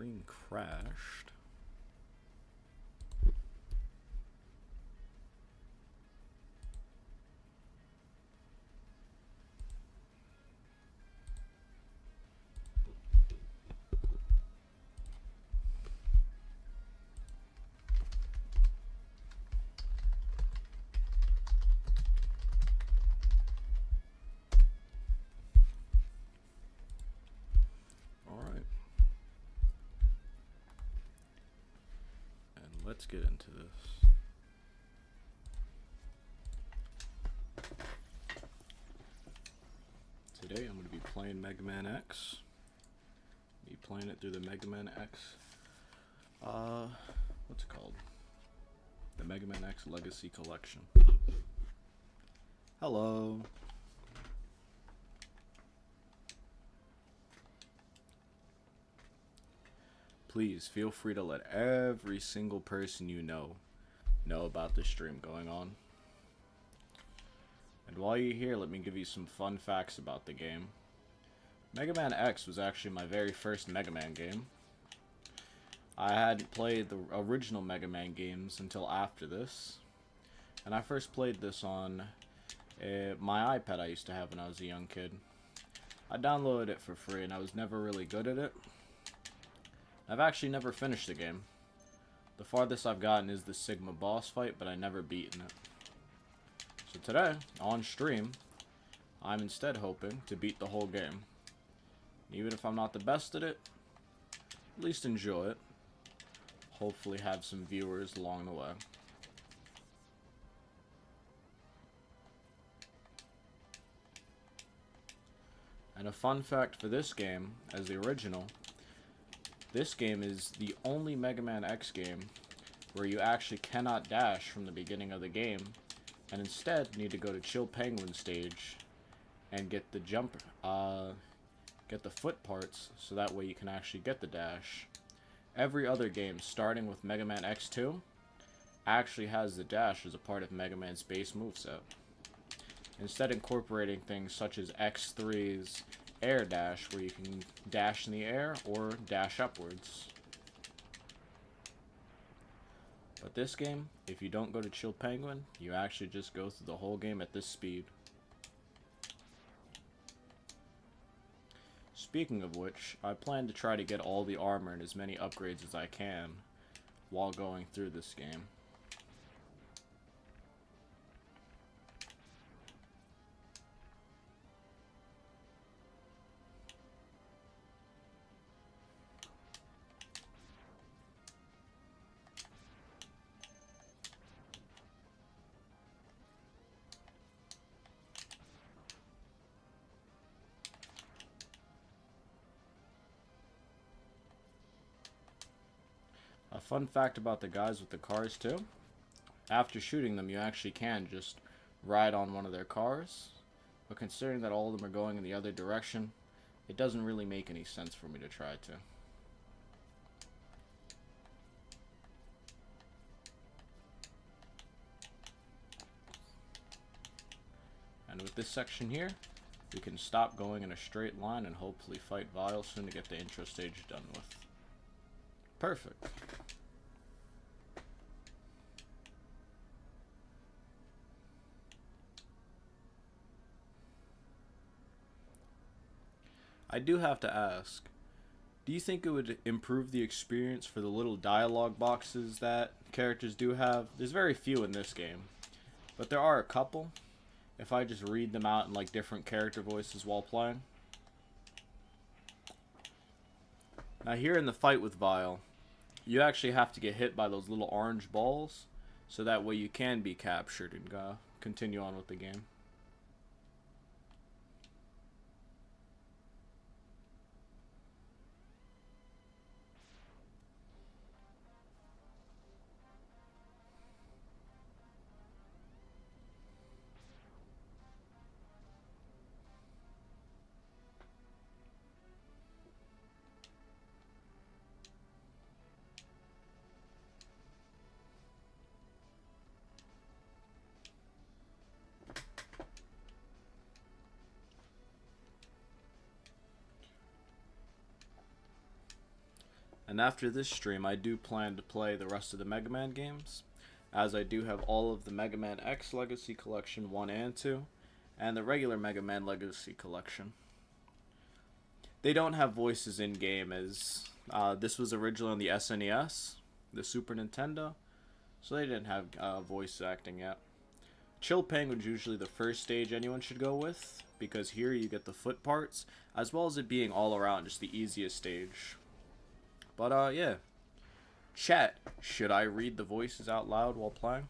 screen crashed. Let's get into this. Today I'm going to be playing Mega Man X. Be playing it through the Mega Man X. What's it called? The Mega Man X Legacy Collection. Hello. Please feel free to let every single person you know about the stream going on. And while you're here, let me give you some fun facts about the game. Mega Man X was actually my very first Mega Man game. I hadn't played the original Mega Man games until after this. And I first played this on my iPad I used to have when I was a young kid. I downloaded it for free and I was never really good at it. I've actually never finished the game. The farthest I've gotten is the Sigma boss fight, but I never beaten it. So today, on stream, I'm instead hoping to beat the whole game. Even if I'm not the best at it, at least enjoy it. Hopefully have some viewers along the way. And a fun fact for this game, as the original, this game is the only Mega Man X game where you actually cannot dash from the beginning of the game, and instead need to go to Chill Penguin stage and get the jump, get the foot parts, so that way you can actually get the dash. Every other game, starting with Mega Man X2, actually has the dash as a part of Mega Man's base moveset. Instead incorporating things such as X3's air dash, where you can dash in the air or dash upwards. But this game, if you don't go to Chill Penguin, you actually just go through the whole game at this speed. Speaking of which, I plan to try to get all the armor and as many upgrades as I can while going through this game. A fun fact about the guys with the cars too, after shooting them you actually can just ride on one of their cars, but considering that all of them are going in the other direction, it doesn't really make any sense for me to try to. And with this section here, we can stop going in a straight line and hopefully fight Vile soon to get the intro stage done with. Perfect. I do have to ask, do you think it would improve the experience for the little dialogue boxes that characters do have? There's very few in this game, but there are a couple. If I just read them out in like different character voices while playing. Now here in the fight with Vile, you actually have to get hit by those little orange balls, so that way you can be captured and continue on with the game. And after this stream, I do plan to play the rest of the Mega Man games, as I do have all of the Mega Man X Legacy Collection 1 and 2, and the regular Mega Man Legacy Collection. They don't have voices in-game, as this was originally on the SNES, the Super Nintendo, so they didn't have voice acting yet. Chill Penguin's usually the first stage anyone should go with, because here you get the foot parts, as well as it being all around just the easiest stage. But yeah. Chat, should I read the voices out loud while playing?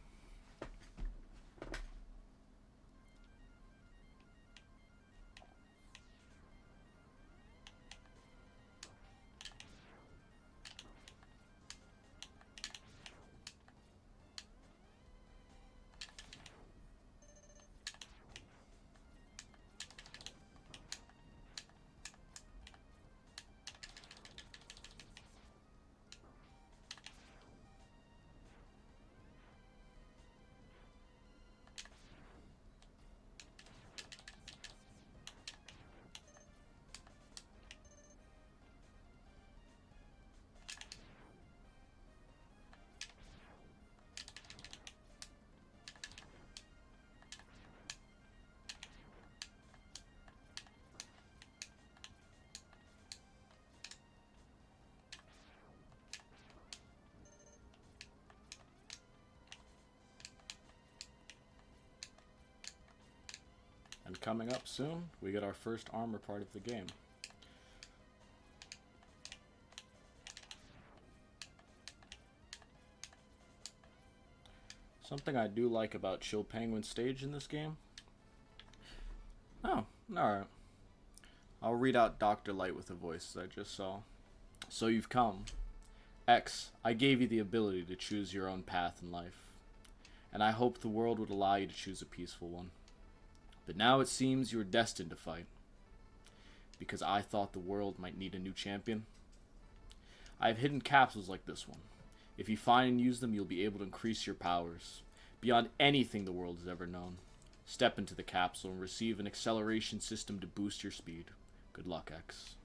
And coming up soon, we get our first armor part of the game. Something I do like about Chill Penguin's stage in this game. Oh, alright. I'll read out Dr. Light with the voices I just saw. So you've come. X, I gave you the ability to choose your own path in life. And I hoped the world would allow you to choose a peaceful one. But now it seems you are destined to fight. Because I thought the world might need a new champion. I have hidden capsules like this one. If you find and use them, you'll be able to increase your powers beyond anything the world has ever known. Step into the capsule and receive an acceleration system to boost your speed. Good luck, X.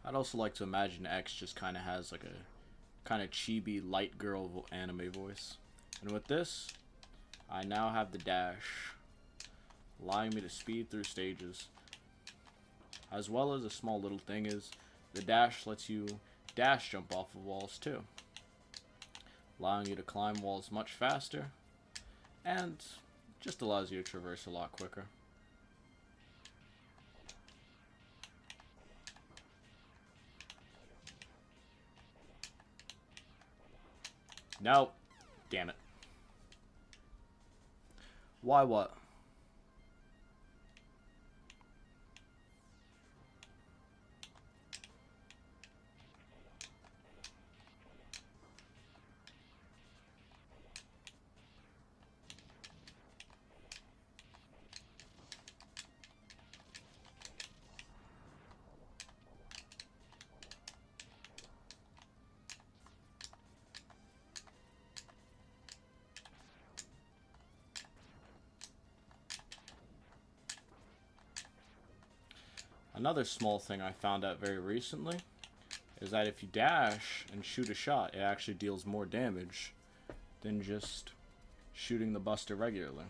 I'd also like to imagine X just kind of has like a kind of chibi light girl anime voice. And with this, I now have the dash, allowing me to speed through stages. As well as a small little thing is, the dash lets you dash jump off of walls too, allowing you to climb walls much faster, and just allows you to traverse a lot quicker. No. Damn it. Why what? Another small thing I found out very recently is that if you dash and shoot a shot, it actually deals more damage than just shooting the buster regularly.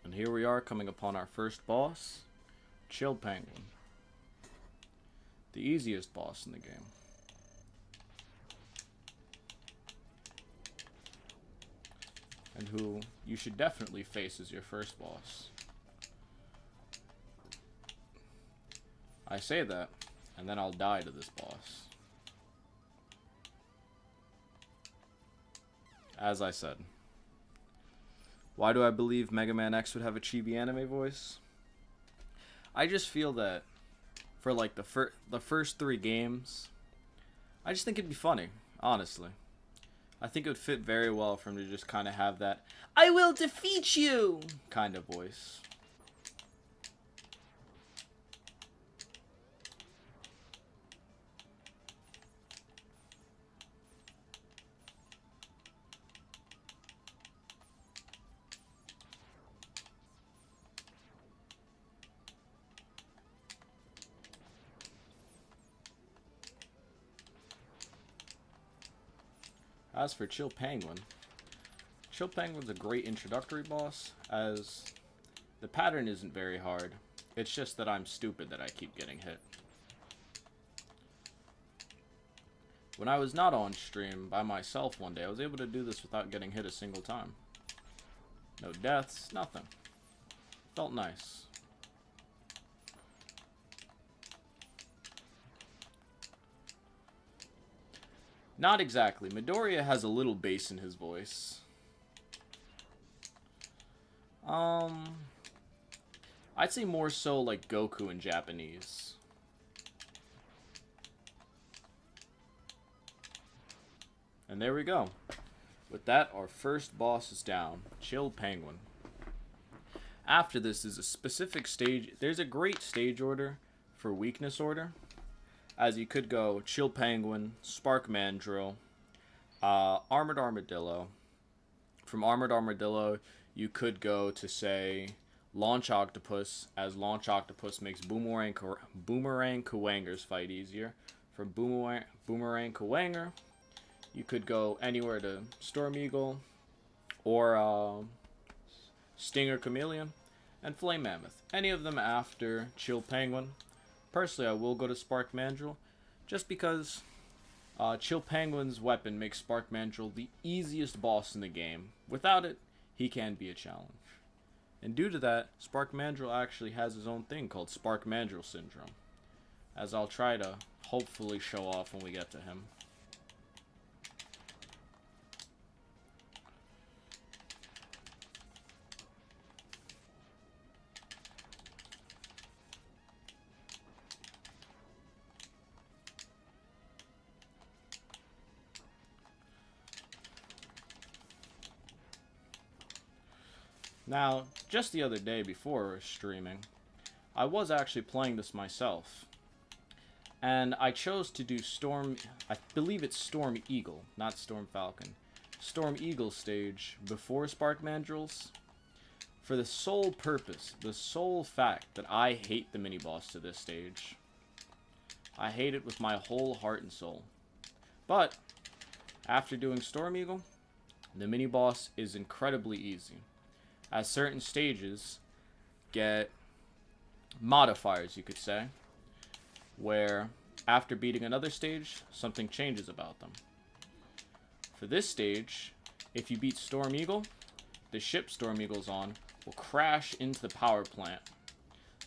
And here we are coming upon our first boss, Chill Penguin. The easiest boss in the game. And who you should definitely face as your first boss. I say that, and then I'll die to this boss. As I said. Why do I believe Mega Man X would have a chibi anime voice? I just feel that for like the first 3 games, I just think it'd be funny, honestly. I think it would fit very well for him to just kind of have that, I will defeat you kind of voice. As for Chill Penguin, Chill Penguin's a great introductory boss, as the pattern isn't very hard. It's just that I'm stupid that I keep getting hit. When I was not on stream by myself one day, I was able to do this without getting hit a single time. No deaths, nothing. Felt nice. Not exactly. Midoriya has a little bass in his voice. I'd say more so like Goku in Japanese. And there we go. With that, our first boss is down. Chill Penguin. After this is a specific stage. There's a great stage order for weakness order. As you could go Chill Penguin, Spark Mandrill, Armored Armadillo. From Armored Armadillo, you could go to, say, Launch Octopus, as Launch Octopus makes Boomerang Kawangers fight easier. From Boomerang Kawanger, you could go anywhere to Storm Eagle, or Stinger Chameleon, and Flame Mammoth. Any of them after Chill Penguin. Personally, I will go to Spark Mandrill, just because Chill Penguin's weapon makes Spark Mandrill the easiest boss in the game. Without it, he can be a challenge. And due to that, Spark Mandrill actually has his own thing called Spark Mandrill Syndrome, as I'll try to hopefully show off when we get to him. Now, just the other day before streaming, I was actually playing this myself. And I chose to do I believe it's Storm Eagle, not Storm Falcon. Storm Eagle stage before Spark Mandrills. For the sole purpose, the sole fact that I hate the mini-boss to this stage. I hate it with my whole heart and soul. But, after doing Storm Eagle, the mini-boss is incredibly easy. As certain stages get modifiers, you could say, where after beating another stage, something changes about them. For this stage, if you beat Storm Eagle, the ship Storm Eagle's on will crash into the power plant.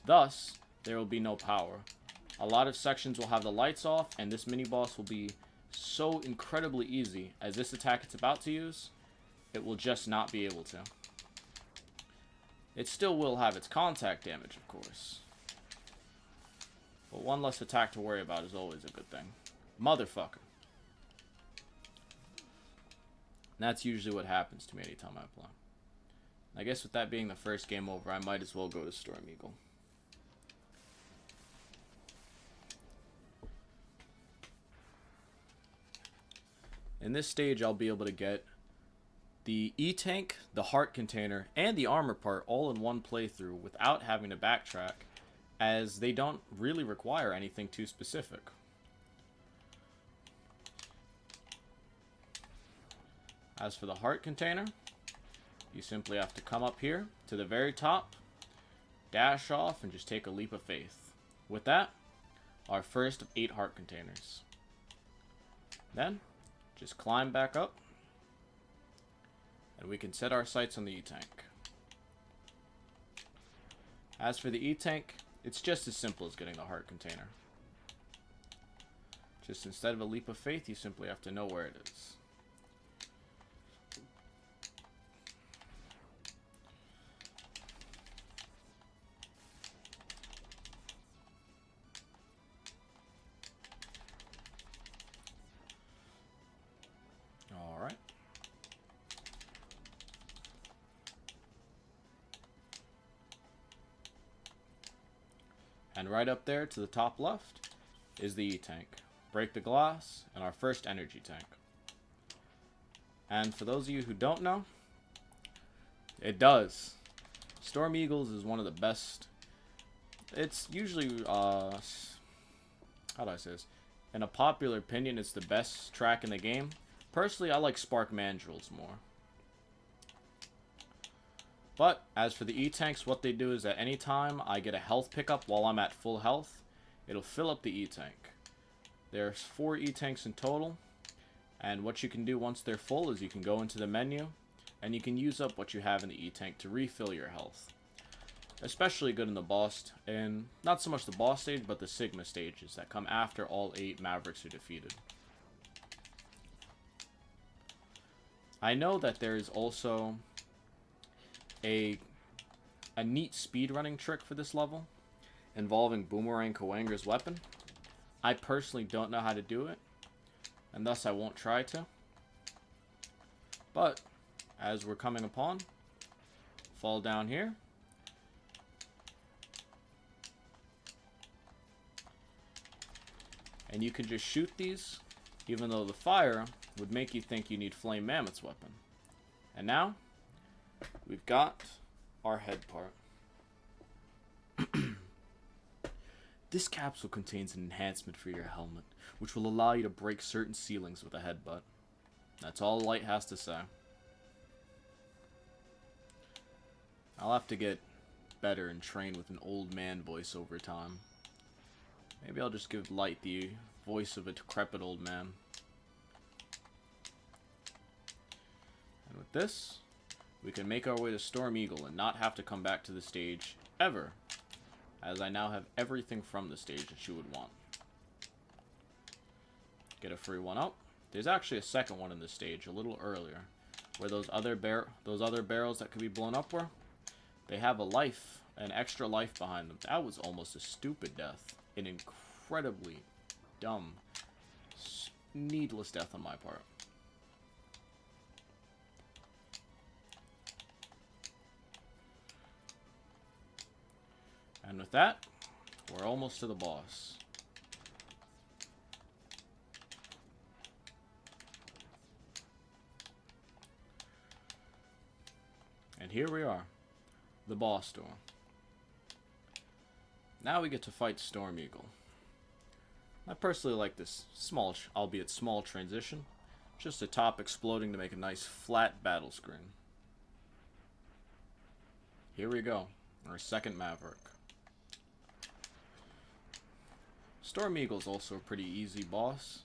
Thus, there will be no power. A lot of sections will have the lights off, and this mini-boss will be so incredibly easy, as this attack it's about to use, it will just not be able to. It still will have its contact damage, of course. But one less attack to worry about is always a good thing. Motherfucker. And that's usually what happens to me anytime I play. I guess with that being the first game over, I might as well go to Storm Eagle. In this stage, I'll be able to get the E-Tank, the heart container, and the armor part all in one playthrough without having to backtrack, as they don't really require anything too specific. As for the heart container, you simply have to come up here to the very top, dash off, and just take a leap of faith. With that, our first of 8 heart containers. Then, just climb back up, and we can set our sights on the E-Tank. As for the E-Tank, it's just as simple as getting the heart container. Just instead of a leap of faith, you simply have to know where it is. Alright. And right up there to the top left is the E-Tank. Break the glass, and our first energy tank. And for those of you who don't know, it does. Storm Eagles is one of the best. It's usually, how do I say this? In a popular opinion, it's the best track in the game. Personally, I like Spark Mandrills more. But, as for the E-Tanks, what they do is at any time I get a health pickup while I'm at full health, it'll fill up the E-Tank. There's 4 E-Tanks in total, and what you can do once they're full is you can go into the menu, and you can use up what you have in the E-Tank to refill your health. Especially good in the boss, and not so much the boss stage, but the Sigma stages that come after all 8 Mavericks are defeated. I know that there is also a neat speedrunning trick for this level involving Boomerang Kawanger's weapon. I personally don't know how to do it, and thus I won't try to. But, as we're coming upon, fall down here. And you can just shoot these, even though the fire would make you think you need Flame Mammoth's weapon. And now, we've got our head part. This capsule contains an enhancement for your helmet, which will allow you to break certain ceilings with a headbutt. That's all Light has to say. I'll have to get better and train with an old man voice over time. Maybe I'll just give Light the voice of a decrepit old man. And with this, we can make our way to Storm Eagle and not have to come back to the stage ever, as I now have everything from the stage that you would want. Get a free one up. There's actually a second one in the stage a little earlier, where those other barrels that could be blown up were. They have a life, an extra life behind them. That was almost a stupid death. An incredibly dumb, needless death on my part. And with that, we're almost to the boss. And here we are, the boss door. Now we get to fight Storm Eagle. I personally like this small, albeit small, transition. Just a top exploding to make a nice flat battle screen. Here we go, our second Maverick. Storm Eagle is also a pretty easy boss,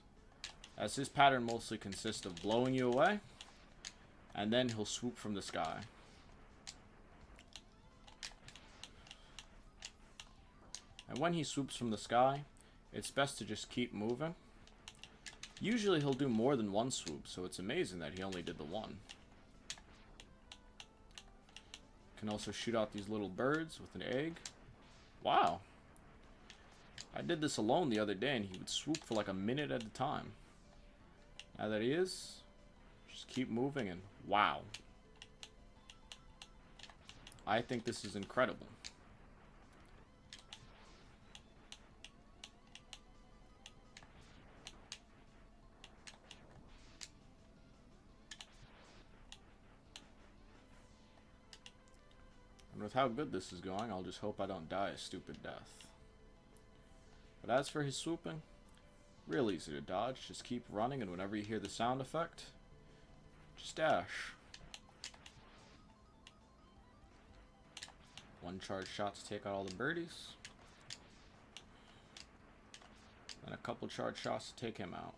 as his pattern mostly consists of blowing you away, and then he'll swoop from the sky. And when he swoops from the sky, it's best to just keep moving. Usually he'll do more than one swoop, so it's amazing that he only did the one. Can also shoot out these little birds with an egg. Wow. I did this alone the other day and he would swoop for like a minute at a time. Now that he is, just keep moving and wow. I think this is incredible. And with how good this is going, I'll just hope I don't die a stupid death. But as for his swooping, real easy to dodge. Just keep running, and whenever you hear the sound effect, just dash. One charge shot to take out all the birdies. And a couple charge shots to take him out.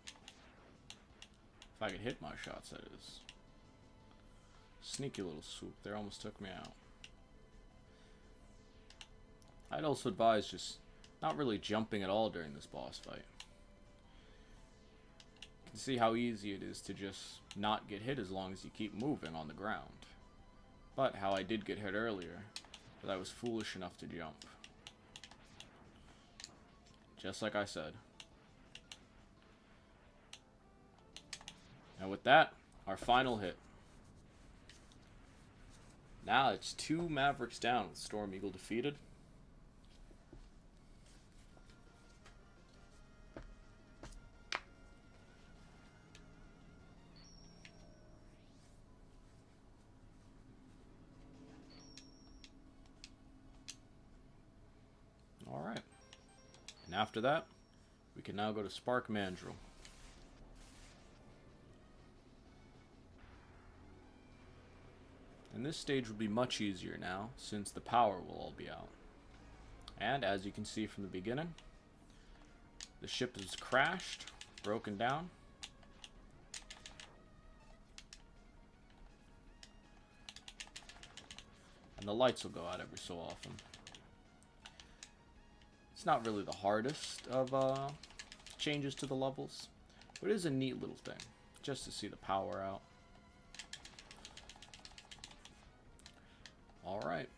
If I could hit my shots, that is. Sneaky little swoop there, almost took me out. I'd also advise just not really jumping at all during this boss fight. You can see how easy it is to just not get hit as long as you keep moving on the ground. But how I did get hit earlier, but I was foolish enough to jump. Just like I said. And with that, our final hit. Now it's 2 Mavericks down with Storm Eagle defeated. Alright. And after that, we can now go to Spark Mandrill. And this stage will be much easier now, since the power will all be out. And as you can see from the beginning, the ship is crashed, broken down. And the lights will go out every so often. It's not really the hardest of changes to the levels, but it is a neat little thing, just to see the power out. Alright.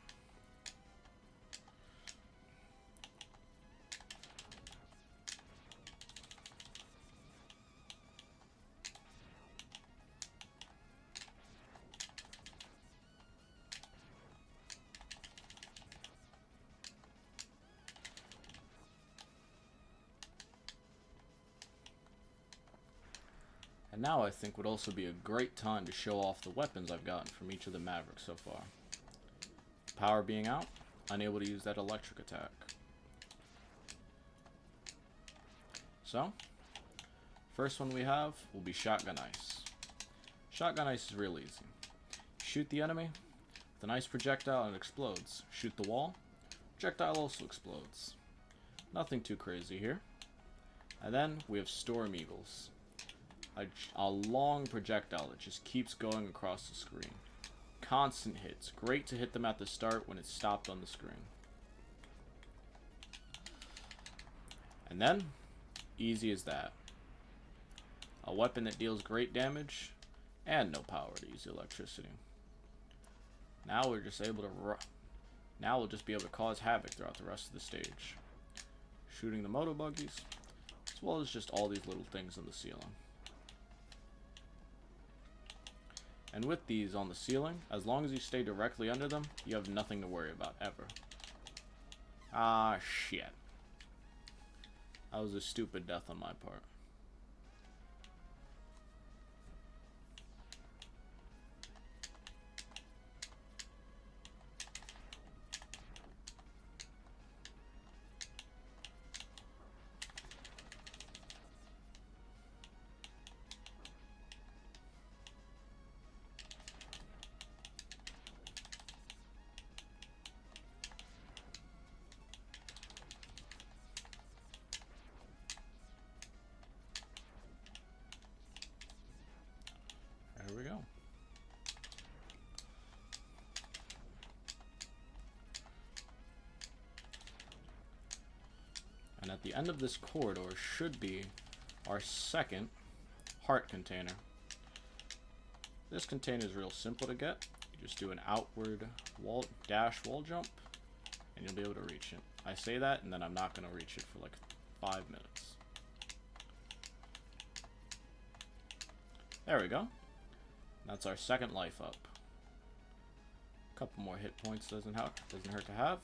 And now I think would also be a great time to show off the weapons I've gotten from each of the Mavericks so far. Power being out, unable to use that electric attack. So, first one we have will be Shotgun Ice. Shotgun Ice is real easy. Shoot the enemy with an ice projectile and it explodes. Shoot the wall, projectile also explodes. Nothing too crazy here. And then we have Storm Eagles. A long projectile that just keeps going across the screen. Constant hits. Great to hit them at the start when it's stopped on the screen. And then, easy as that. A weapon that deals great damage and no power to use the electricity. Now we're just able to now we'll just be able to cause havoc throughout the rest of the stage. Shooting the moto buggies, as well as just all these little things on the ceiling. And with these on the ceiling, as long as you stay directly under them, you have nothing to worry about, ever. Ah, shit. That was a stupid death on my part. There we go. And at the end of this corridor should be our second heart container. This container is real simple to get. You just do an outward wall jump and you'll be able to reach it. I say that and then I'm not going to reach it for like 5 minutes. There we go. That's our second life up. A couple more hit points doesn't hurt to have.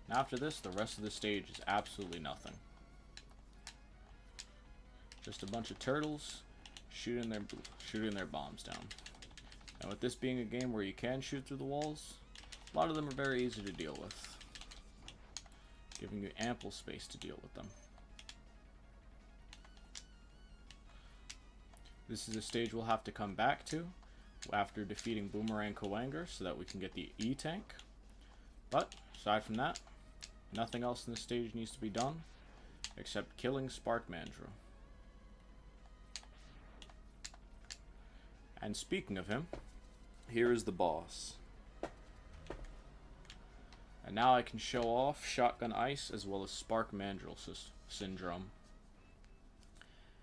And after this, the rest of the stage is absolutely nothing. Just a bunch of turtles shooting their bombs down. And with this being a game where you can shoot through the walls, a lot of them are very easy to deal with, giving you ample space to deal with them. This is a stage we'll have to come back to after defeating Boomerang Kawanger so that we can get the E-Tank. But, aside from that, nothing else in this stage needs to be done except killing Spark Mandrill. And speaking of him, here is the boss. And now I can show off Shotgun Ice as well as Spark Mandrill Syndrome.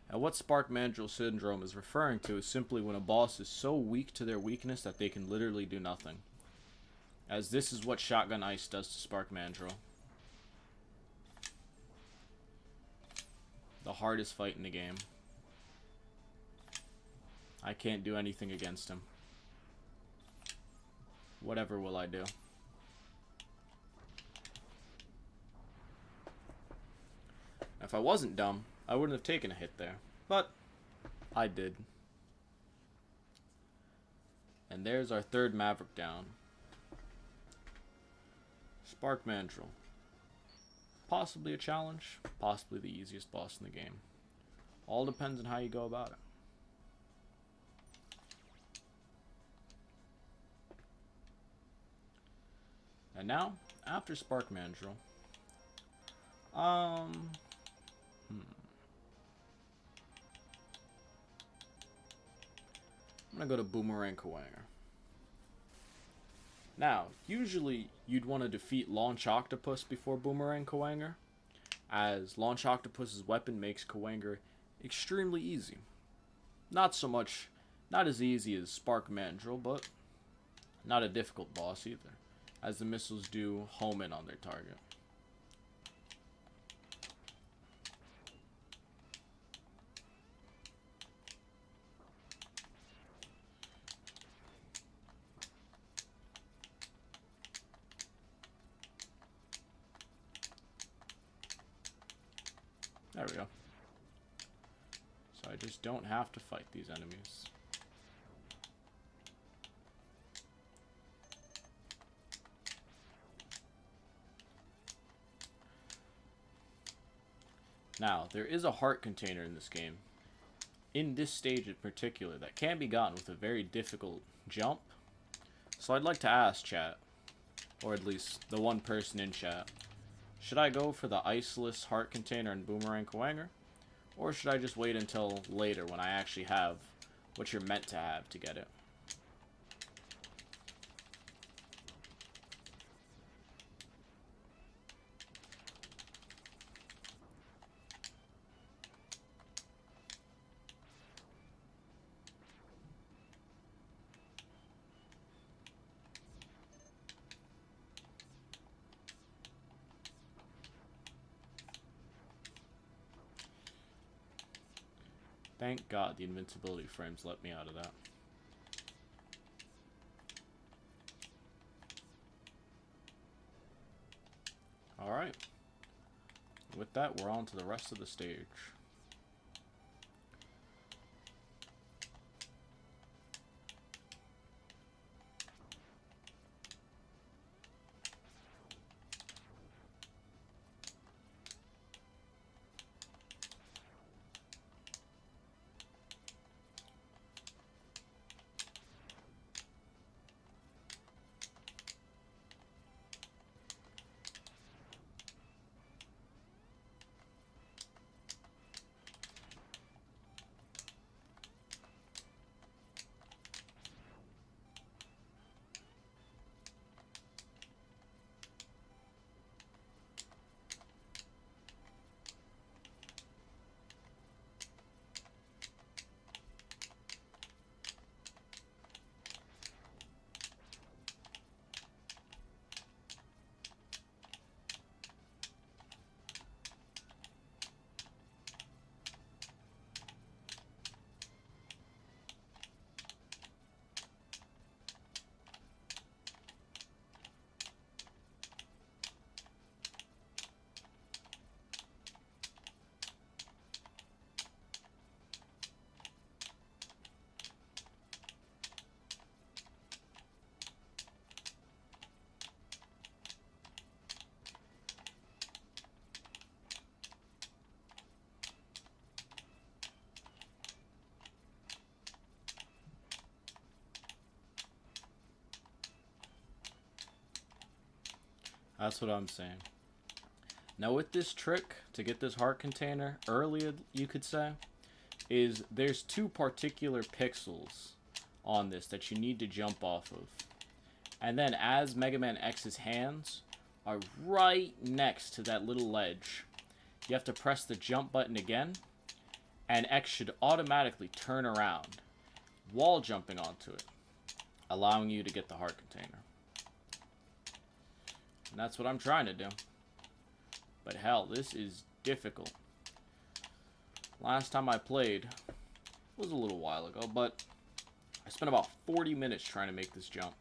And what Spark Mandrill Syndrome is referring to is simply when a boss is so weak to their weakness that they can literally do nothing. As this is what Shotgun Ice does to Spark Mandrill. The hardest fight in the game. I can't do anything against him. Whatever will I do? If I wasn't dumb, I wouldn't have taken a hit there, but I did. And there's our third Maverick down. Spark Mandrill. Possibly a challenge, possibly the easiest boss in the game. All depends on how you go about it. And now, after Spark Mandrill, I'm gonna go to Boomerang Kawanger. Now, usually you'd want to defeat Launch Octopus before Boomerang Kawanger, as Launch Octopus's weapon makes Kawanger extremely easy. Not as easy as Spark Mandrill, but not a difficult boss either, as the missiles do home in on their target. There we go. So I just don't have to fight these enemies. Now, there is a heart container in this game, in this stage in particular, that can be gotten with a very difficult jump. So I'd like to ask chat, or at least the one person in chat, should I go for the Iceless heart container in Boomerang Kawanger? Or should I just wait until later when I actually have what you're meant to have to get it? Thank God the invincibility frames let me out of that. Alright. With that, we're on to the rest of the stage. That's what I'm saying. Now with this trick, to get this heart container, earlier you could say, is there's two particular pixels on this that you need to jump off of. And then as Mega Man X's hands are right next to that little ledge, you have to press the jump button again, and X should automatically turn around while jumping onto it, allowing you to get the heart container. And that's what I'm trying to do. But hell, this is difficult. Last time I played was a little while ago, but I spent about 40 minutes trying to make this jump.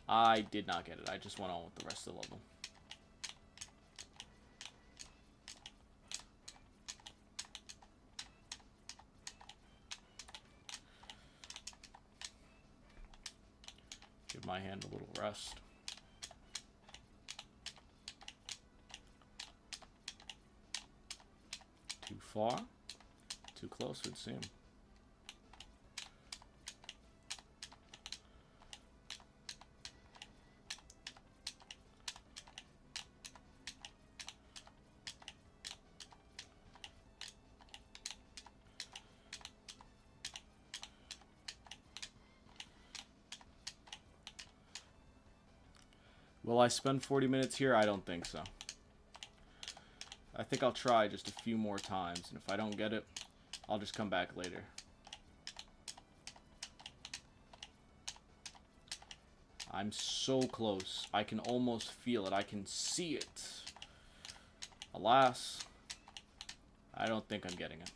I did not get it. I just went on with the rest of the level. Give my hand a little rest. Too far? Too close, it would seem. Will I spend 40 minutes here? I don't think so. I think I'll try just a few more times, and if I don't get it, I'll just come back later. I'm so close. I can almost feel it. I can see it. Alas, I don't think I'm getting it.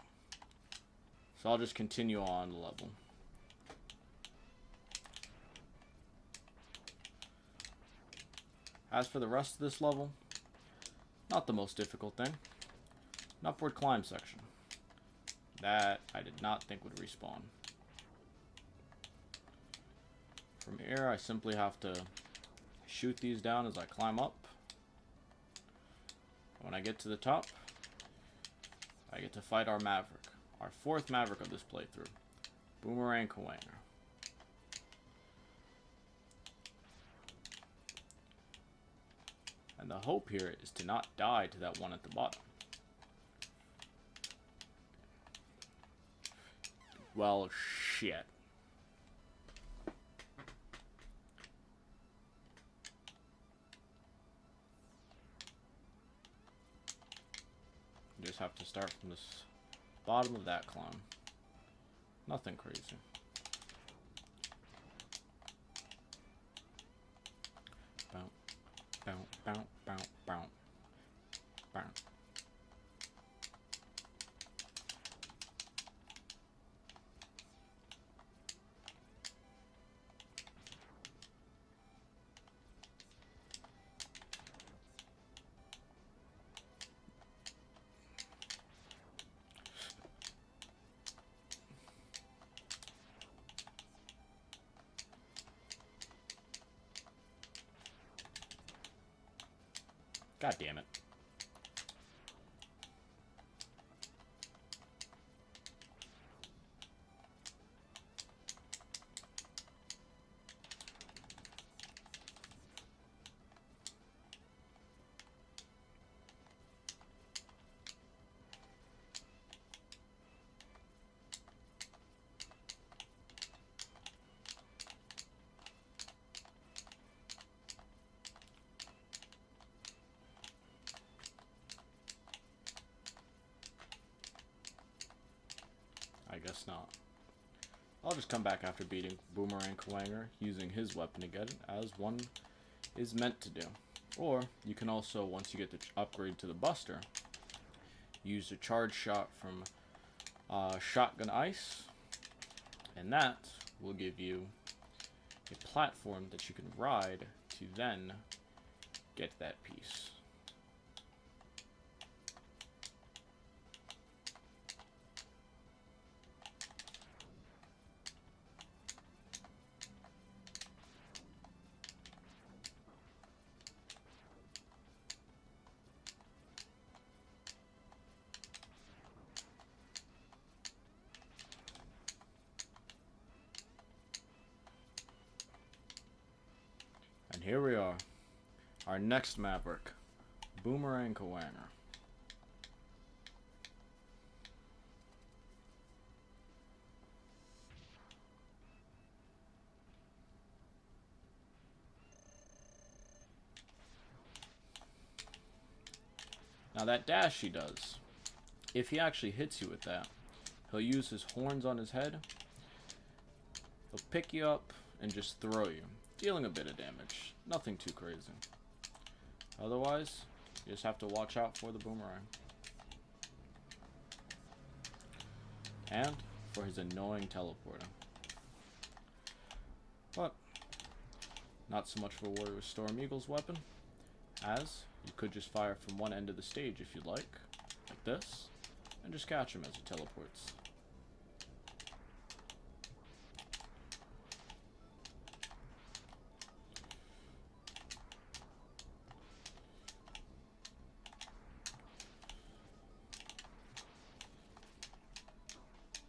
So I'll just continue on the level. As for the rest of this level, not the most difficult thing. An upward climb section. That I did not think would respawn. From here, I simply have to shoot these down as I climb up. When I get to the top, I get to fight our Maverick. Our fourth Maverick of this playthrough. Boomerang Kawanger. And the hope here is to not die to that one at the bottom. Well, shit. You just have to start from this bottom of that climb. Nothing crazy. Bounce, bounce, bounce, bounce, bounce, bounce. God damn it. I guess not. I'll just come back after beating Boomerang Kawanger using his weapon again, as one is meant to do. Or, you can also, once you get the upgrade to the Buster, use a charge shot from Shotgun Ice, and that will give you a platform that you can ride to then get that piece. And here we are, our next Maverick, Boomerang Kawanger. Now that dash he does, if he actually hits you with that, he'll use his horns on his head, he'll pick you up and just throw you, dealing a bit of damage. Nothing too crazy. Otherwise, you just have to watch out for the boomerang. And for his annoying teleporter. But, not so much for Warrior Storm Eagle's weapon, as you could just fire from one end of the stage if you'd like this, and just catch him as he teleports.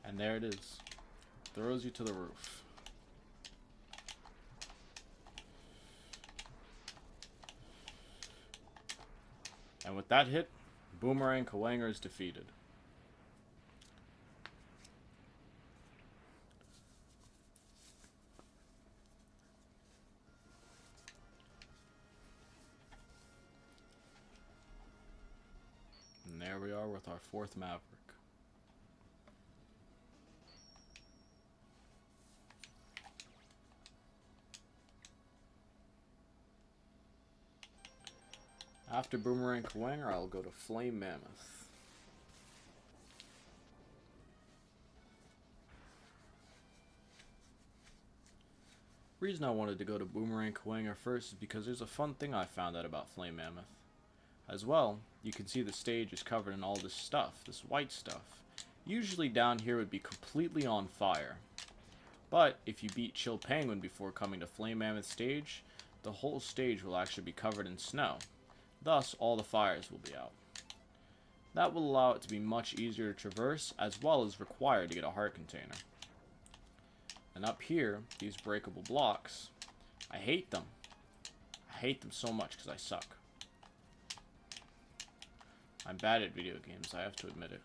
And there it is. Throws you to the roof. And with that hit, Boomerang Kawanger is defeated. there we are with our 4th Maverick. After Boomerang Kawanger, I'll go to Flame Mammoth. The reason I wanted to go to Boomerang Kawanger first is because there's a fun thing I found out about Flame Mammoth. As well, you can see the stage is covered in all this stuff, this white stuff. Usually down here would be completely on fire. But if you beat Chill Penguin before coming to Flame Mammoth stage, the whole stage will actually be covered in snow. Thus, all the fires will be out. That will allow it to be much easier to traverse, as well as required to get a heart container. And up here, these breakable blocks, I hate them. I hate them so much because I suck. I'm bad at video games, I have to admit it.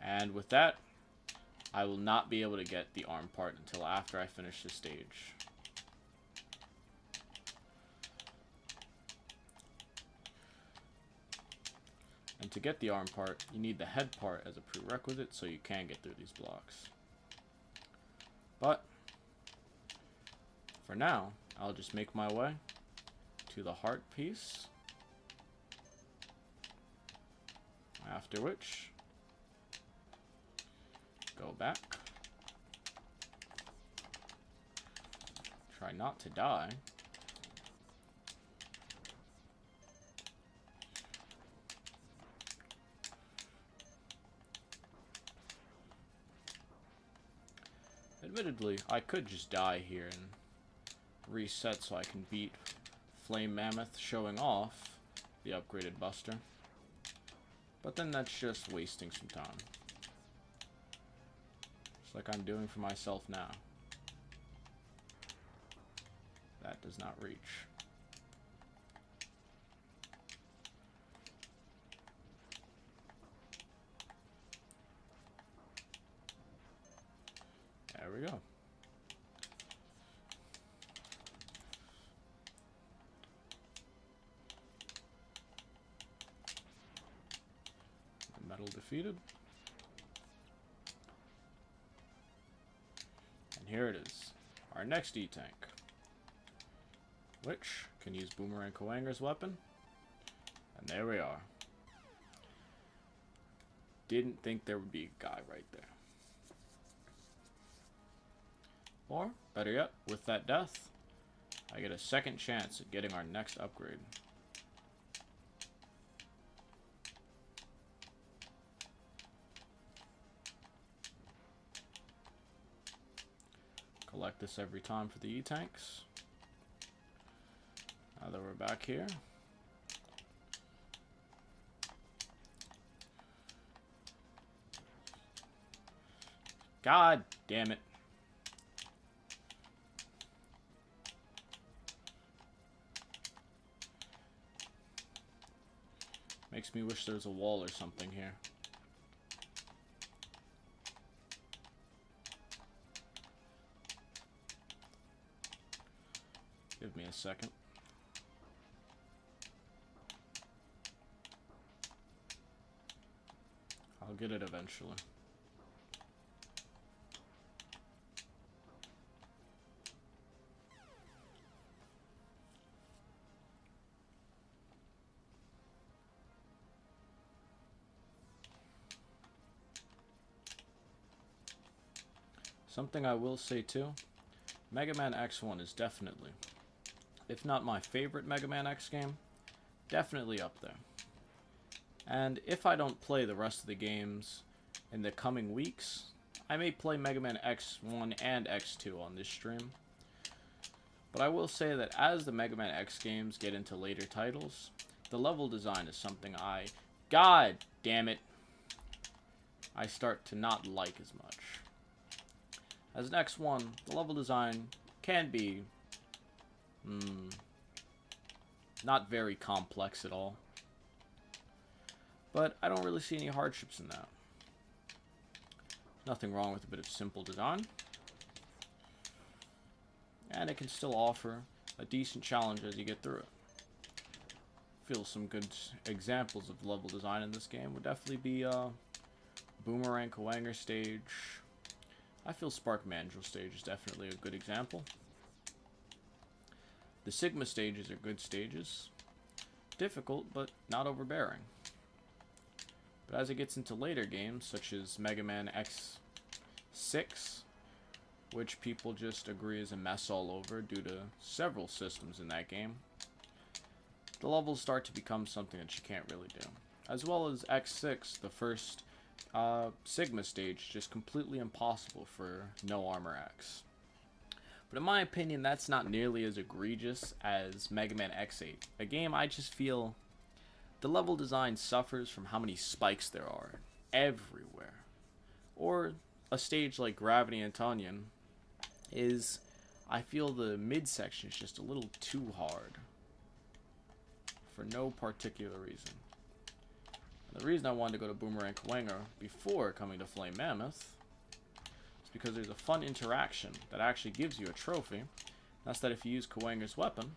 And with that, I will not be able to get the arm part until after I finish this stage. And to get the arm part, you need the head part as a prerequisite so you can get through these blocks. But, for now, I'll just make my way to the heart piece. After which, go back. Try not to die. Admittedly, I could just die here and reset so I can beat Flame Mammoth, showing off the upgraded Buster. But then that's just wasting some time. Just like I'm doing for myself now. That does not reach. There we go. Metal defeated. And here it is. Our next E-Tank. Which can use Boomerang Kawanger's weapon. And there we are. Didn't think there would be a guy right there. Or, better yet, with that death, I get a second chance at getting our next upgrade. Collect this every time for the E-Tanks. Now that we're back here. God damn it. Makes me wish there was a wall or something here. Give me a second. I'll get it eventually. Something I will say too, Mega Man X1 is definitely, if not my favorite Mega Man X game, definitely up there. And if I don't play the rest of the games in the coming weeks, I may play Mega Man X1 and X2 on this stream. But I will say that as the Mega Man X games get into later titles, the level design is something God damn it, I start to not like as much. As an X1, the level design can be not very complex at all. But I don't really see any hardships in that. Nothing wrong with a bit of simple design. And it can still offer a decent challenge as you get through it. feel some good examples of level design in this game would definitely be Boomerang Kawanger stage. I feel Spark Mandrill stage is definitely a good example. The Sigma stages are good stages. Difficult, but not overbearing. But as it gets into later games, such as Mega Man X6, which people just agree is a mess all over due to several systems in that game, the levels start to become something that you can't really do. As well as X6, the first Sigma stage, just completely impossible for No Armor X. But in my opinion, that's not nearly as egregious as Mega Man X8, a game I just feel the level design suffers from how many spikes there are everywhere. Or a stage like Gravity and Tunyon is, I feel the midsection is just a little too hard for no particular reason. And the reason I wanted to go to Boomerang Kawanger before coming to Flame Mammoth is because there's a fun interaction that actually gives you a trophy. That's that if you use Kawanger's weapon,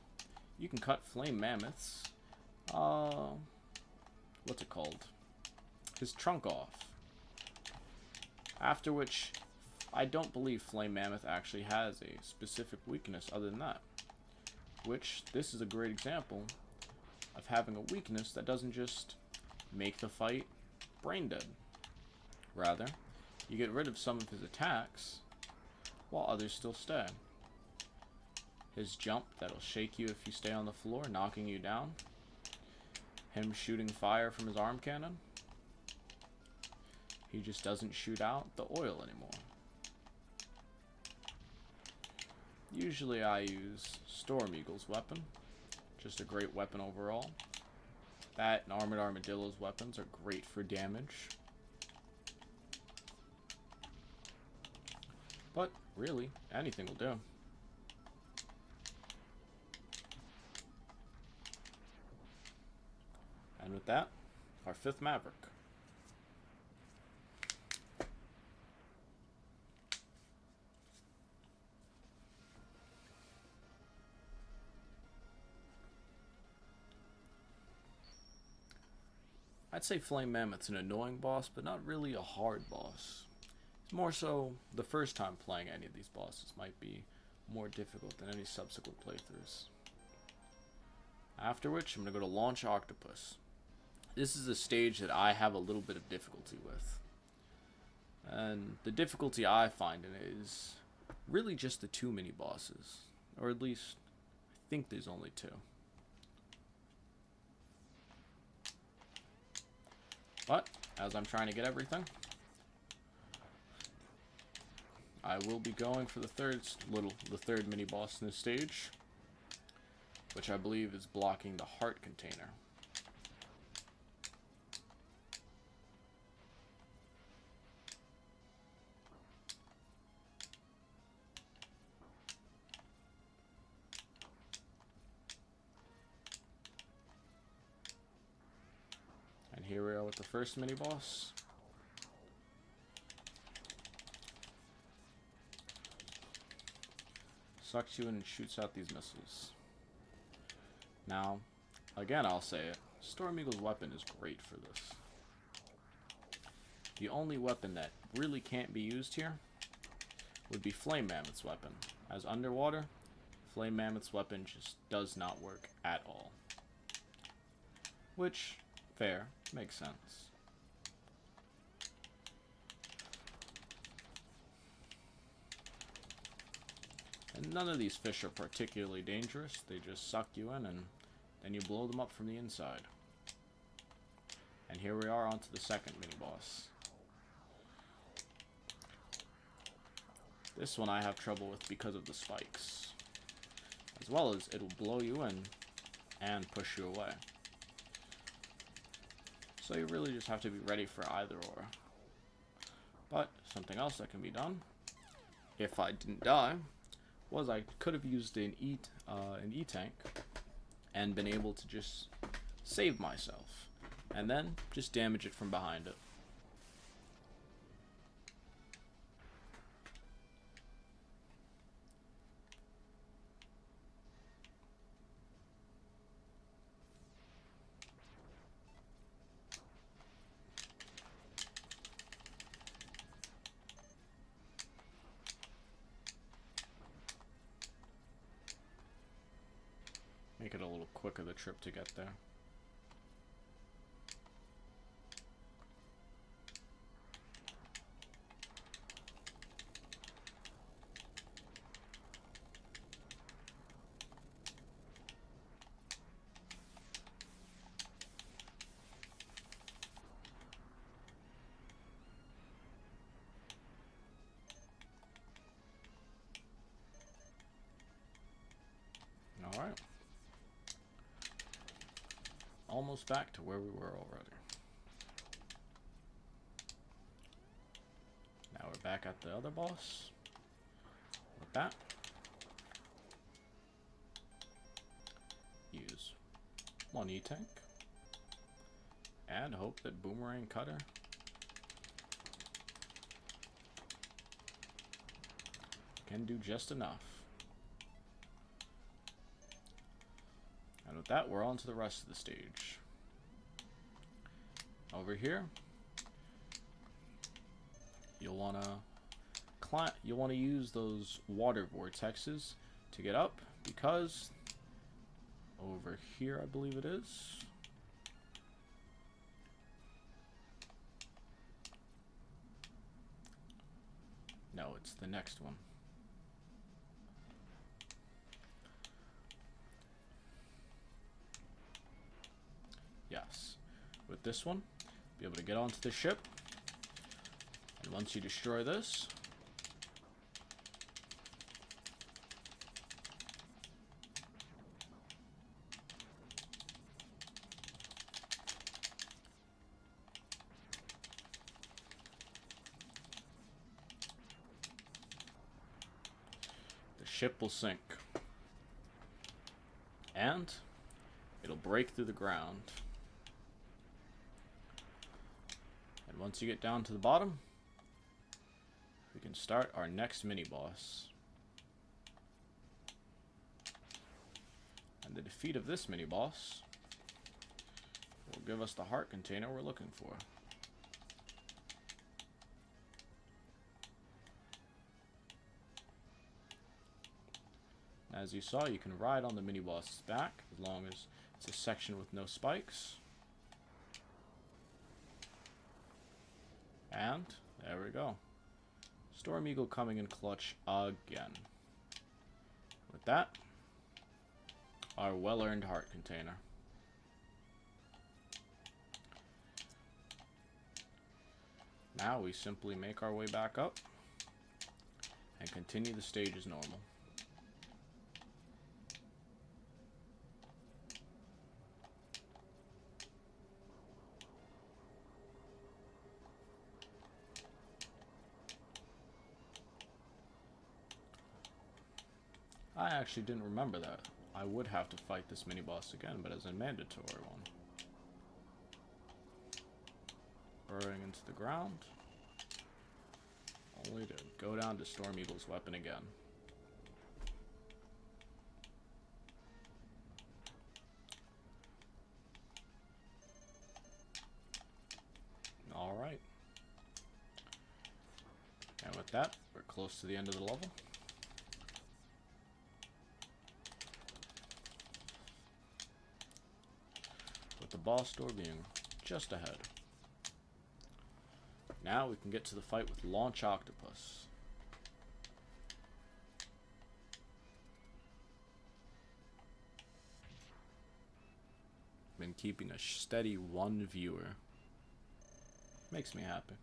you can cut Flame Mammoth's what's it called? His trunk off. After which, I don't believe Flame Mammoth actually has a specific weakness other than that. Which, this is a great example of having a weakness that doesn't just make the fight brain dead. Rather, you get rid of some of his attacks, while others still stay. His jump that'll shake you if you stay on the floor, knocking you down. Him shooting fire from his arm cannon. He just doesn't shoot out the oil anymore. Usually I use Storm Eagle's weapon. Just a great weapon overall. That and Armored Armadillo's weapons are great for damage. But really, anything will do. And with that, our fifth Maverick. I'd say Flame Mammoth's an annoying boss, but not really a hard boss. It's more so the first time playing any of these bosses might be more difficult than any subsequent playthroughs. After which, I'm going to go to Launch Octopus. This is a stage that I have a little bit of difficulty with. And the difficulty I find in it is really just the two mini-bosses. Or at least, I think there's only two. But, as I'm trying to get everything, I will be going for the third mini-boss in this stage, which I believe is blocking the heart container. And here we are with the first mini-boss. Sucks you in and shoots out these missiles. Now, again I'll say it, Storm Eagle's weapon is great for this. The only weapon that really can't be used here would be Flame Mammoth's weapon. As underwater, Flame Mammoth's weapon just does not work at all. Which, fair, makes sense. And none of these fish are particularly dangerous. They just suck you in and then you blow them up from the inside. And here we are onto the second mini-boss. This one I have trouble with because of the spikes. As well as it'll blow you in and push you away. So you really just have to be ready for either or. But something else that can be done, if I didn't die, was I could have used an E-tank and been able to just save myself. And then just damage it from behind it. quicker the trip to get there. Alright. Almost back to where we were already. Now we're back at the other boss. With that, use one E-Tank. And hope that Boomerang Cutter can do just enough. And with that, we're on to the rest of the stage. Over here, you'll wanna use those water vortexes to get up, because over here, I believe it is. No, it's the next one. Yes. With this one, be able to get onto the ship, and once you destroy this, the ship will sink, and it'll break through the ground. And once you get down to the bottom, we can start our next mini-boss. And the defeat of this mini-boss will give us the heart container we're looking for. As you saw, you can ride on the mini-boss's back as long as it's a section with no spikes. And there we go. Storm Eagle coming in clutch again. With that, our well-earned heart container. Now we simply make our way back up and continue the stage as normal. I actually didn't remember that. I would have to fight this mini-boss again, but as a mandatory one. Burrowing into the ground, only to go down to Storm Eagle's weapon again. Alright. And with that, we're close to the end of the level. The boss door being just ahead. Now we can get to the fight with Launch Octopus. Been keeping a steady one viewer. Makes me happy.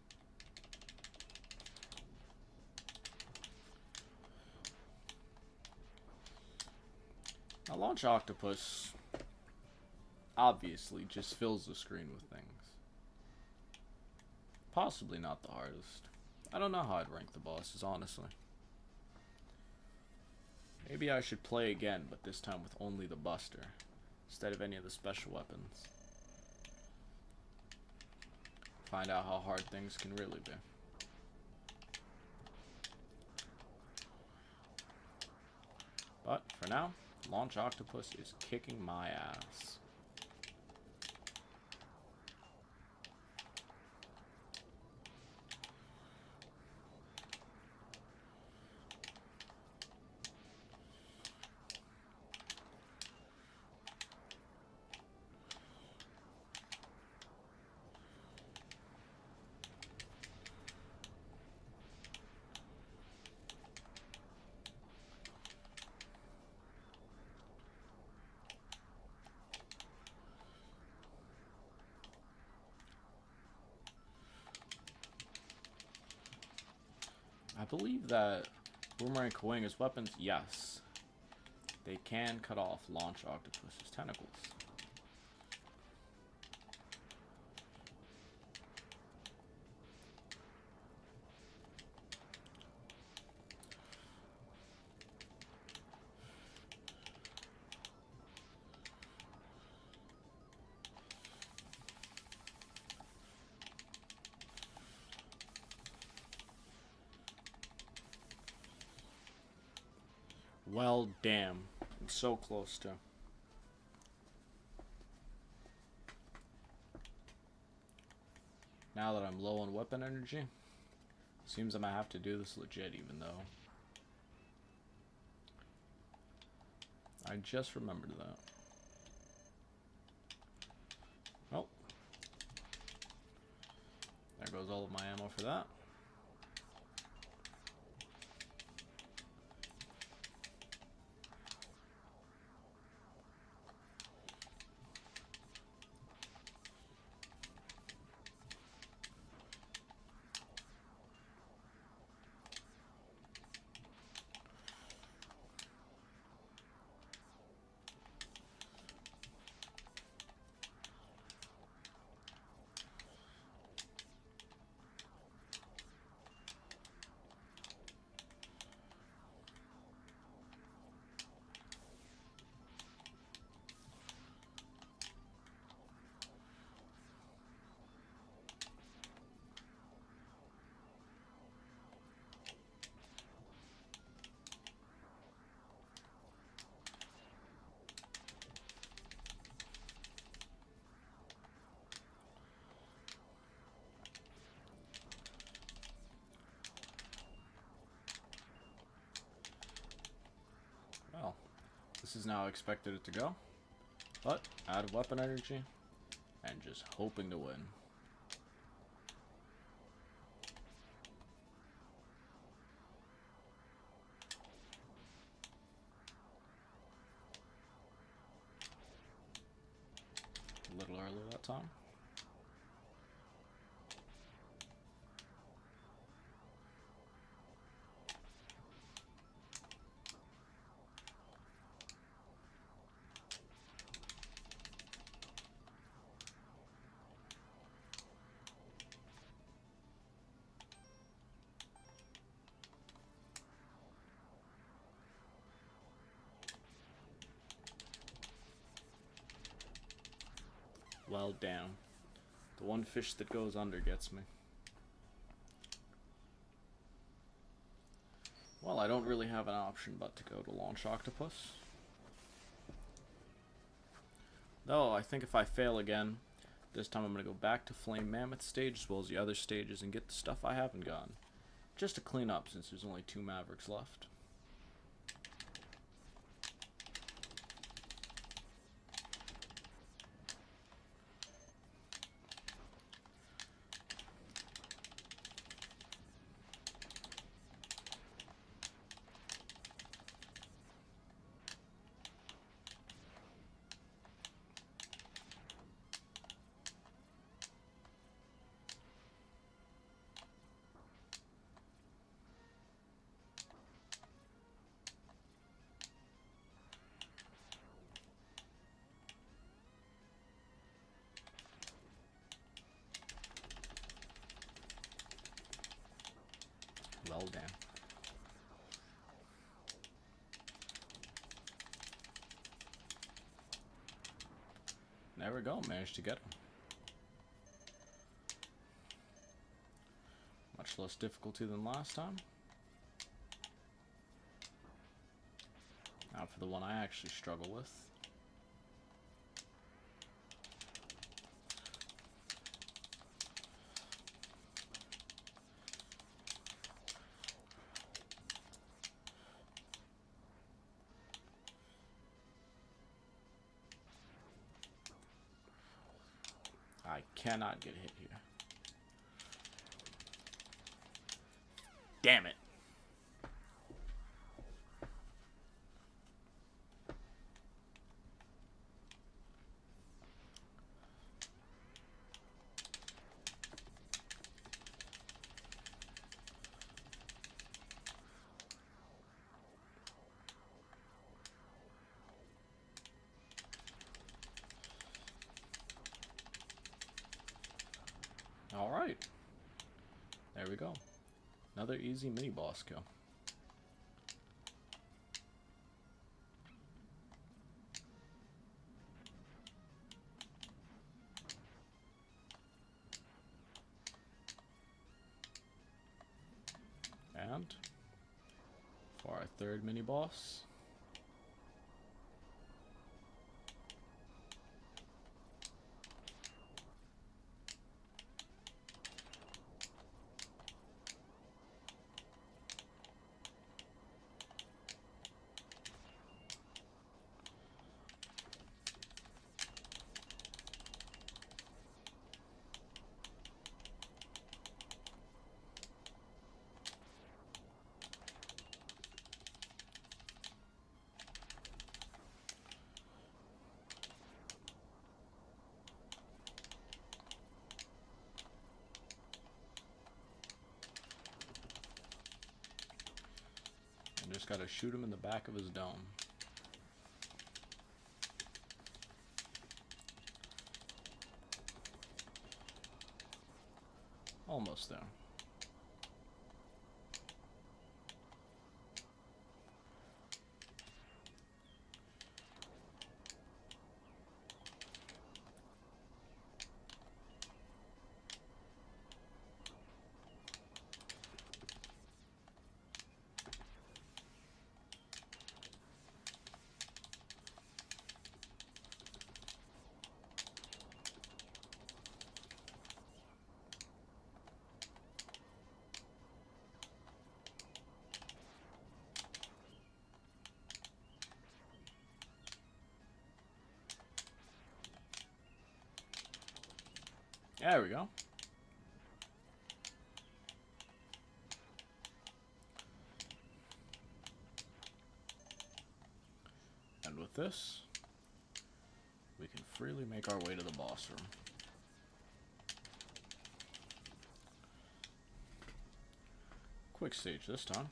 Now Launch Octopus obviously just fills the screen with things. Possibly not the hardest. I don't know how I'd rank the bosses, honestly. Maybe I should play again, but this time with only the Buster, instead of any of the special weapons. Find out how hard things can really be. But, for now, Launch Octopus is kicking my ass. believe that Boomerang Kawanga's weapons, yes, they can cut off Launch Octopus's tentacles. Well, damn. I'm so close to. Now that I'm low on weapon energy, seems I might have to do this legit, even though I just remembered that. Oh. There goes all of my ammo for that. Well, this is now expected it to go, but out of weapon energy and just hoping to win. A little early that time. Well, damn. The one fish that goes under gets me. Well, I don't really have an option but to go to Launch Octopus. Though, I think if I fail again, this time I'm going to go back to Flame Mammoth stage as well as the other stages and get the stuff I haven't gotten. Just to clean up since there's only 2 Mavericks left. Well, damn. There we go, managed to get him. Much less difficulty than last time. Now for the one I actually struggle with. I cannot get hit here. Damn it. Alright. There we go. Another easy mini-boss kill. And for our third mini-boss, just gotta shoot him in the back of his dome. Almost there. There we go. And with this, we can freely make our way to the boss room. Quick stage this time.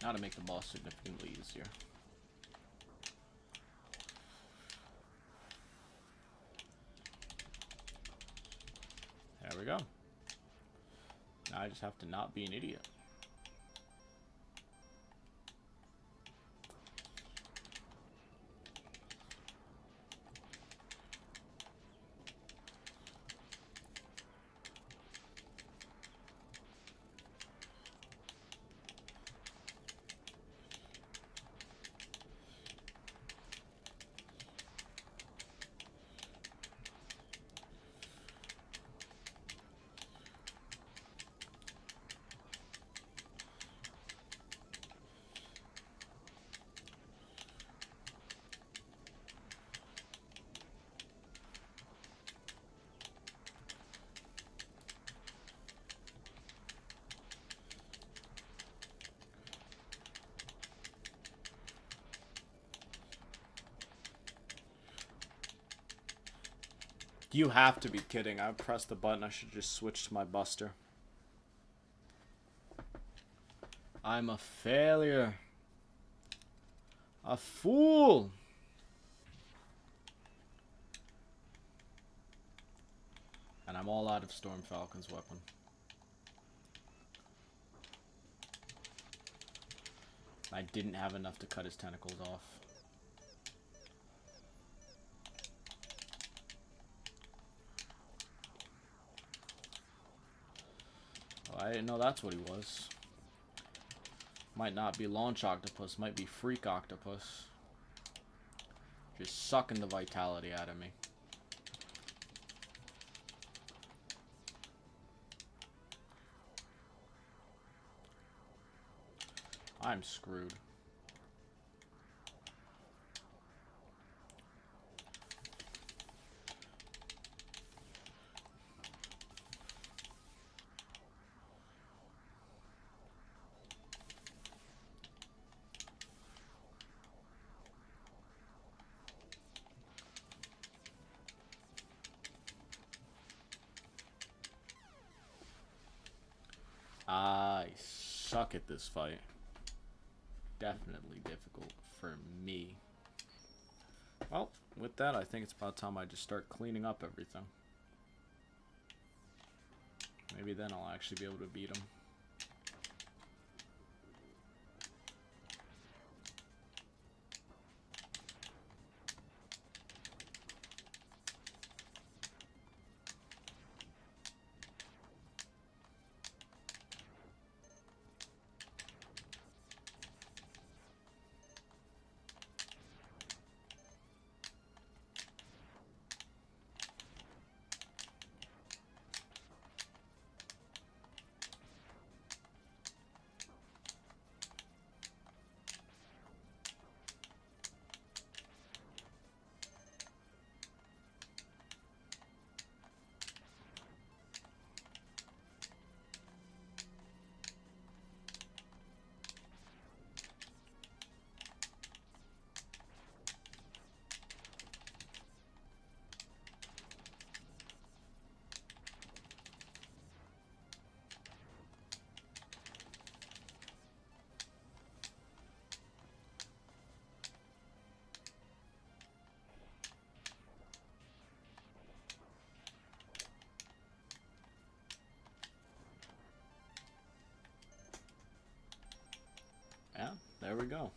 Now to make the boss significantly easier. There we go. Now I just have to not be an idiot. You have to be kidding. I pressed the button. I should just switch to my buster. I'm a failure. A fool. And I'm all out of Storm Falcon's weapon. I didn't have enough to cut his tentacles off. I didn't know that's what he was. Might not be Launch Octopus, might be Freak Octopus. Just sucking the vitality out of me. I'm screwed. I suck at this fight. Definitely difficult for me. Well, with that, I think it's about time I just start cleaning up everything. Maybe then I'll actually be able to beat him. Yeah, there we go.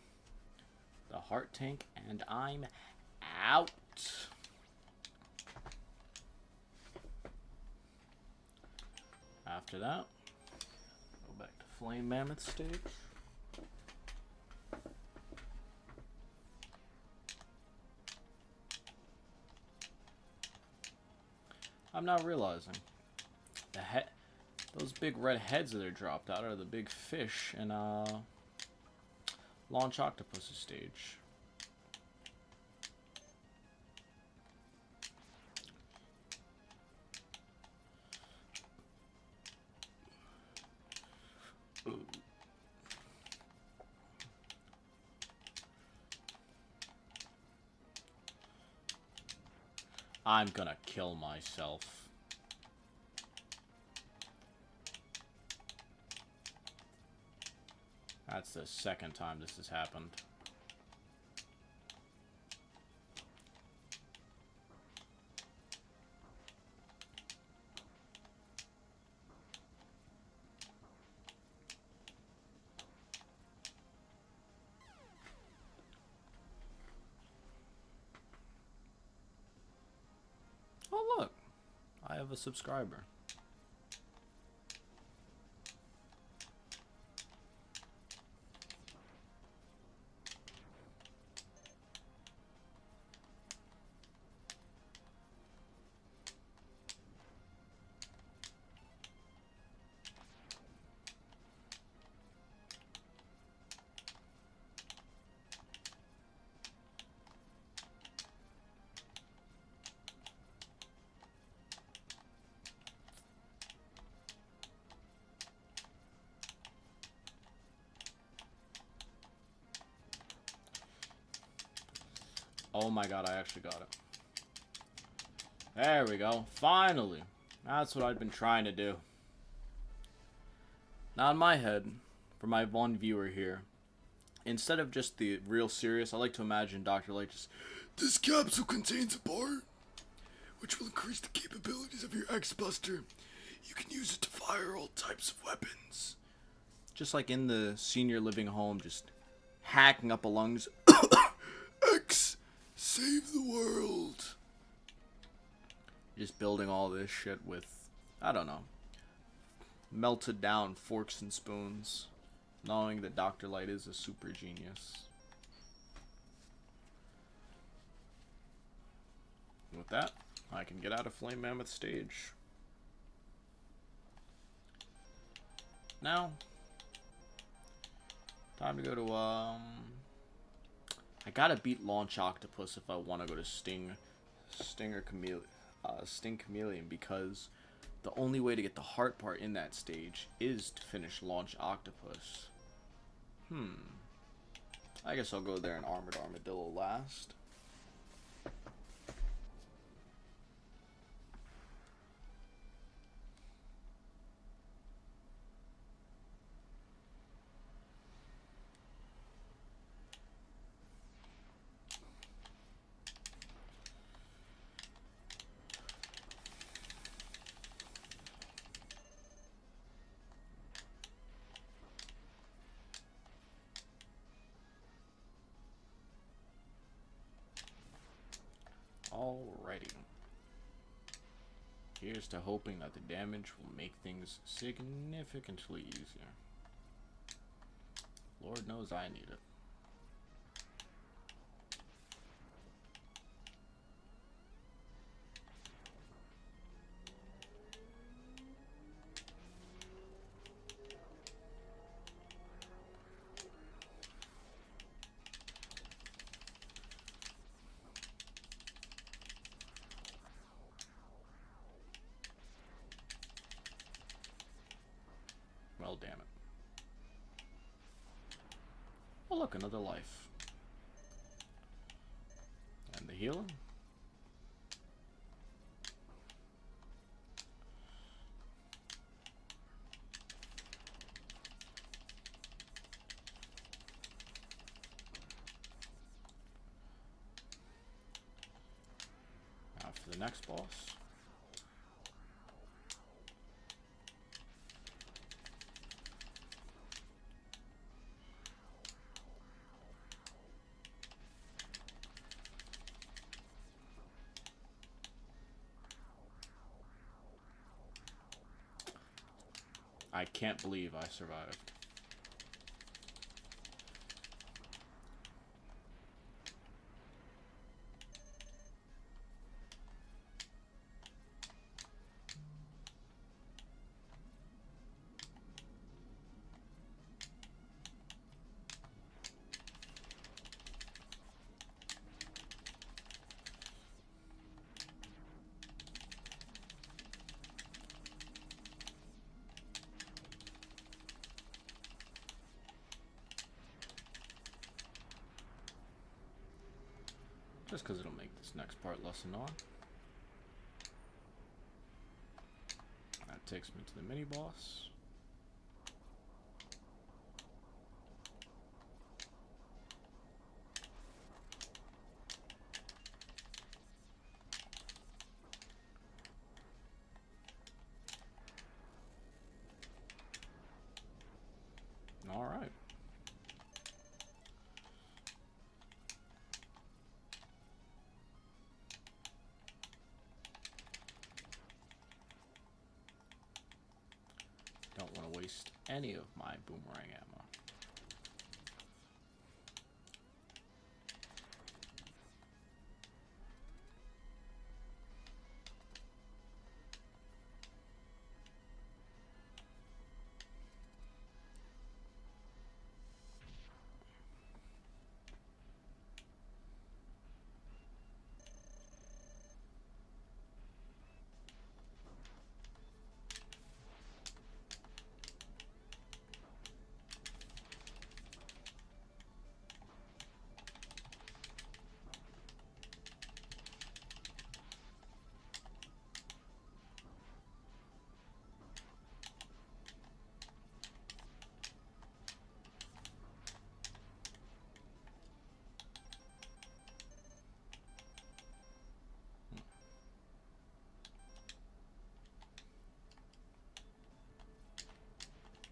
The heart tank, and I'm out. After that, go back to Flame Mammoth stage. I'm not realizing those big red heads that are dropped out are the big fish in Launch Octopus's stage. Ooh. I'm gonna kill myself. That's the second time this has happened. Oh look, I have a subscriber. Oh my god, I actually got it. There we go. Finally. That's what I've been trying to do. Now in my head, for my one viewer here, instead of just the real serious, I like to imagine Dr. Light just, this capsule contains a part which will increase the capabilities of your X-Buster. You can use it to fire all types of weapons. Just like in the senior living home, just hacking up a lungs. X, save the world. Just building all this shit with, I don't know, melted down forks and spoons, knowing that Dr. Light is a super genius. With that, I can get out of Flame Mammoth stage. Now, time to go to, I gotta beat Launch Octopus if I want to go to Sting Chameleon, because the only way to get the heart part in that stage is to finish Launch Octopus. I guess I'll go there and Armored Armadillo last. Alrighty. Here's to hoping that the damage will make things significantly easier. Lord knows I need it. Well, damn it. Oh, look, another life. And the healing. Now for the next boss. I can't believe I survived. Just because it'll make this next part less annoying. That takes me to the mini boss. All right. Don't want to waste any of my boomerang ammo.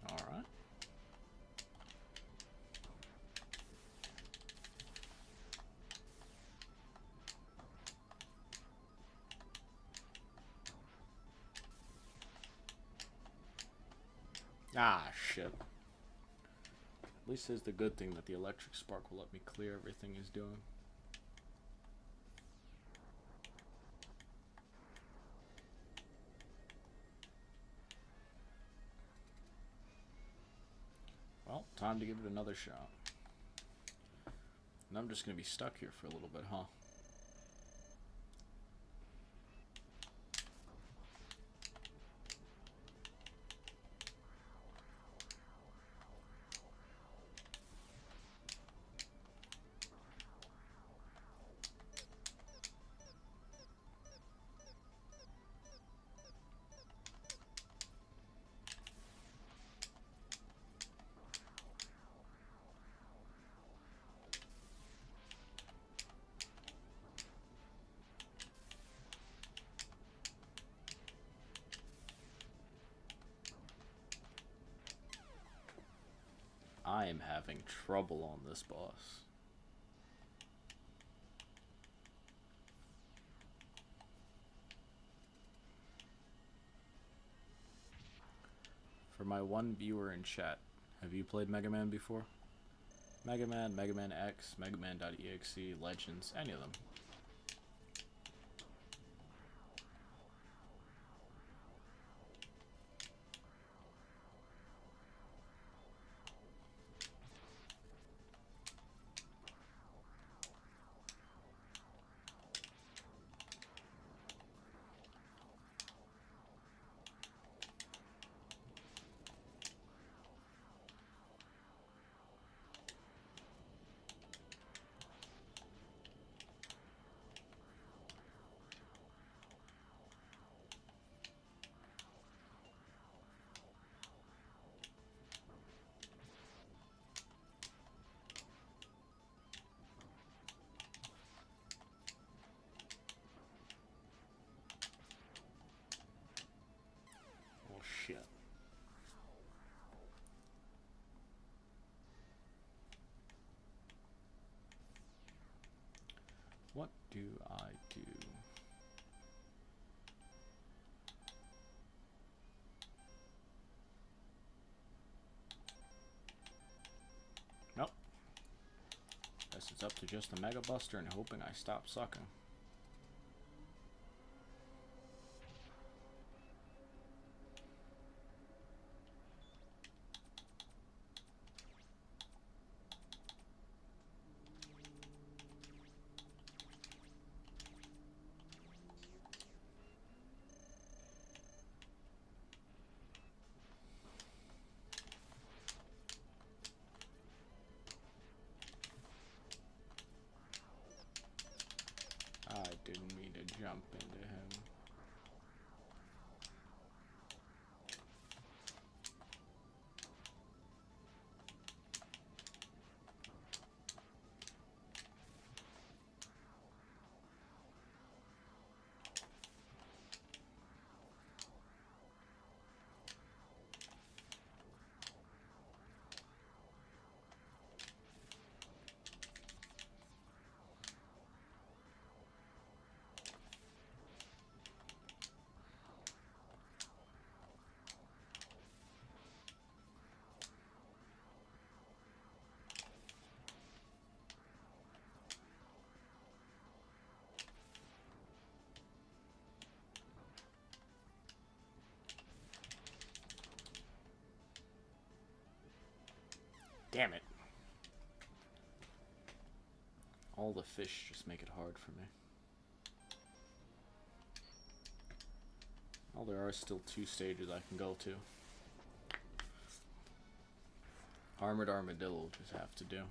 All right. Ah, shit. At least it's the good thing that the electric spark will let me clear everything he's doing. Well, time to give it another shot. And I'm just going to be stuck here for a little bit, huh? I am having trouble on this boss. For my one viewer in chat, have you played Mega Man before? Mega Man, Mega Man X, Mega Man.exe, Legends, any of them. Oh shit. What do I do? Nope. Guess it's up to just the Mega Buster and hoping I stop sucking. I didn't mean to jump into him. Damn it. All the fish just make it hard for me. Well, there are still 2 stages I can go to. Armored Armadillo will just have to do.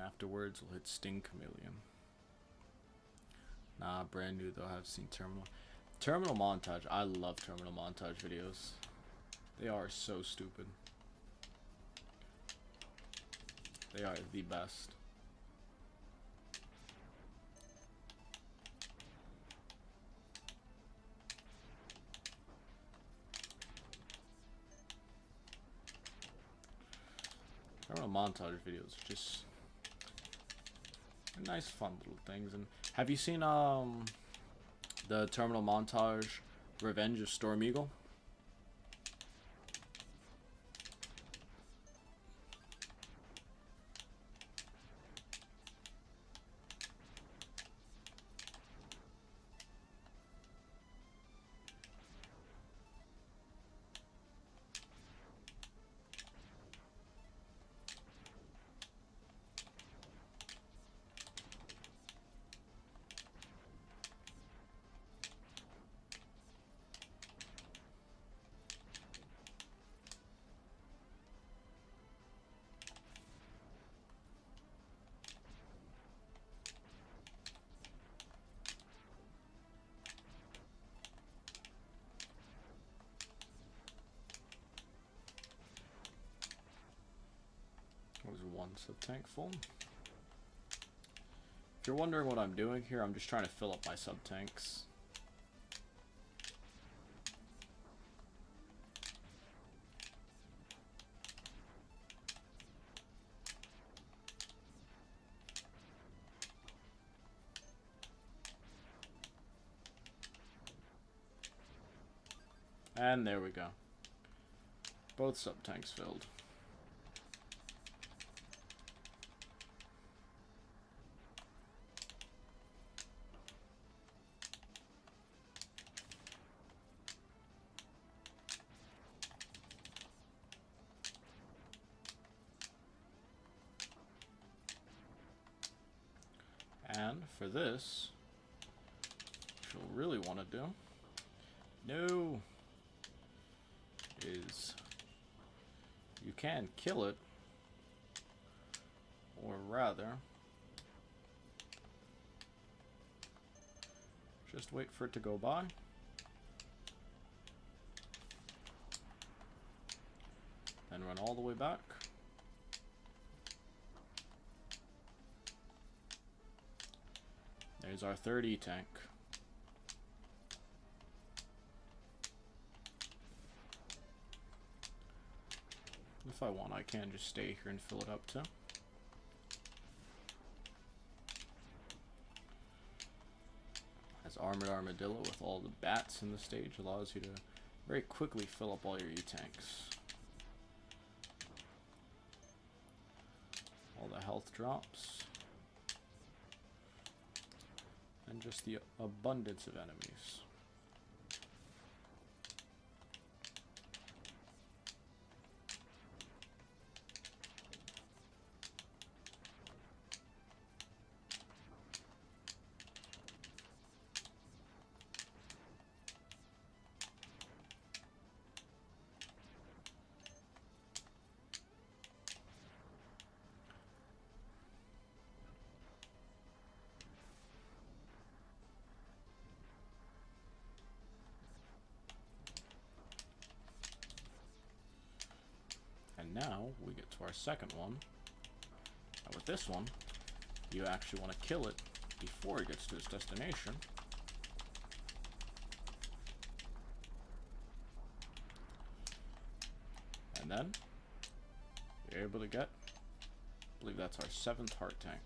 Afterwards, we'll hit Sting Chameleon. Nah, brand new though. I've seen Terminal. Terminal Montage. I love Terminal Montage videos. They are so stupid. They are the best. Terminal Montage videos are just nice, fun little things. And have you seen the Terminal Montage Revenge of Storm Eagle? Was one sub-tank full. If you're wondering what I'm doing here, I'm just trying to fill up my sub-tanks. And there we go. Both sub-tanks filled. And for this, what you'll really want to do, is you can kill it, or rather, just wait for it to go by. Then run all the way back. There's our third E-tank. If I want, I can just stay here and fill it up too. As Armored Armadillo with all the bats in the stage allows you to very quickly fill up all your E-tanks. All the health drops. And just the abundance of enemies. Now we get to our second one. And with this one, you actually want to kill it before it gets to its destination. And then you're able to get, I believe that's our 7th heart tank.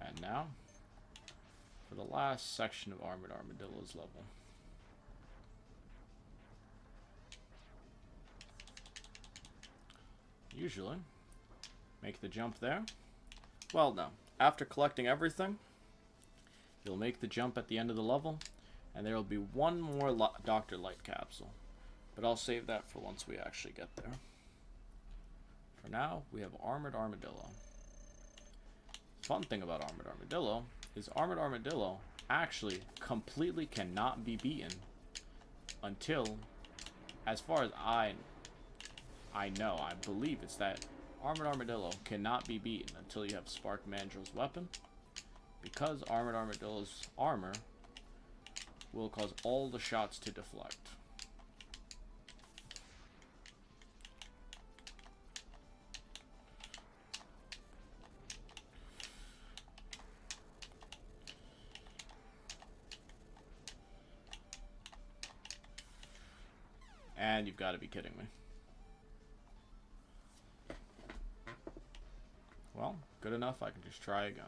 And now, for the last section of Armored Armadillo's level. Usually, make the jump there. Well, no. After collecting everything, you'll make the jump at the end of the level, and there will be one more Dr. Light capsule. But I'll save that for once we actually get there. For now, we have Armored Armadillo. Fun thing about Armored Armadillo is Armored Armadillo actually completely cannot be beaten until, as far as I know, I believe it's that Armored Armadillo cannot be beaten until you have Spark Mandrill's weapon, because Armored Armadillo's armor will cause all the shots to deflect. And you've got to be kidding me. Well, good enough, I can just try again.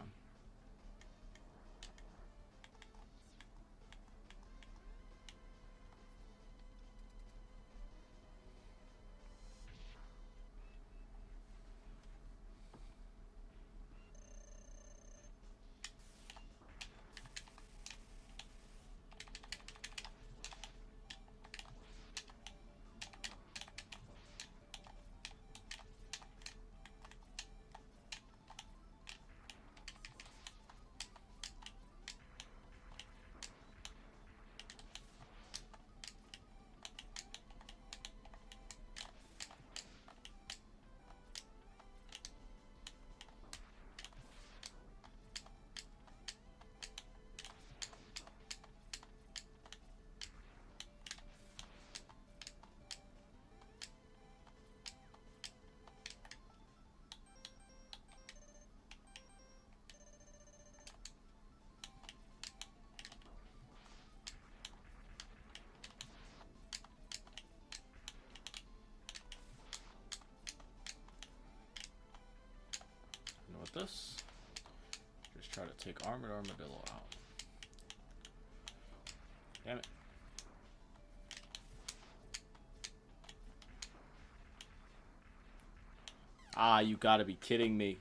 this. Just try to take Armored Armadillo out. Damn it. Ah, you gotta be kidding me.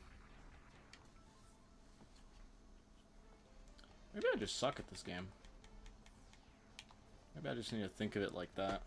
Maybe I just suck at this game. Maybe I just need to think of it like that.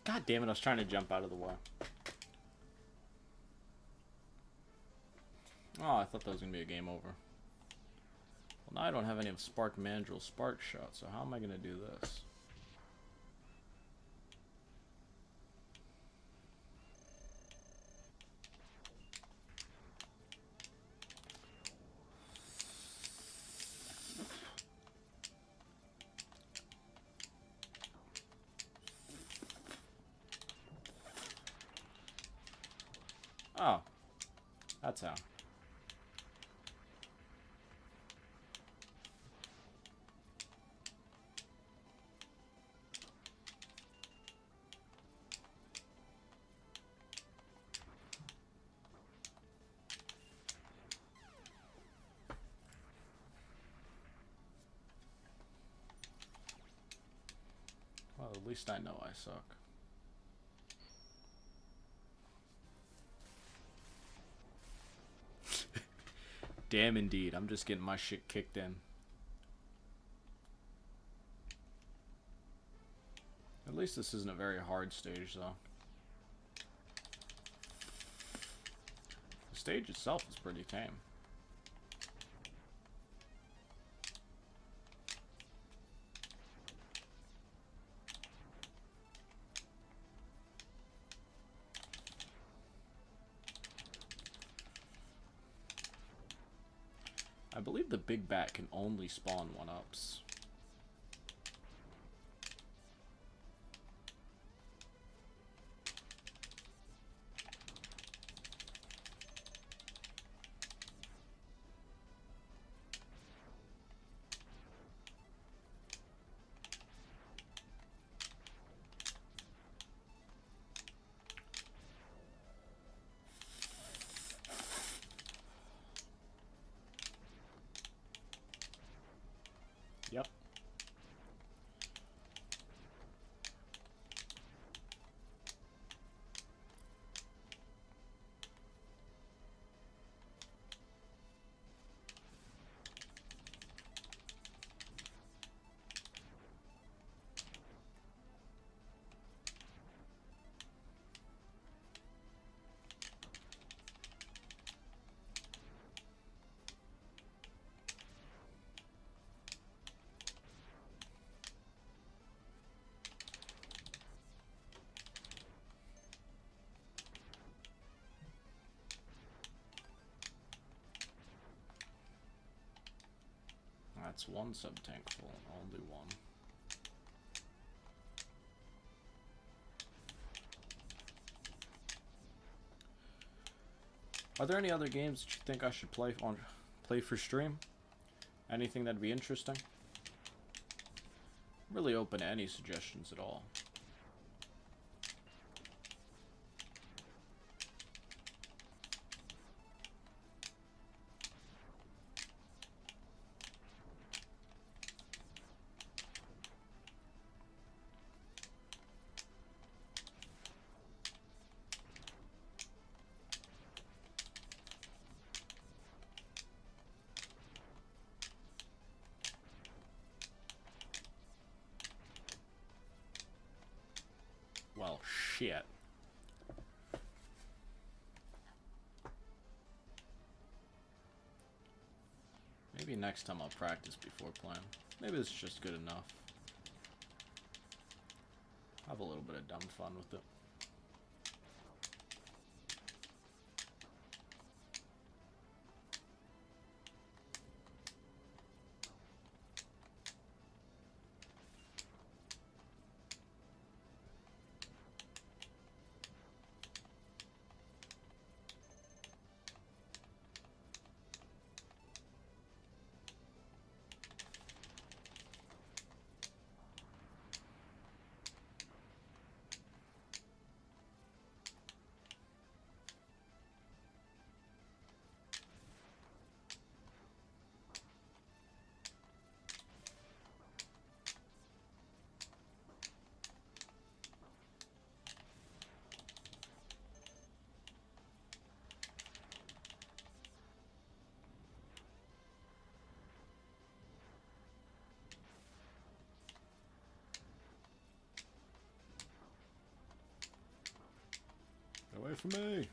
God damn it, I was trying to jump out of the way. Oh, I thought that was going to be a game over. Well, now I don't have any of Spark Mandrill Spark Shot, so how am I going to do this? Oh, that's how. Well, at least I know I suck. Damn indeed, I'm just getting my shit kicked in. At least this isn't a very hard stage, though. The stage itself is pretty tame. I believe the big bat can only spawn 1-ups. Yep. That's one sub-tank full, only one. Are there any other games that you think I should play for stream? Anything that'd be interesting? I'm really open to any suggestions at all. Well, shit. Maybe next time I'll practice before playing. Maybe it's just good enough. Have a little bit of dumb fun with it. Get away from me!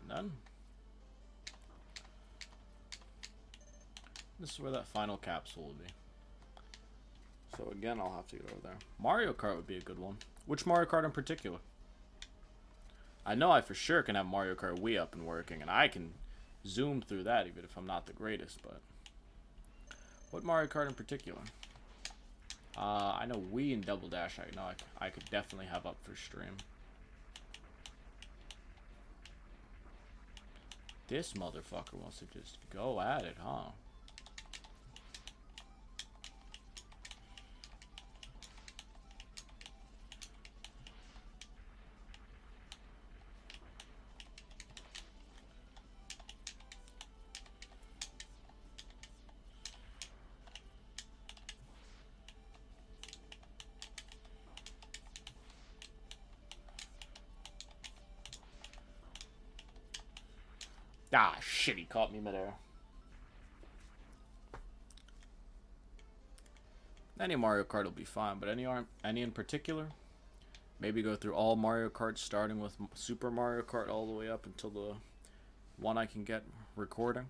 Then this is where that final capsule will be. So again, I'll have to go over there. Mario Kart would be a good one. Which Mario Kart in particular? I know I for sure can have Mario Kart Wii up and working, and I can zoom through that even if I'm not the greatest, but what Mario Kart in particular? I know Wii and Double Dash I know I could definitely have up for stream. This motherfucker wants to just go at it, huh? Ah, shit, he caught me midair. Any Mario Kart will be fine, but any in particular? Maybe go through all Mario Karts, starting with Super Mario Kart all the way up until the one I can get recording.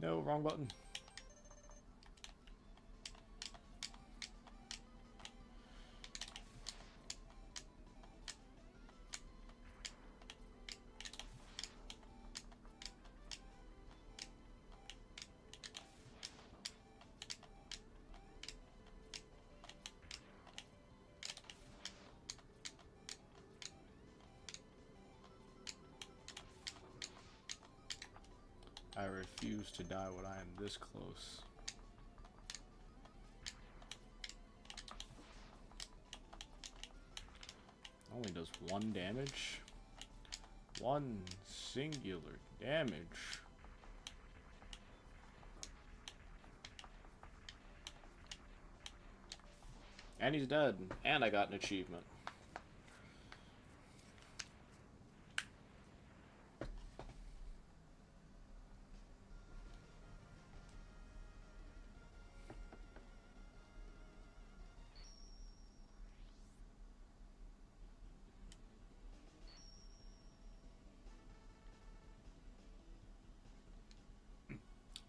No, wrong button. I refuse to die when I am this close. Only does 1 damage. 1 singular damage. And he's dead. And I got an achievement.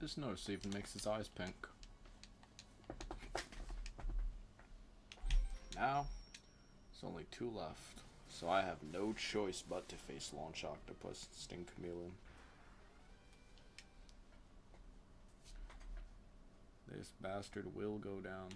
This notice even makes his eyes pink. Now, there's only 2 left, so I have no choice but to face Launch Octopus and Sting Chameleon. This bastard will go down.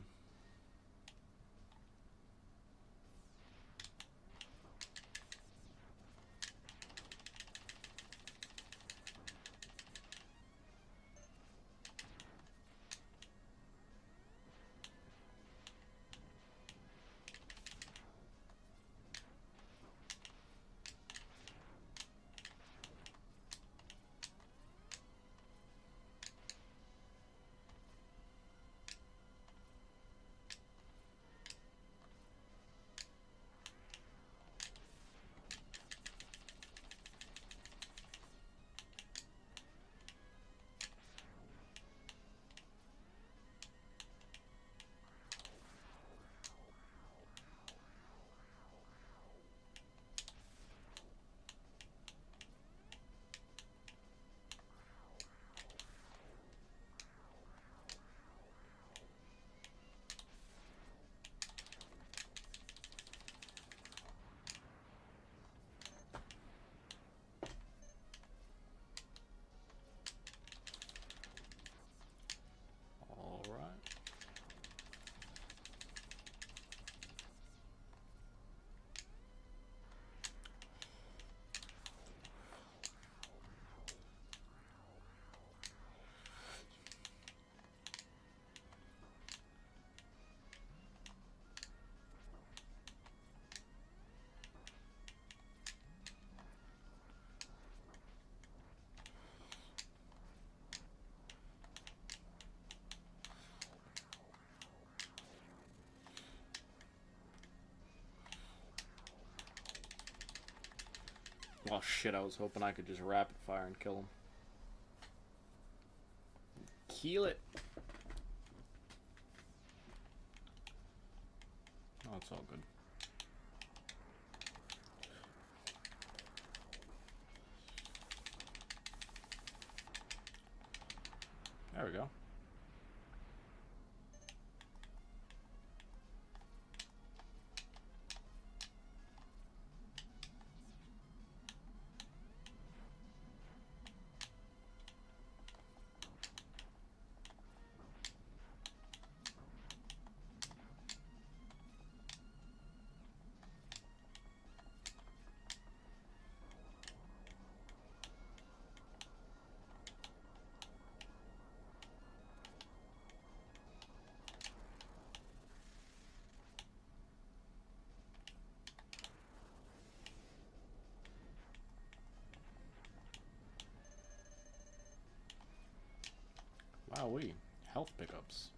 Oh shit, I was hoping I could just rapid fire and kill him. Kill it. Oh, it's all good. There we go. Wowee, health pickups.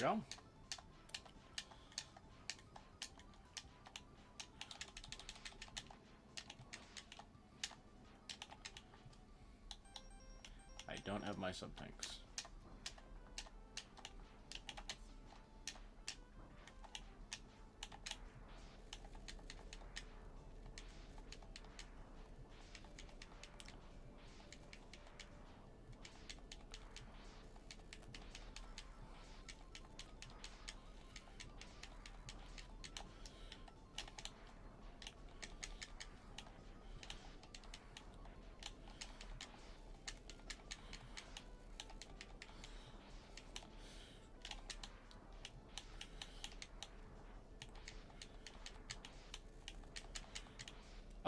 go. I don't have my sub-tanks.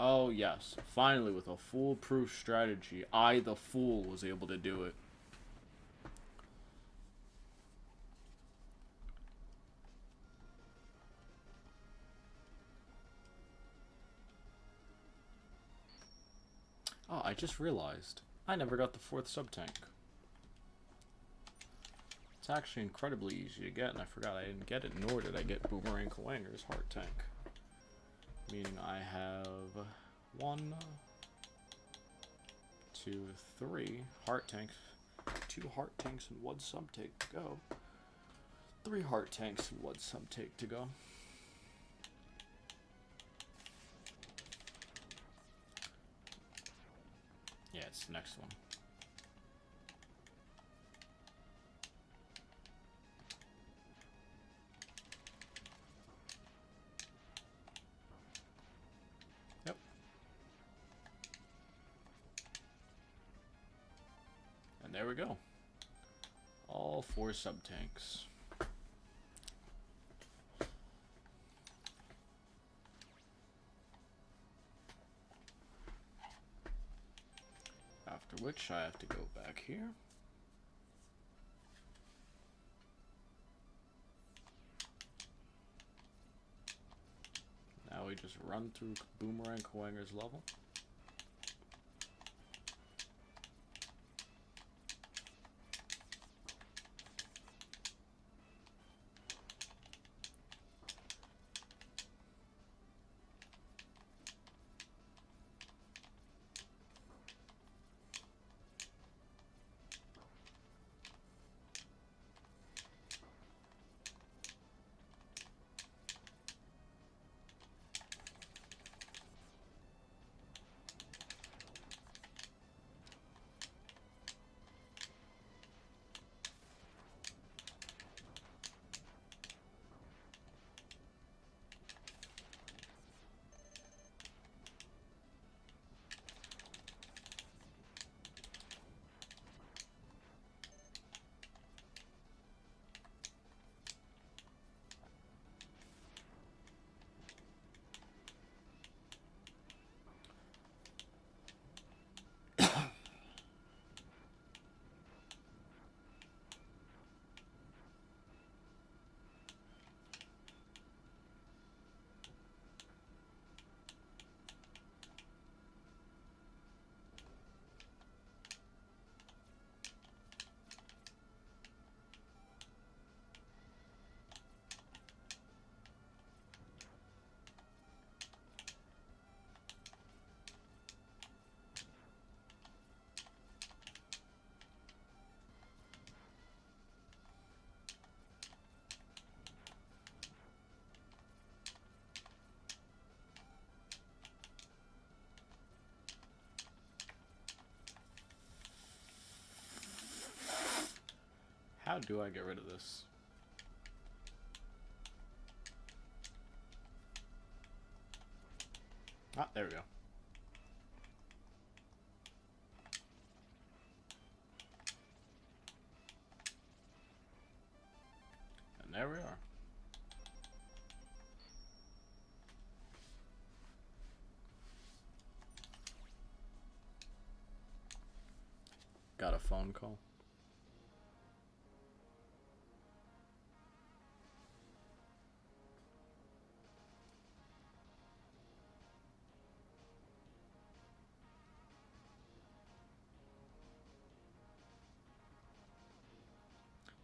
Oh yes, finally with a foolproof strategy, I the fool was able to do it. Oh, I just realized, I never got the 4th sub-tank. It's actually incredibly easy to get, and I forgot I didn't get it, nor did I get Boomerang Kawanger's heart tank. Meaning I have 1, 2, 3 heart tanks, 2 heart tanks and 1 sub-tank to go. 3 heart tanks and 1 sub-tank to go. Yeah, it's the next one. Yep. And there we go. All 4 sub-tanks. After which I have to go back here. Now we just run through Boomerang Kawanger's level. How do I get rid of this? Ah, there we go. And there we are. Got a phone call.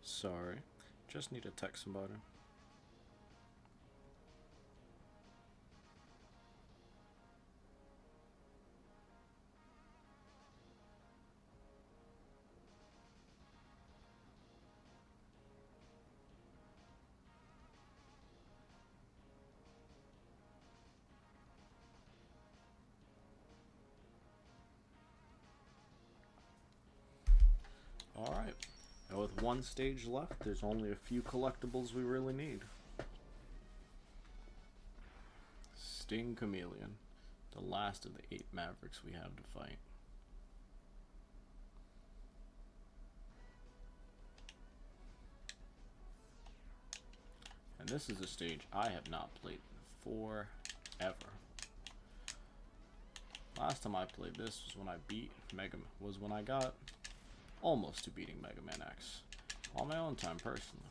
Sorry. Just need to text somebody. Alright, and with one stage left, there's only a few collectibles we really need. Sting Chameleon, the last of the 8 Mavericks we have to fight. And this is a stage I have not played forever. Last time I played this was when I beat when I got almost to beating Mega Man X on my own time personally.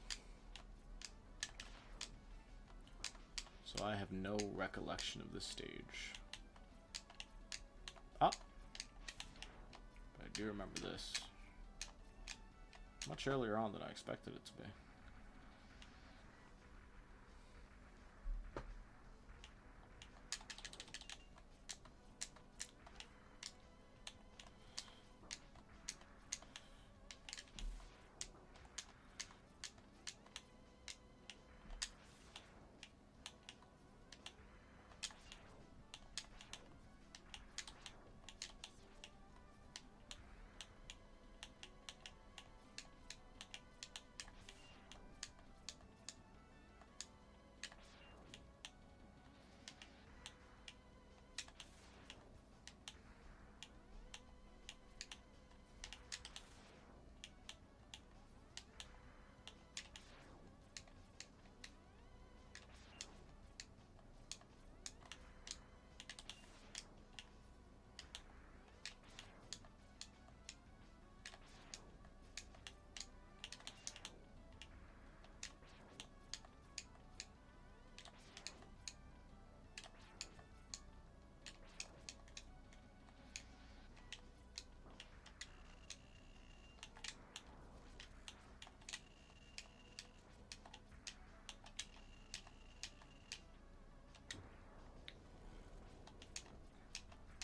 So I have no recollection of this stage. Ah! But I do remember this. Much earlier on than I expected it to be.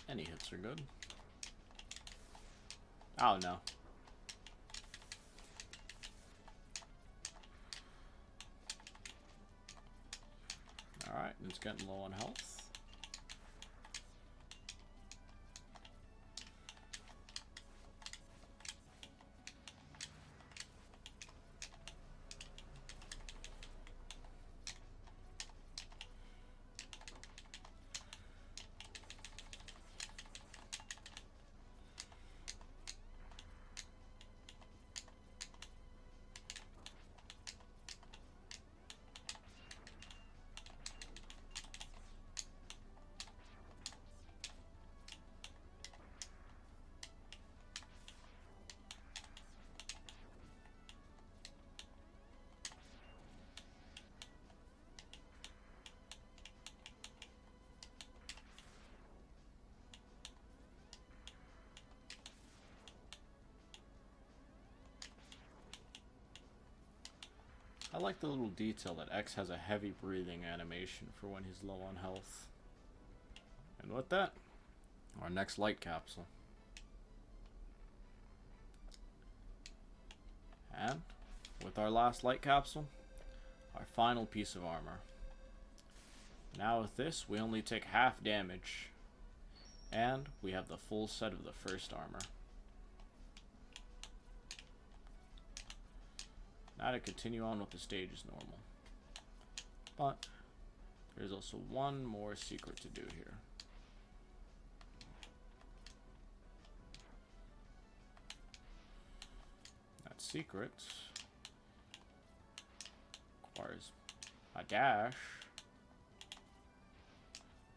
Any hits are good. Oh no. Alright, it's getting low on health. I like the little detail that X has a heavy breathing animation for when he's low on health. And with that, our next light capsule. And with our last light capsule, our final piece of armor. Now with this, we only take half damage, and we have the full set of the first armor. Now to continue on with the stage as normal. But there's also one more secret to do here. That secret requires a dash.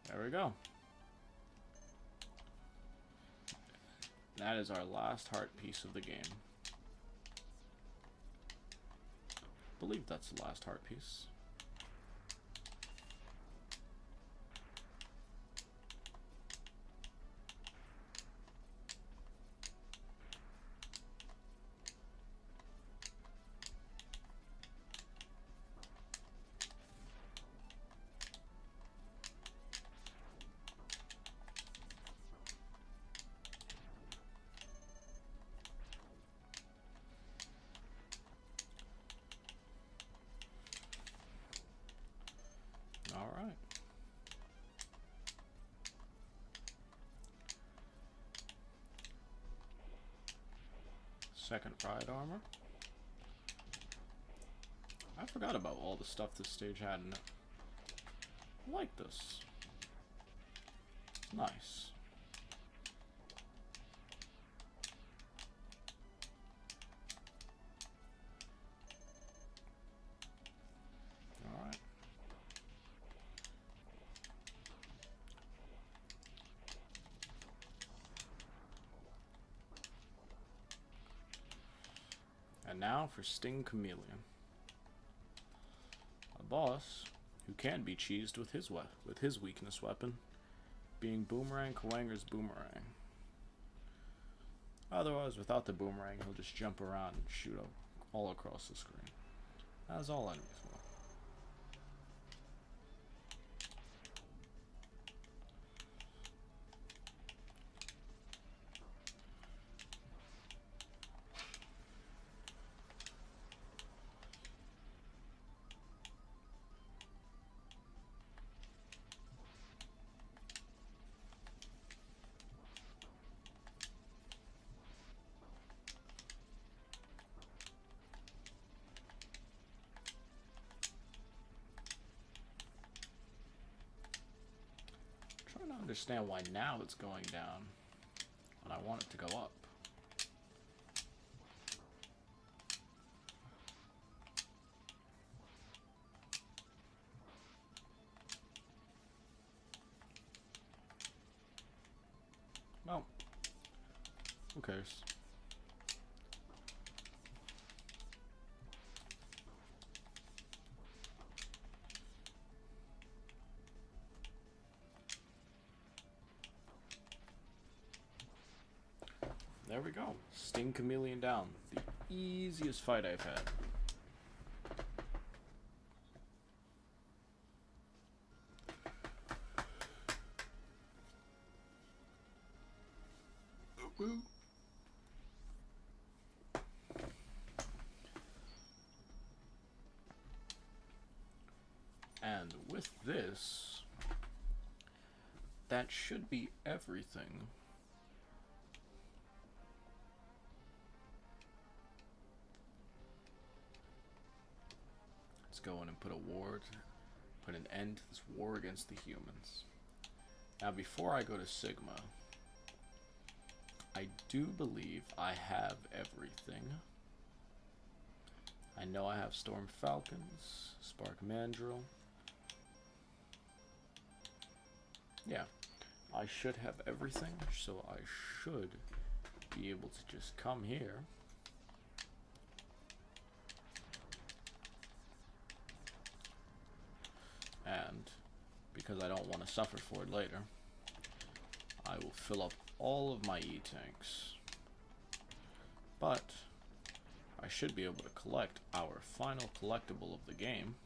There we go. That is our last heart piece of the game. I believe that's the last heart piece. Second ride armor. I forgot about all the stuff this stage had in it. I like this. It's nice. Alright. And now for Sting Chameleon. A boss who can be cheesed with his weakness weapon, being Boomerang Kawanger's Boomerang. Otherwise, without the boomerang, he'll just jump around and shoot all across the screen. As all enemies will. I'm trying to understand why now it's going down when I want it to go up. Well, who cares? There we go. Sting Chameleon down. The easiest fight I've had. Woo. And with this, that should be everything. Let's go in and put an end to this war against the humans. Now, before I go to Sigma, I do believe I have everything. I know I have Storm Falcons, Spark Mandrill. Yeah, I should have everything, so I should be able to just come here. And because I don't want to suffer for it later, I will fill up all of my E-tanks. But I should be able to collect our final collectible of the game.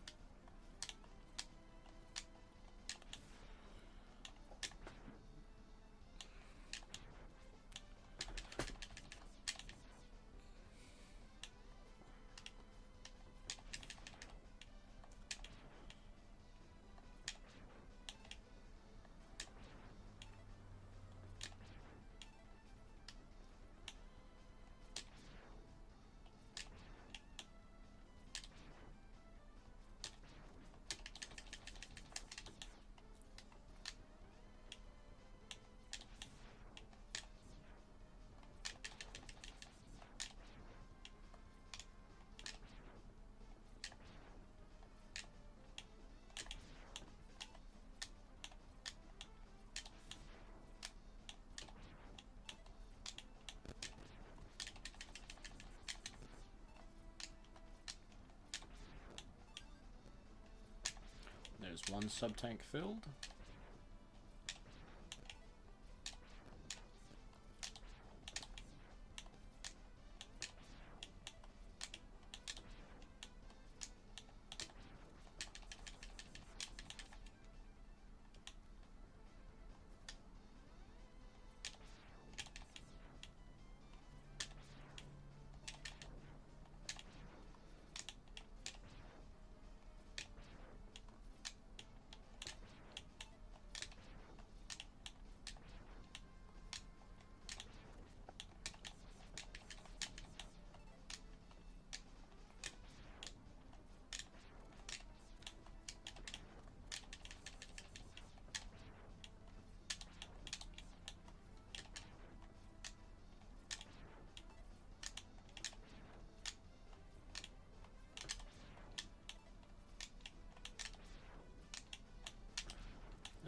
There's one sub-tank filled.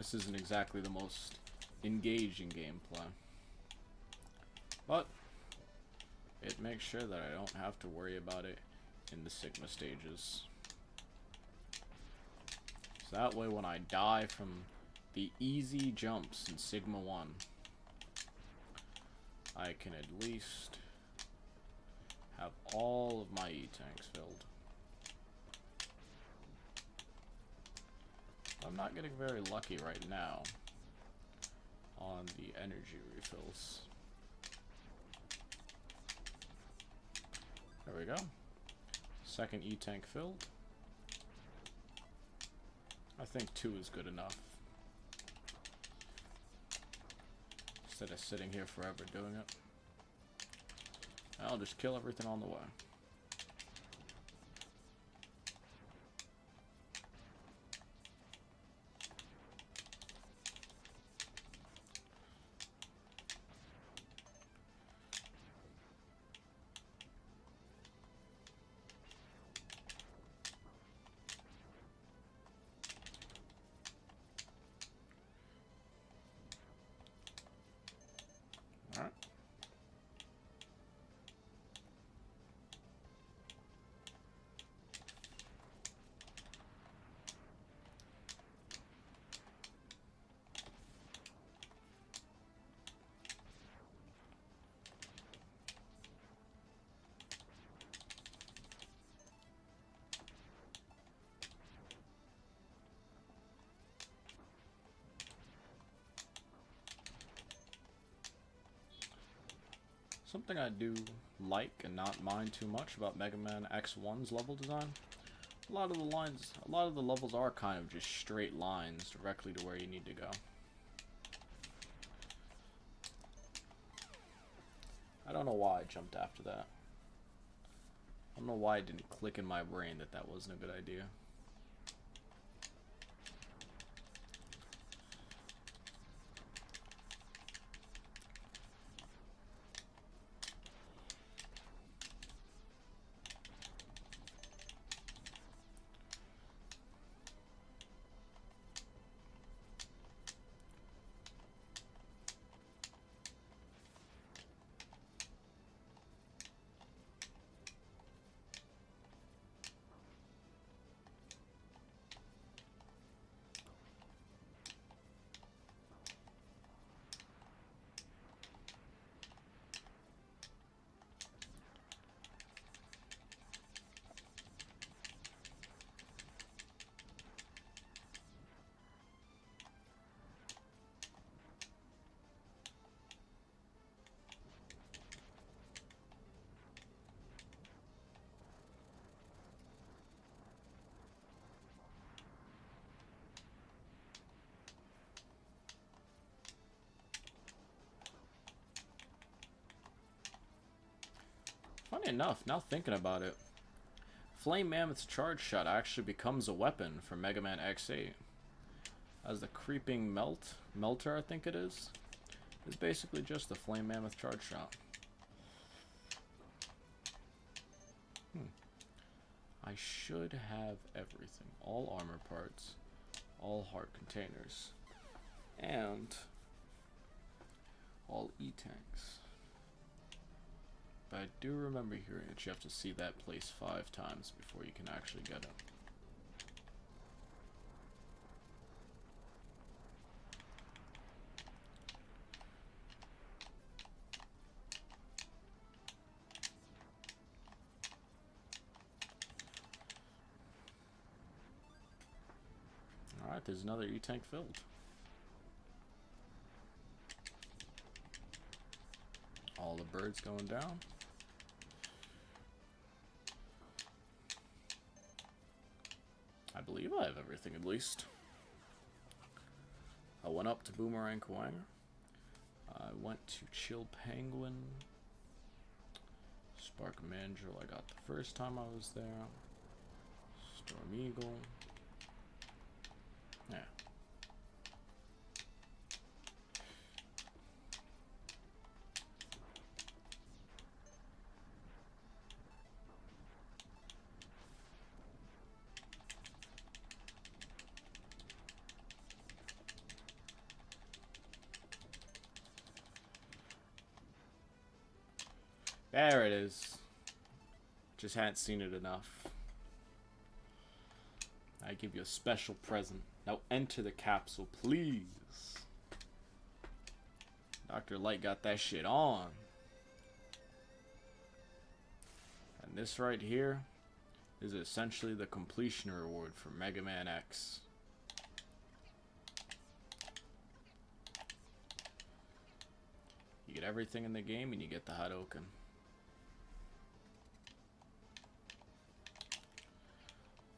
This isn't exactly the most engaging gameplay. But it makes sure that I don't have to worry about it in the Sigma stages. So that way when I die from the easy jumps in Sigma 1, I can at least have all of my E-tanks filled. I'm not getting very lucky right now on the energy refills. There we go. Second E-tank filled. I think 2 is good enough. Instead of sitting here forever doing it. I'll just kill everything on the way. Alright. Something I do like and not mind too much about Mega Man X1's level design. A lot of the levels are kind of just straight lines directly to where you need to go. I don't know why I jumped after that. I don't know why it didn't click in my brain that that wasn't a good idea. Funny enough, now thinking about it, Flame Mammoth's charge shot actually becomes a weapon for Mega Man X8. As the creeping melter I think it is basically just the Flame Mammoth charge shot. I should have everything. All armor parts, all heart containers, and all E-tanks. But I do remember hearing that you have to see that place 5 times before you can actually get it. Alright, there's another E-tank filled. All the birds going down. I believe I have everything at least. I went up to Boomerang Kuwanger. I went to Chill Penguin. Spark Mandrill I got the first time I was there. Storm Eagle. Yeah. There it is. Just hadn't seen it enough. I give you a special present. Now enter the capsule, please. Dr. Light got that shit on. And this right here is essentially the completion reward for Mega Man X. You get everything in the game and you get the Hadouken.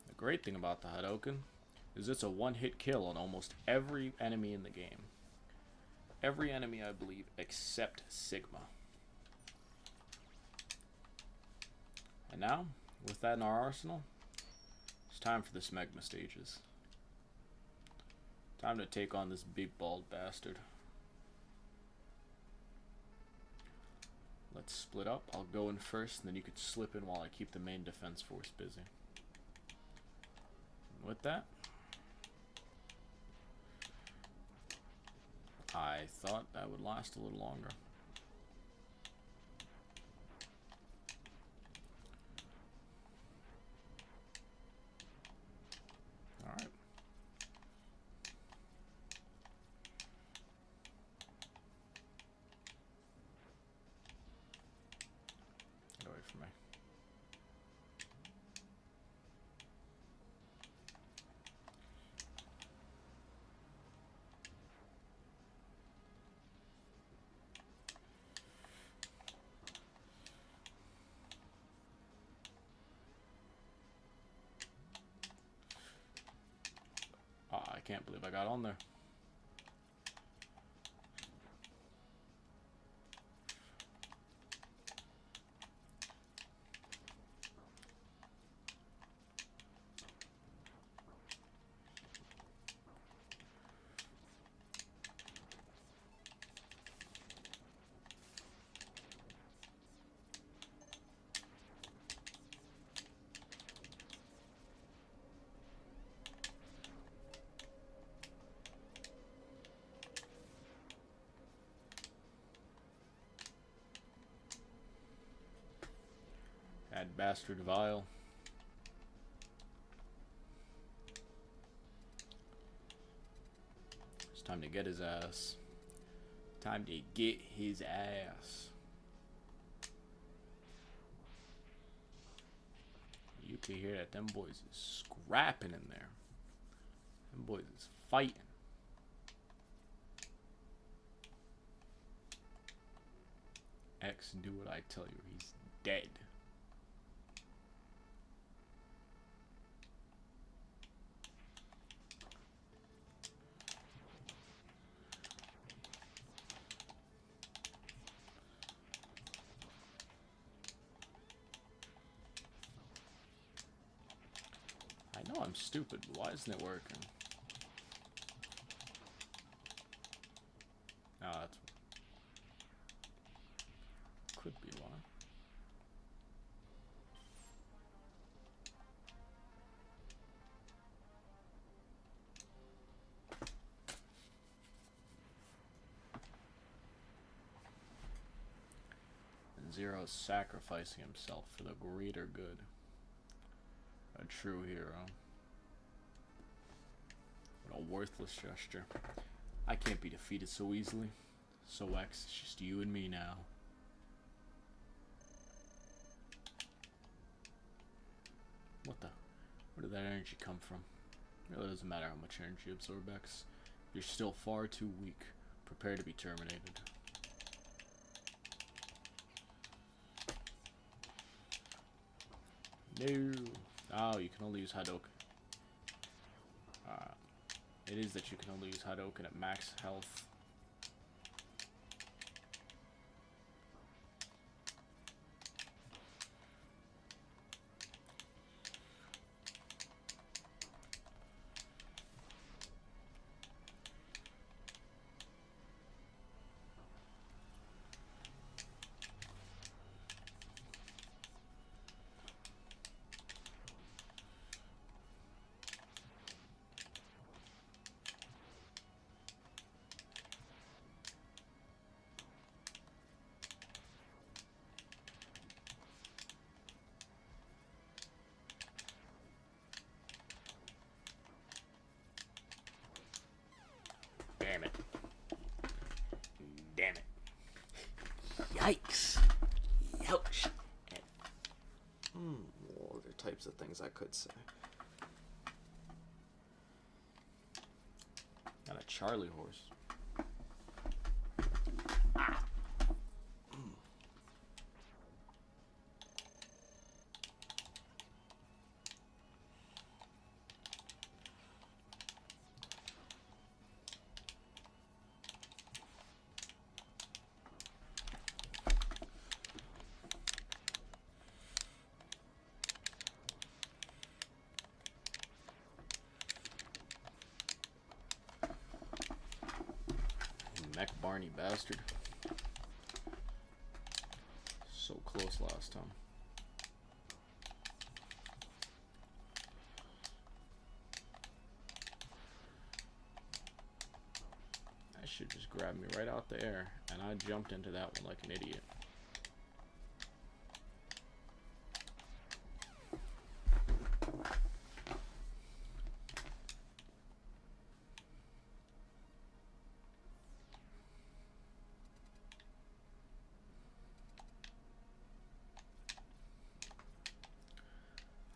The great thing about the Hadouken is it's a one-hit kill on almost every enemy in the game. Every enemy, I believe, except Sigma. And now, with that in our arsenal, it's time for the Smegma stages. Time to take on this big bald bastard. Let's split up. I'll go in first, and then you could slip in while I keep the main defense force busy. And with that, I thought that would last a little longer. Alright. Get away from me. I can't believe I got on there. Add Bastard Vile. It's time to get his ass. Time to get his ass. You can hear that them boys is scrapping in there. Them boys is fighting. X, do what I tell you. He's dead. I know I'm stupid, but why isn't it working? Oh, that's... could be why. And Zero's sacrificing himself for the greater good. A true hero. What a worthless gesture. I can't be defeated so easily. So X, it's just you and me now. What the? Where did that energy come from? It really doesn't matter how much energy you absorb, X. You're still far too weak. Prepare to be terminated. No. Oh, you can only use Hadouken. It is that you can only use Hadouken at max health. Damn it. Yikes. Ouch. Well, there are types of things I could say. Got a Charlie horse. Ah. Mech Barney bastard. So close last time. That shit just grabbed me right out the air, and I jumped into that one like an idiot.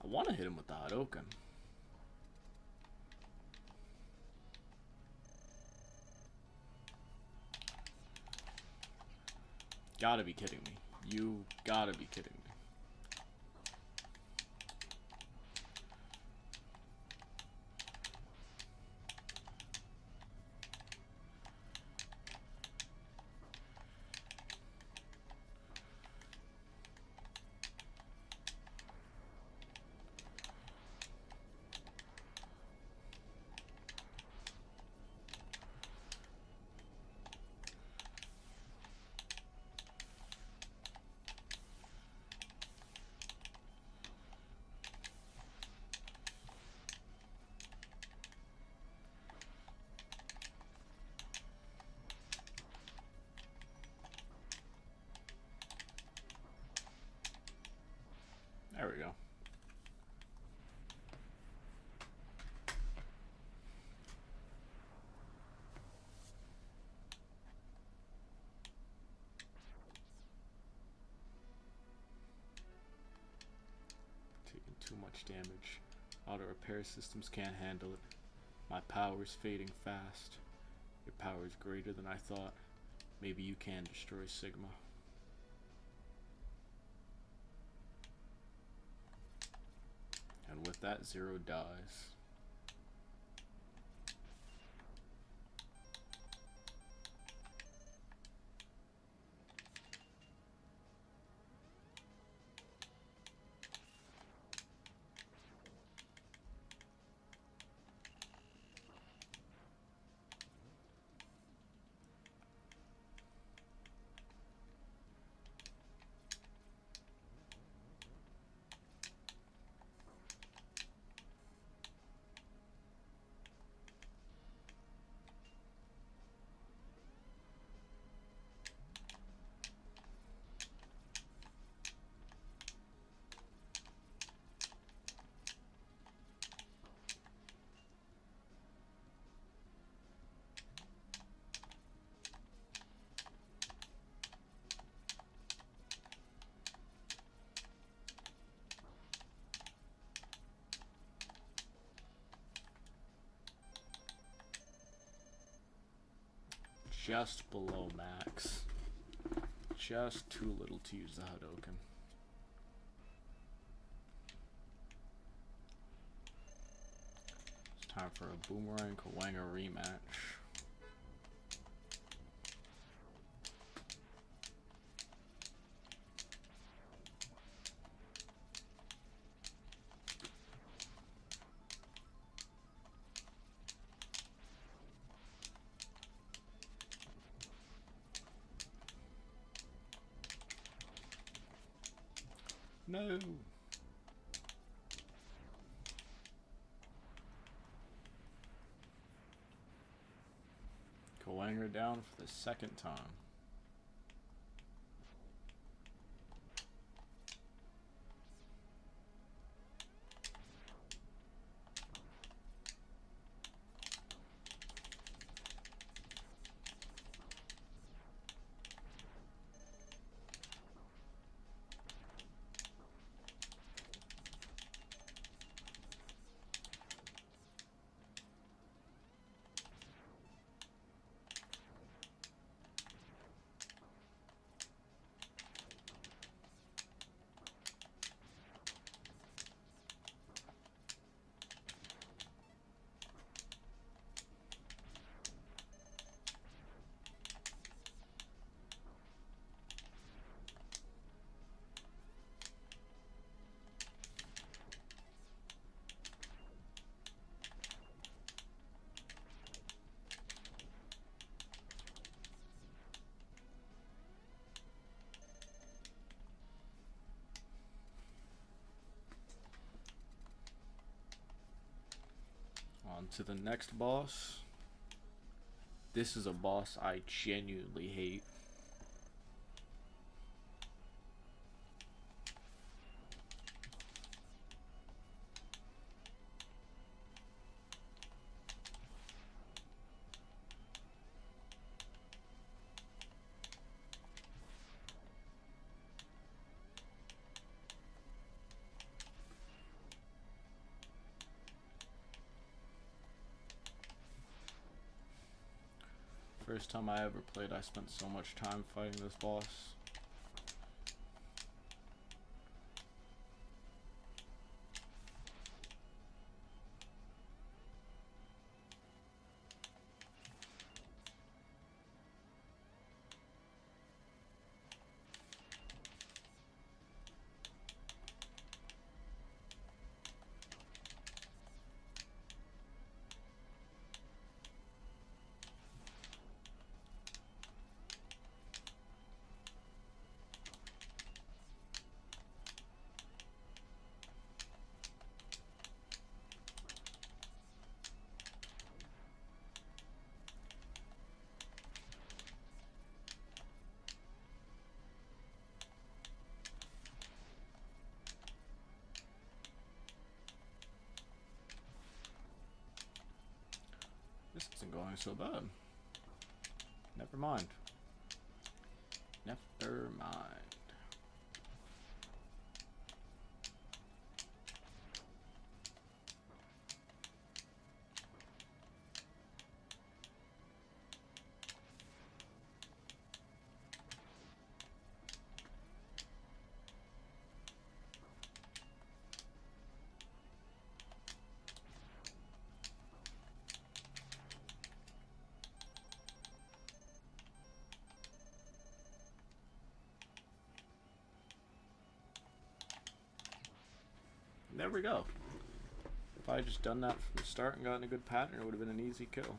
I want to hit him with the Hadouken. Gotta be kidding me. You gotta be kidding me. There we go. Taking too much damage. Auto repair systems can't handle it. My power's fading fast. Your power is greater than I thought. Maybe you can destroy Sigma. And with that, Zero dies. Just below max. Just too little to use the Hadouken. It's time for a Boomerang Kawanga rematch. No. Kawanga down for the second time. On to the next boss. This is a boss I genuinely hate. First time I ever played, I spent so much time fighting this boss. This isn't going so bad. Never mind. Never mind. There we go. If I had just done that from the start and gotten a good pattern, it would have been an easy kill.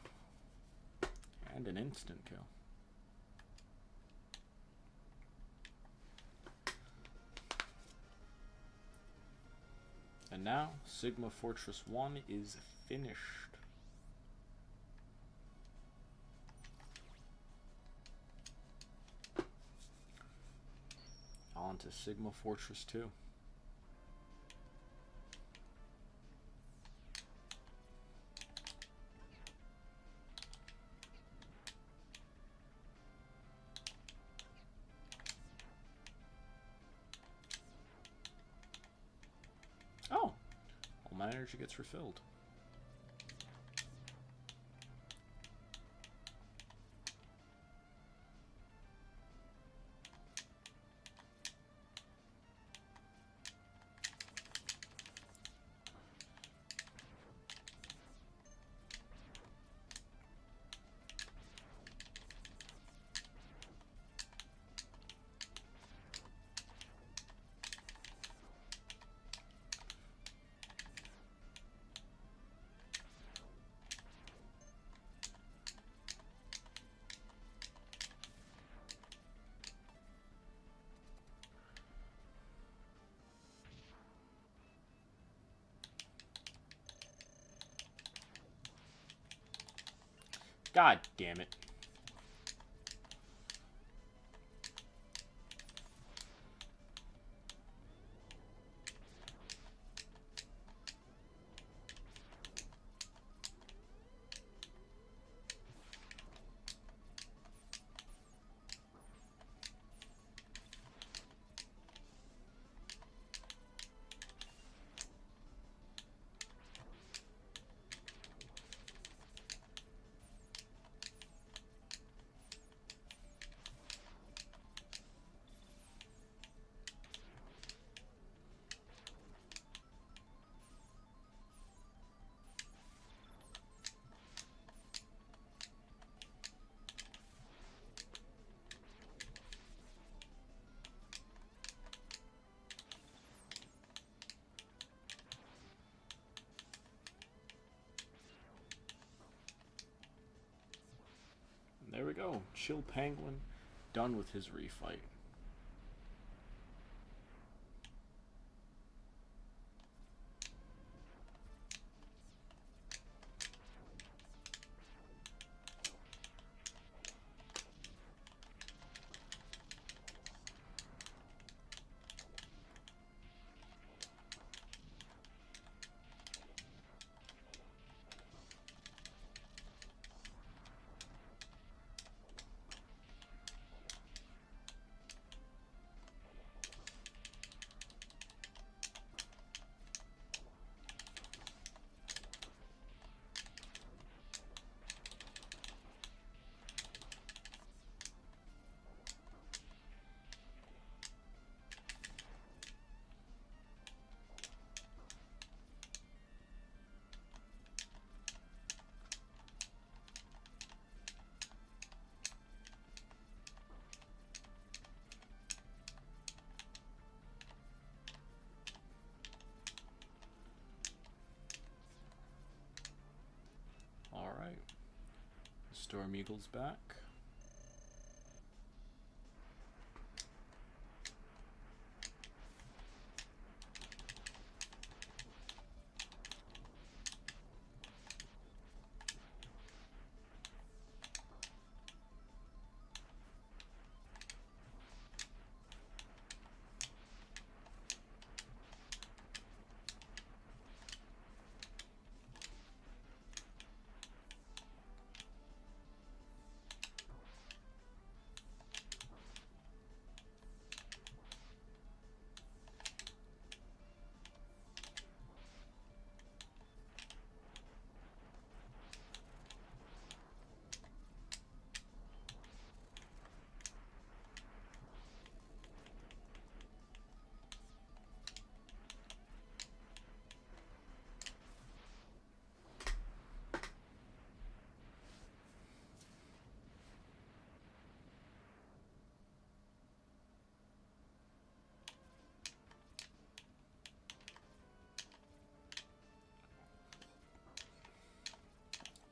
And an instant kill. And now, Sigma Fortress 1 is finished. On to Sigma Fortress 2. Oh, all my energy gets refilled. God damn it. There we go. Chill Penguin done with his refight. Storm Eagle's back.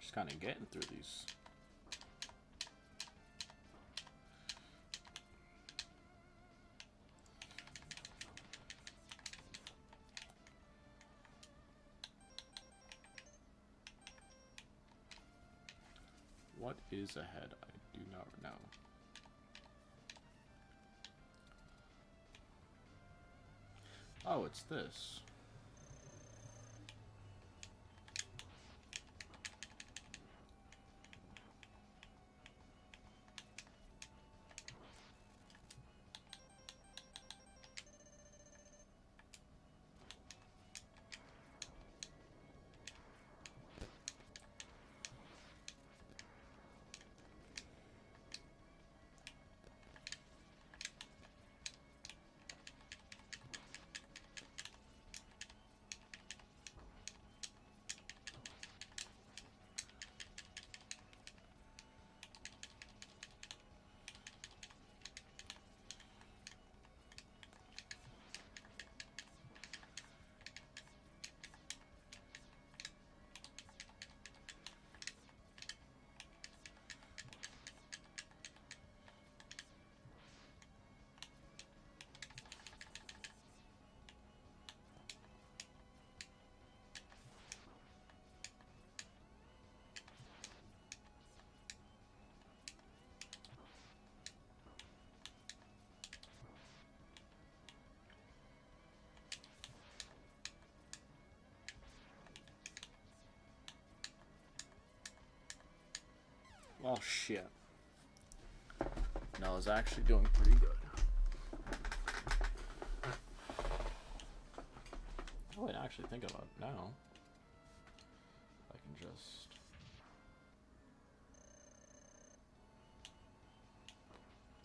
Just kind of getting through these. What is ahead? I do not know. Oh, it's this. Oh shit. No, I was actually doing pretty good. Oh, I actually think about it now. I can just...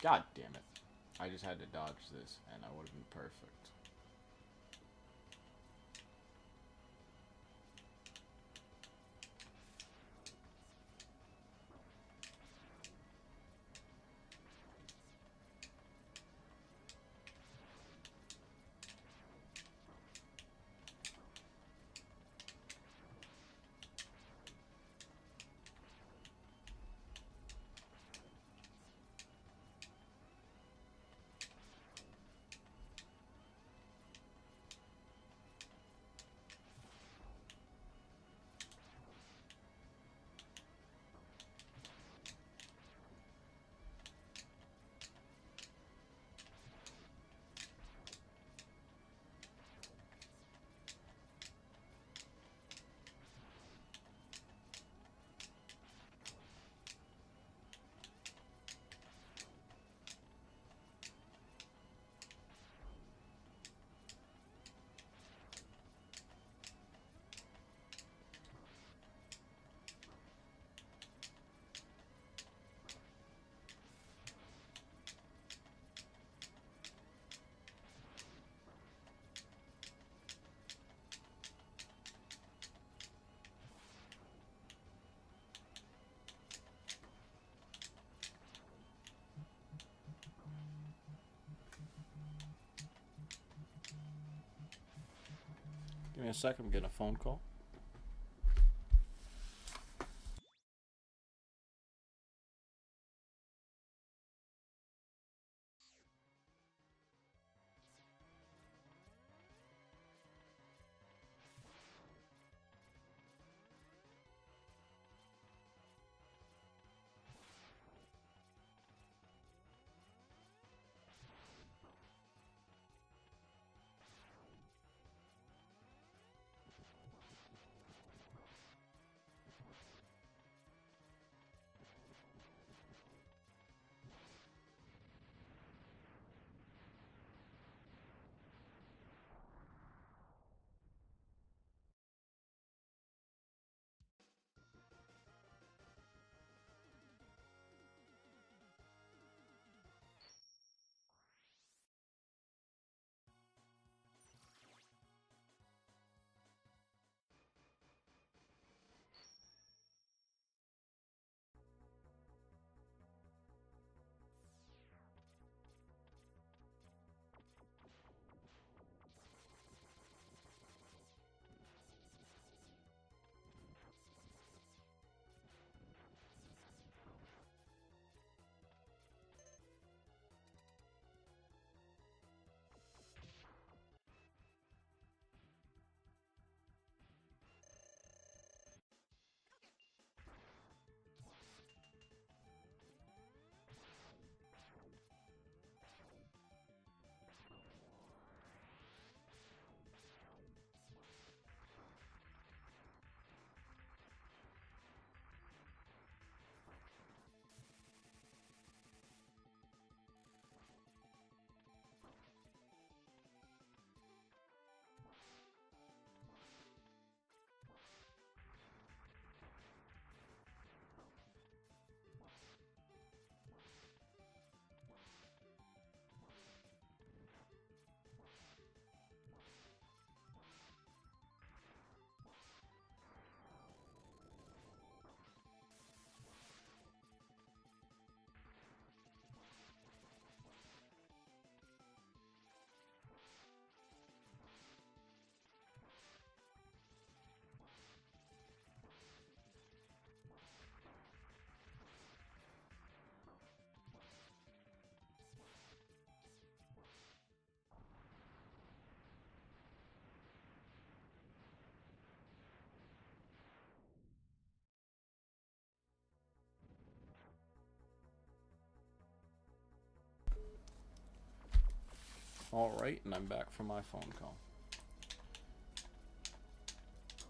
God damn it. I just had to dodge this and I would have been perfect. Give me a second, I'm getting a phone call. Alright, and I'm back from my phone call.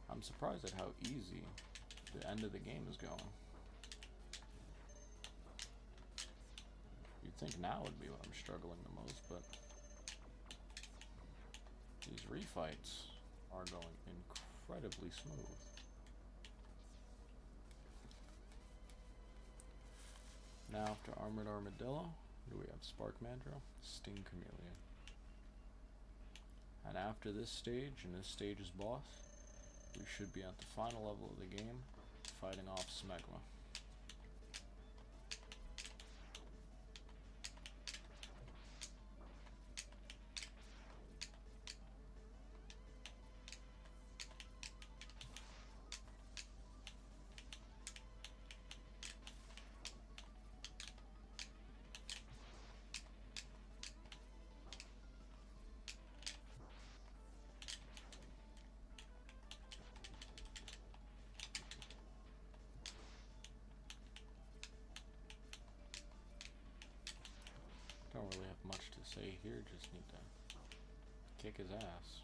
I'm surprised at how easy the end of the game is going. You'd think now would be when I'm struggling the most, but these refights are going incredibly smooth. Now after Armored Armadillo, do we have Spark Mandrill, Sting Chameleon. And after this stage, and this stage's boss, we should be at the final level of the game, fighting off Smegma. Don't really have much to say here, just need to kick his ass.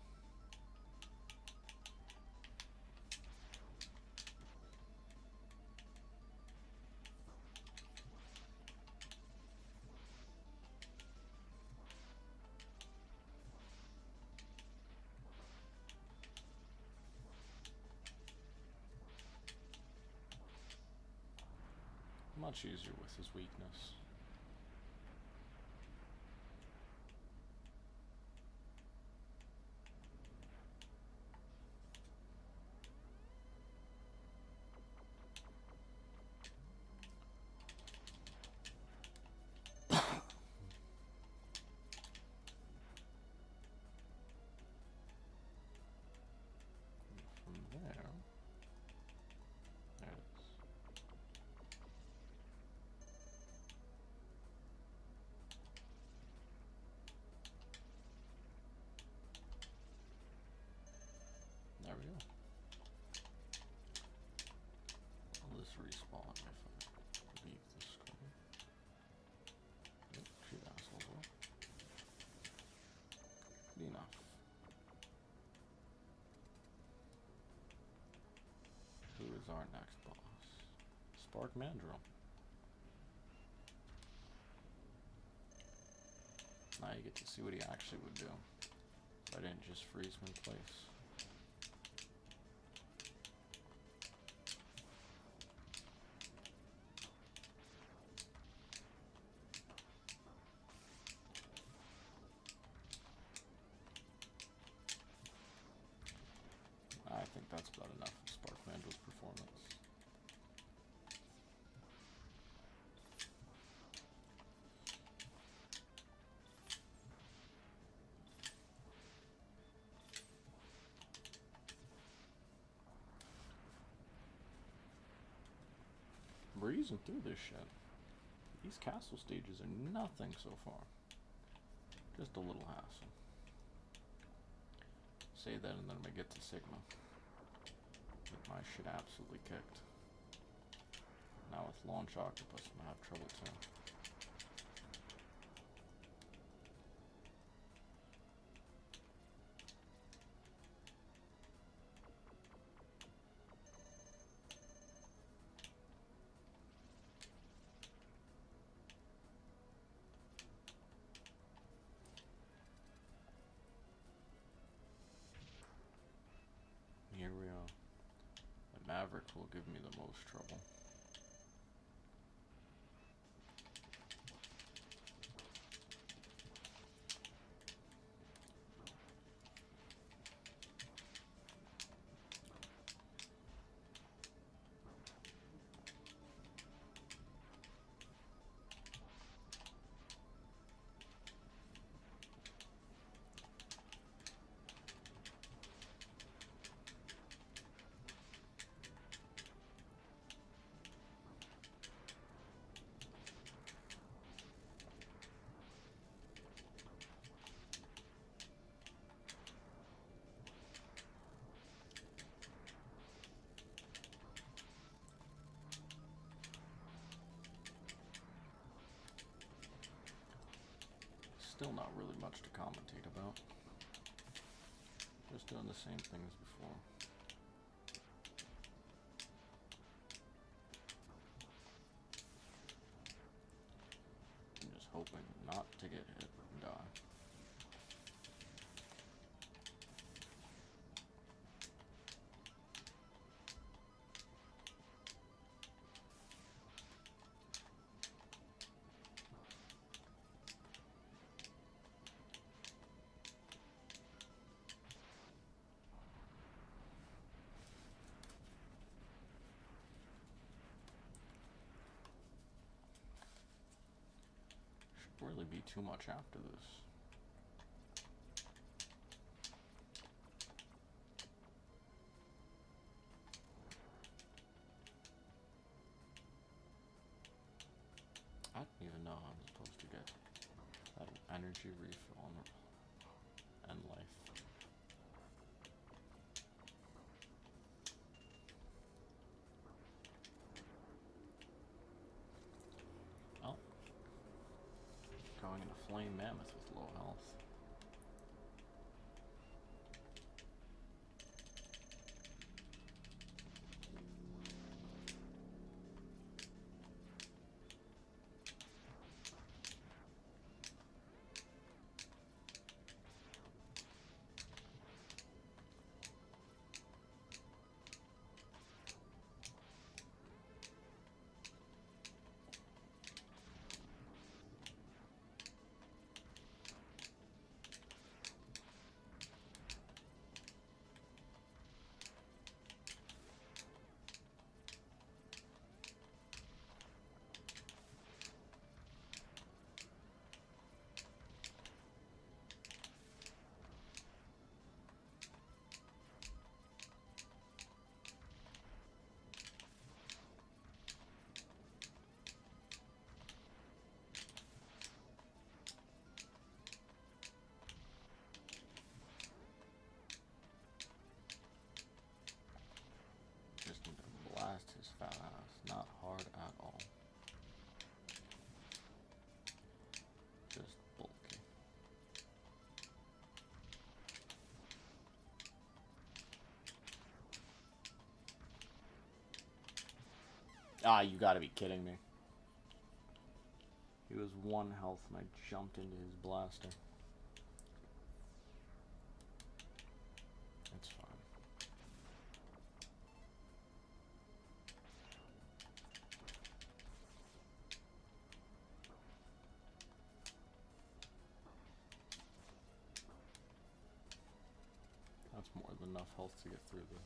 Much easier with his weakness. There we go. Will this respawn if I leave the screen? Yep, shoot assholes well. Good enough. Who is our next boss? Spark Mandrill. Now you get to see what he actually would do. If I didn't just freeze him in place. I think that's about enough of Spark Mandrill's performance. Breezing through this shit. These castle stages are nothing so far. Just a little hassle. Say that and then I'm gonna get to Sigma. Get my shit absolutely kicked. Now with Launch Octopus, I'm gonna have trouble too. Here we are. The Maverick will give me the most trouble. Still not really much to commentate about. Just doing the same thing as before. I'm just hoping not to get hit and die. Really be too much after this. I don't even know how I'm supposed to get that energy refill and life. Oh. Going into Flame Mammoth with low health. Just need to blast his fat ass. Not hard at all. Just bulky. Ah, you gotta be kidding me. He was 1 health and I jumped into his blaster. It's fine. That's more than enough health to get through this.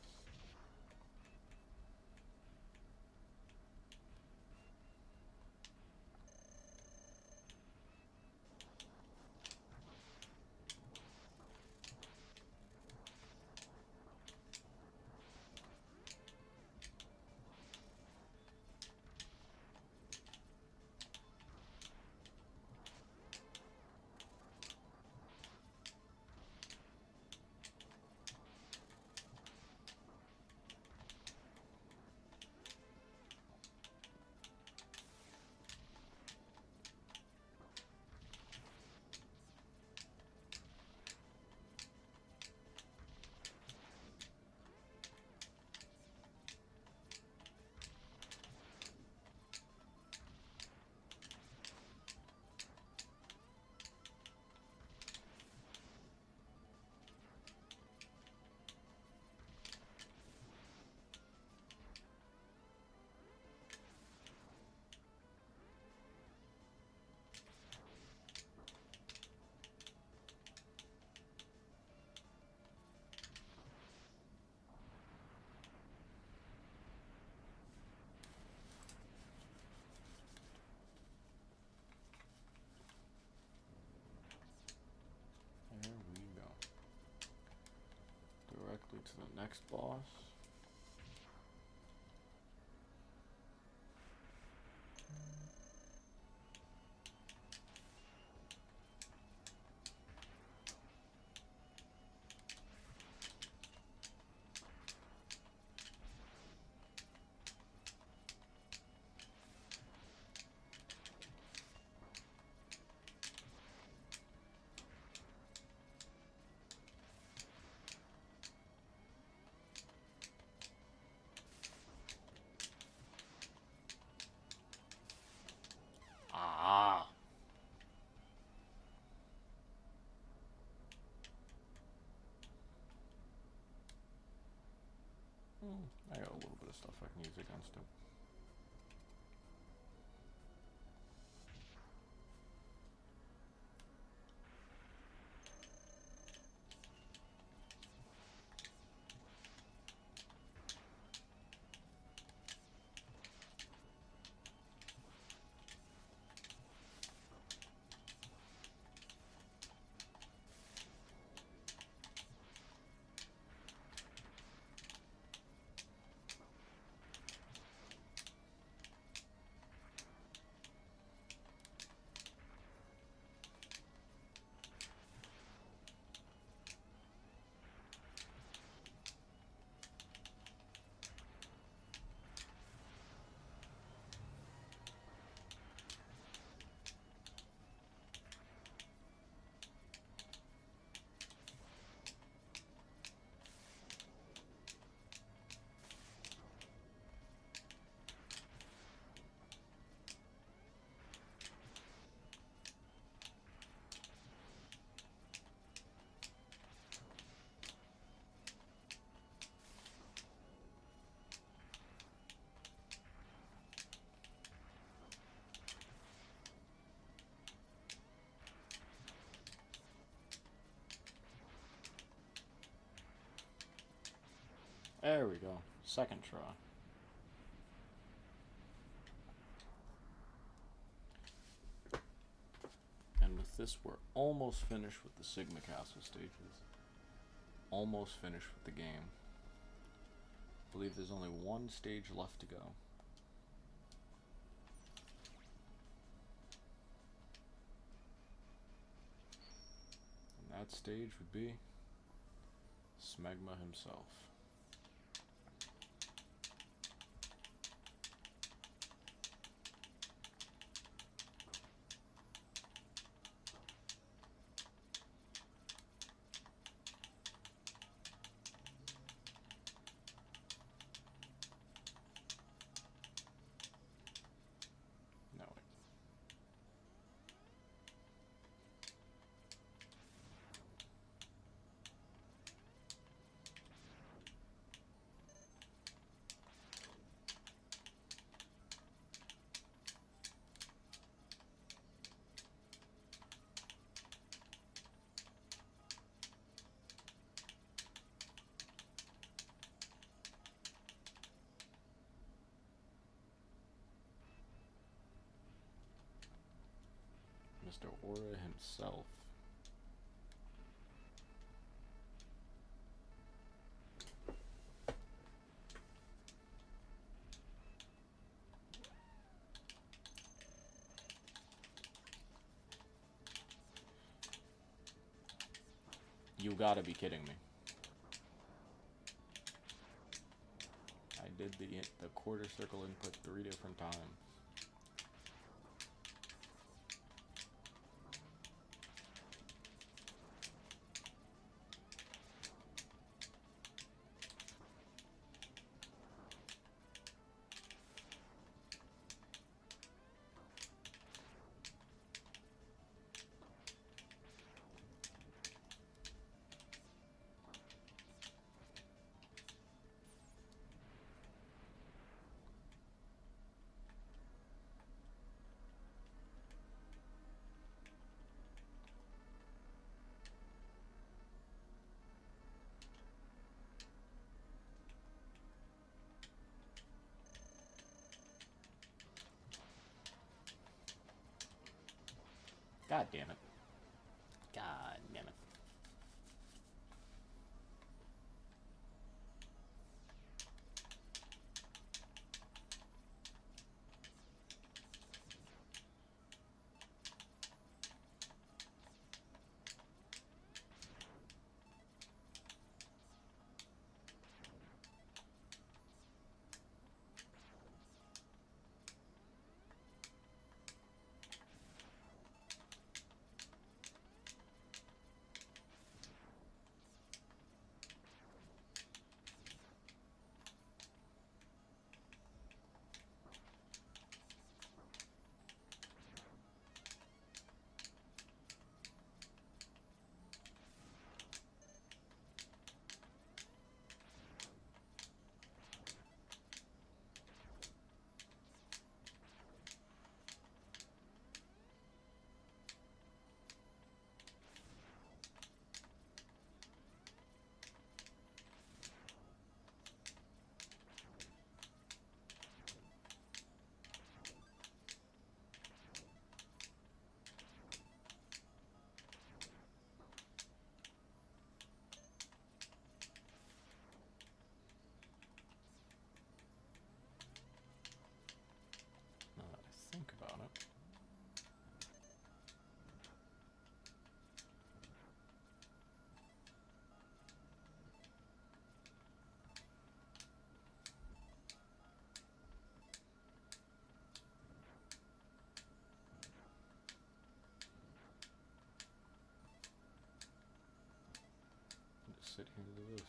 There we go. Directly to the next boss. I got a little bit of stuff I can use against him. There we go. Second try. And with this, we're almost finished with the Sigma Castle stages. Almost finished with the game. I believe there's only one stage left to go. And that stage would be Smegma himself. Mr. Aura himself. You gotta be kidding me. I did the quarter circle input 3 different times. God damn it. God damn it. sit here and do this?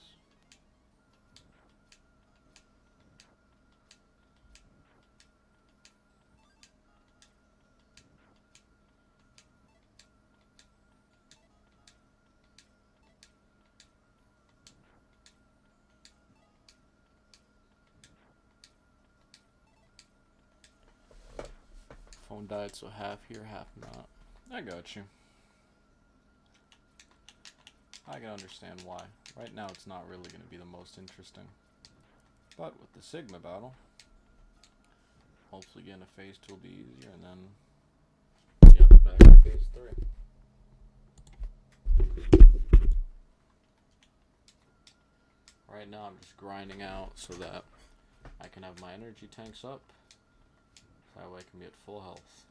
Phone died, so half here, half not. I got you. I can understand why. Right now it's not really going to be the most interesting. But with the Sigma battle, hopefully getting a phase 2 will be easier, and then yep, back to phase 3. Right now I'm just grinding out so that I can have my energy tanks up, so that way I can be at full health.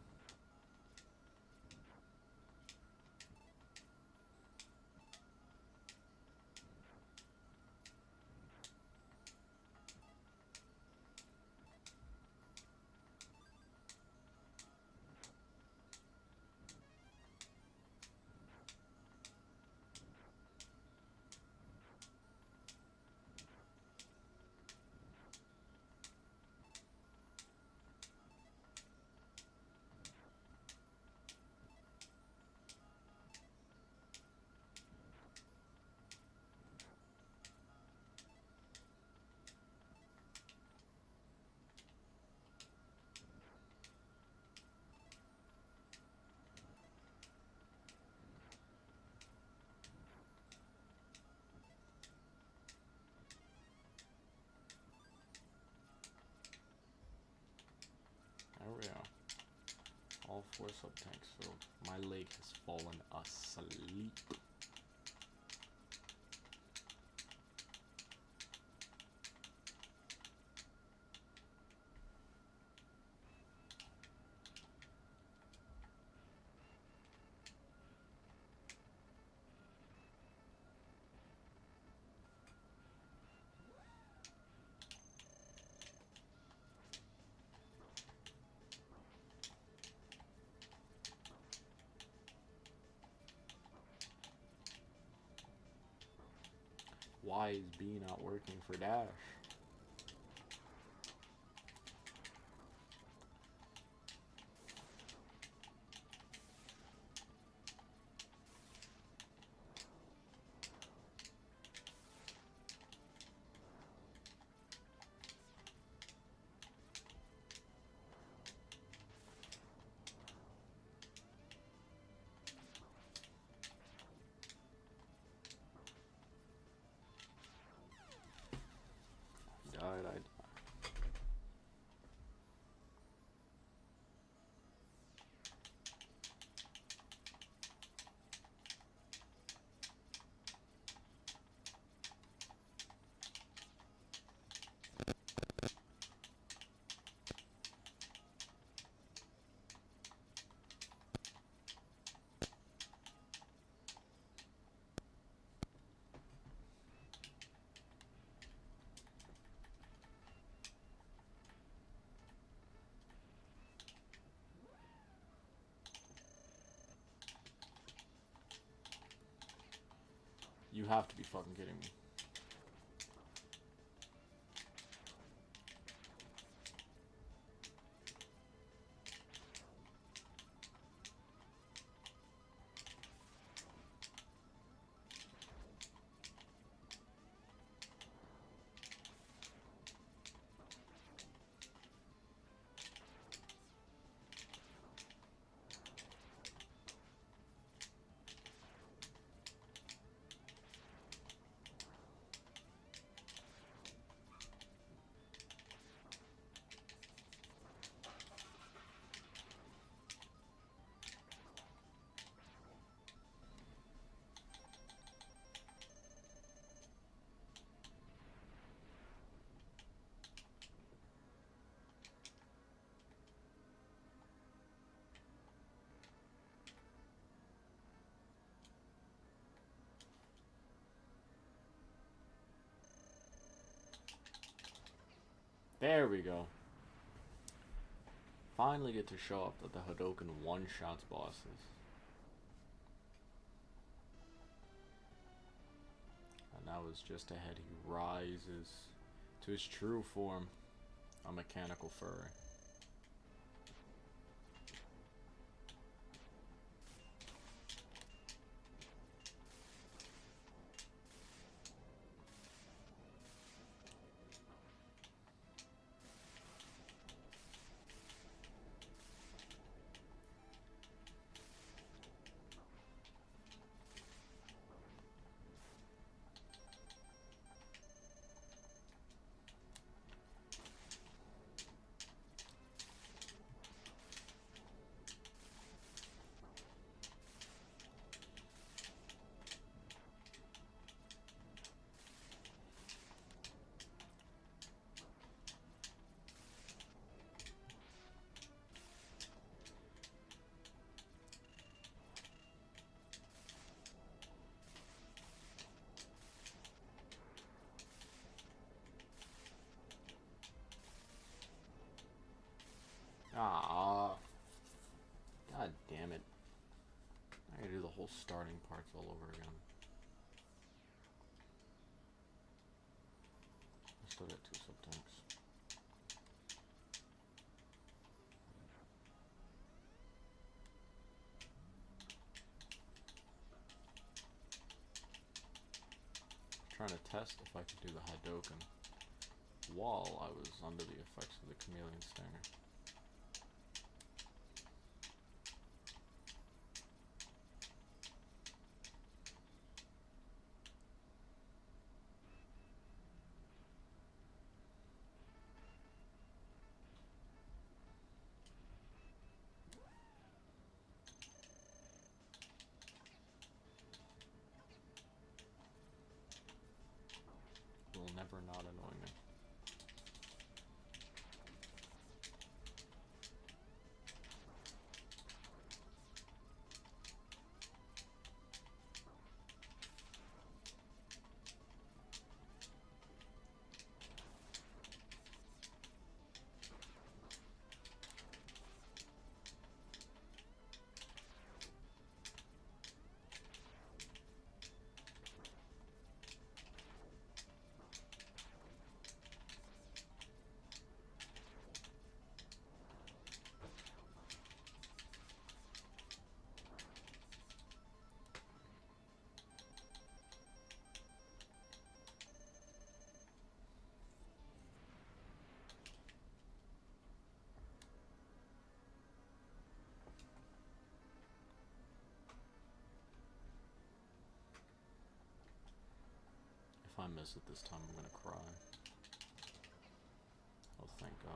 There we are. All 4 sub-tanks filled. My leg has fallen asleep. Why is B not working for Dash? Died. You have to be fucking kidding me. There we go. Finally get to show up that the Hadoken one-shots bosses. And is just ahead. He rises to his true form, a mechanical furry. Ah, god damn it. I gotta do the whole starting parts all over again. I still got 2 sub-tanks. Trying to test if I could do the Hadoken while I was under the effects of the Chameleon Stinger. Will never not annoy me. If I miss it this time, I'm gonna cry. Oh, thank God.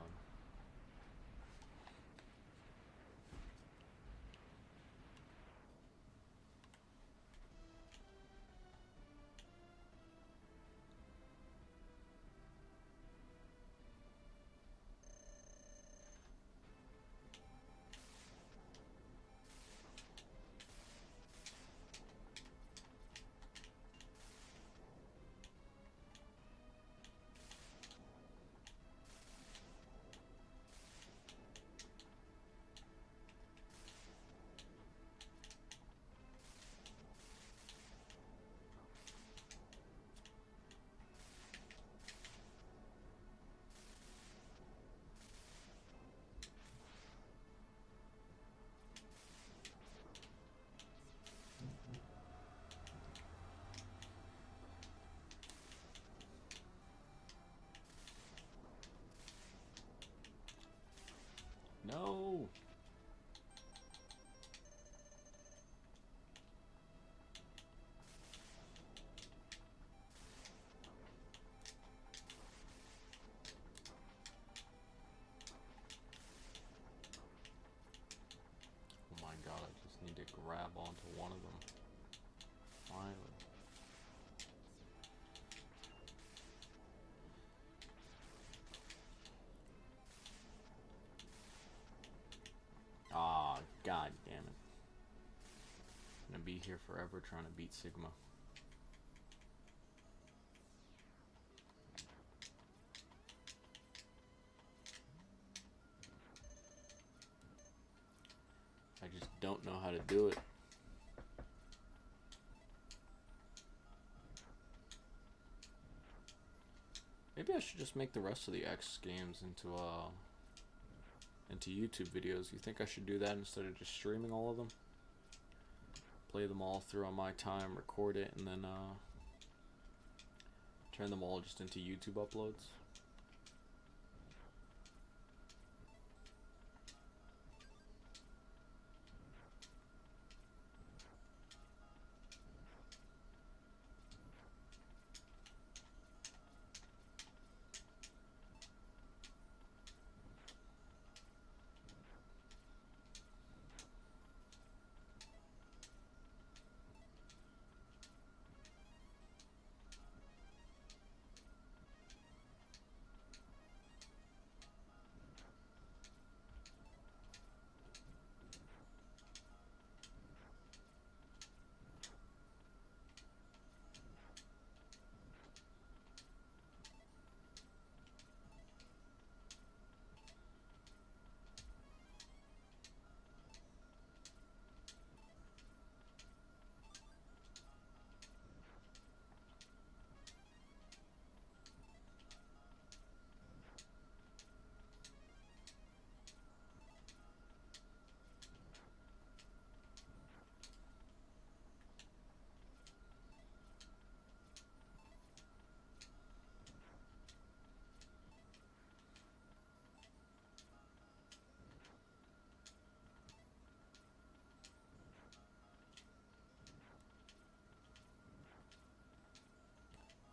No! Oh my God, I just need to grab onto one of them. Finally. Ah, God damn it. I'm gonna be here forever trying to beat Sigma. I just don't know how to do it. Maybe I should just make the rest of the X games into YouTube videos. You think I should do that instead of just streaming all of them? Play them all through on my time, record it, and then turn them all just into YouTube uploads.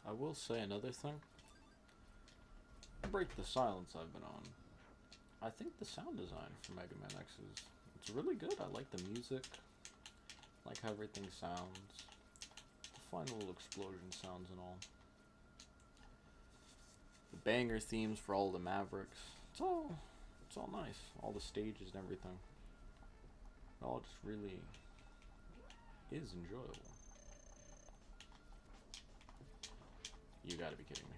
I will say another thing. Break the silence I've been on. I think the sound design for Mega Man X it's really good. I like the music. I like how everything sounds. The fine little explosion sounds and all. The banger themes for all the Mavericks. It's all nice. All the stages and everything. It all just really is enjoyable. You gotta be kidding me.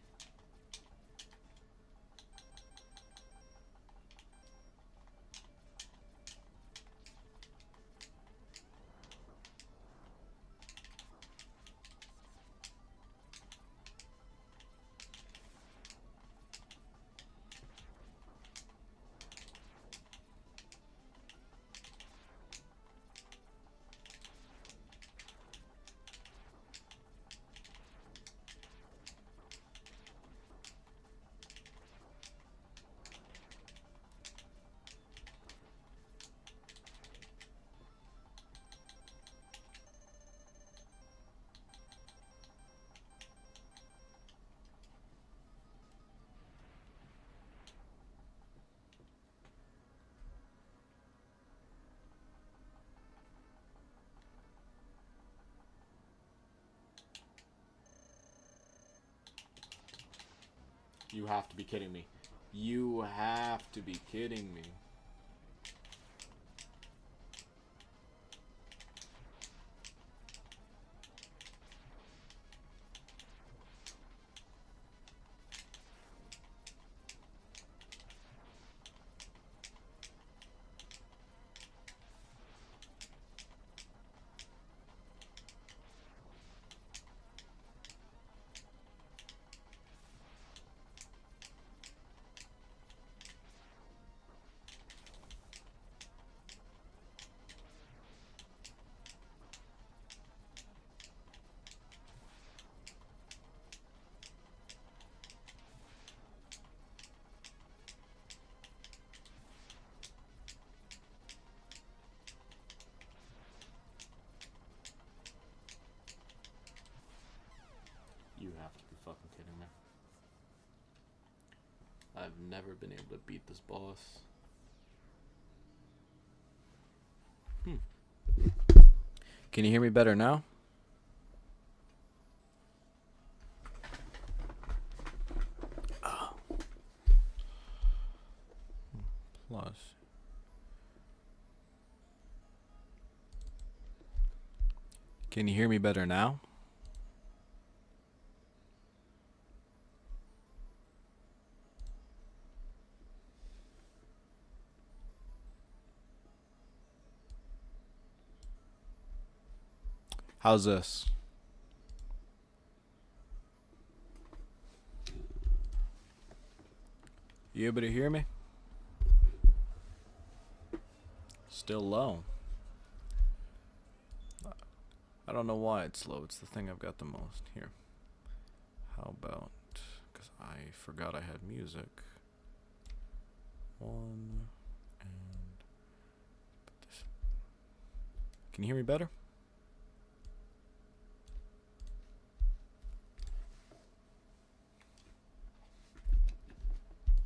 You have to be kidding me. You have to be kidding me. You have to be fucking kidding me. I've never been able to beat this boss. Can you hear me better now? Plus. Can you hear me better now? How's this? You able to hear me? Still low. I don't know why it's low. It's the thing I've got the most. Here. How about... because I forgot I had music. One... and... put this... Can you hear me better?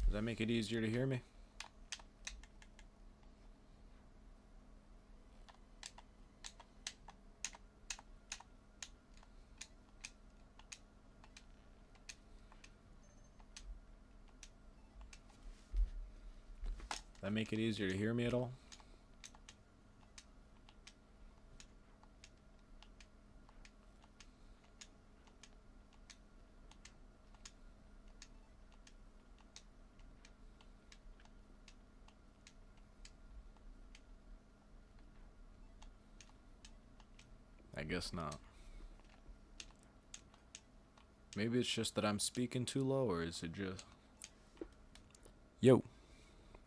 Does that make it easier to hear me? That make it easier to hear me at all? I guess not. Maybe it's just that I'm speaking too low, or is it just... Yo!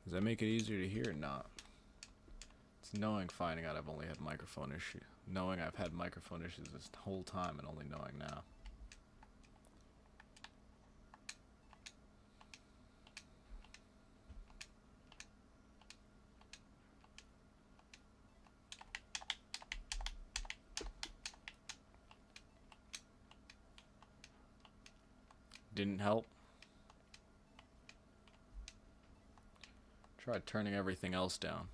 Does that make it easier to hear or not? It's knowing finding out I've only had microphone issues. Knowing I've had microphone issues this whole time and only knowing now. Didn't help. Tried turning everything else down.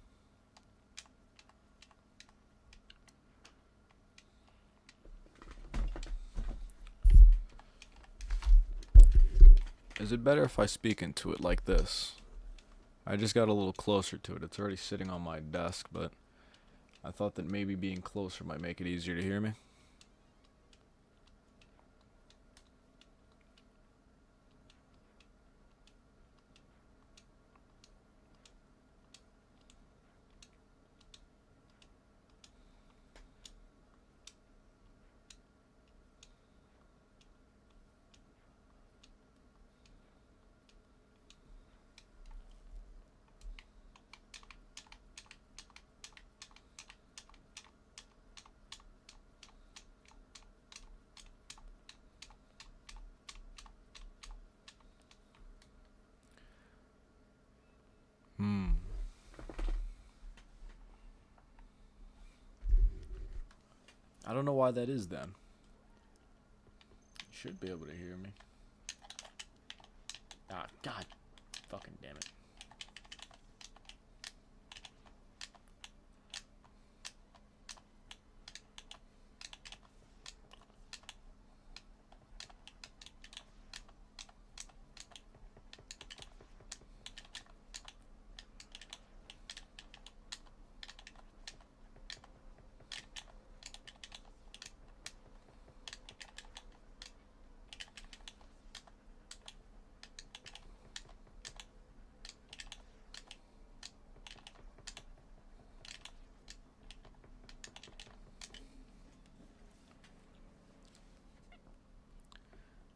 Is it better if I speak into it like this? I just got a little closer to it. It's already sitting on my desk, but I thought that maybe being closer might make it easier to hear me. I don't know why that is then. You should be able to hear me. Ah, god fucking damn it.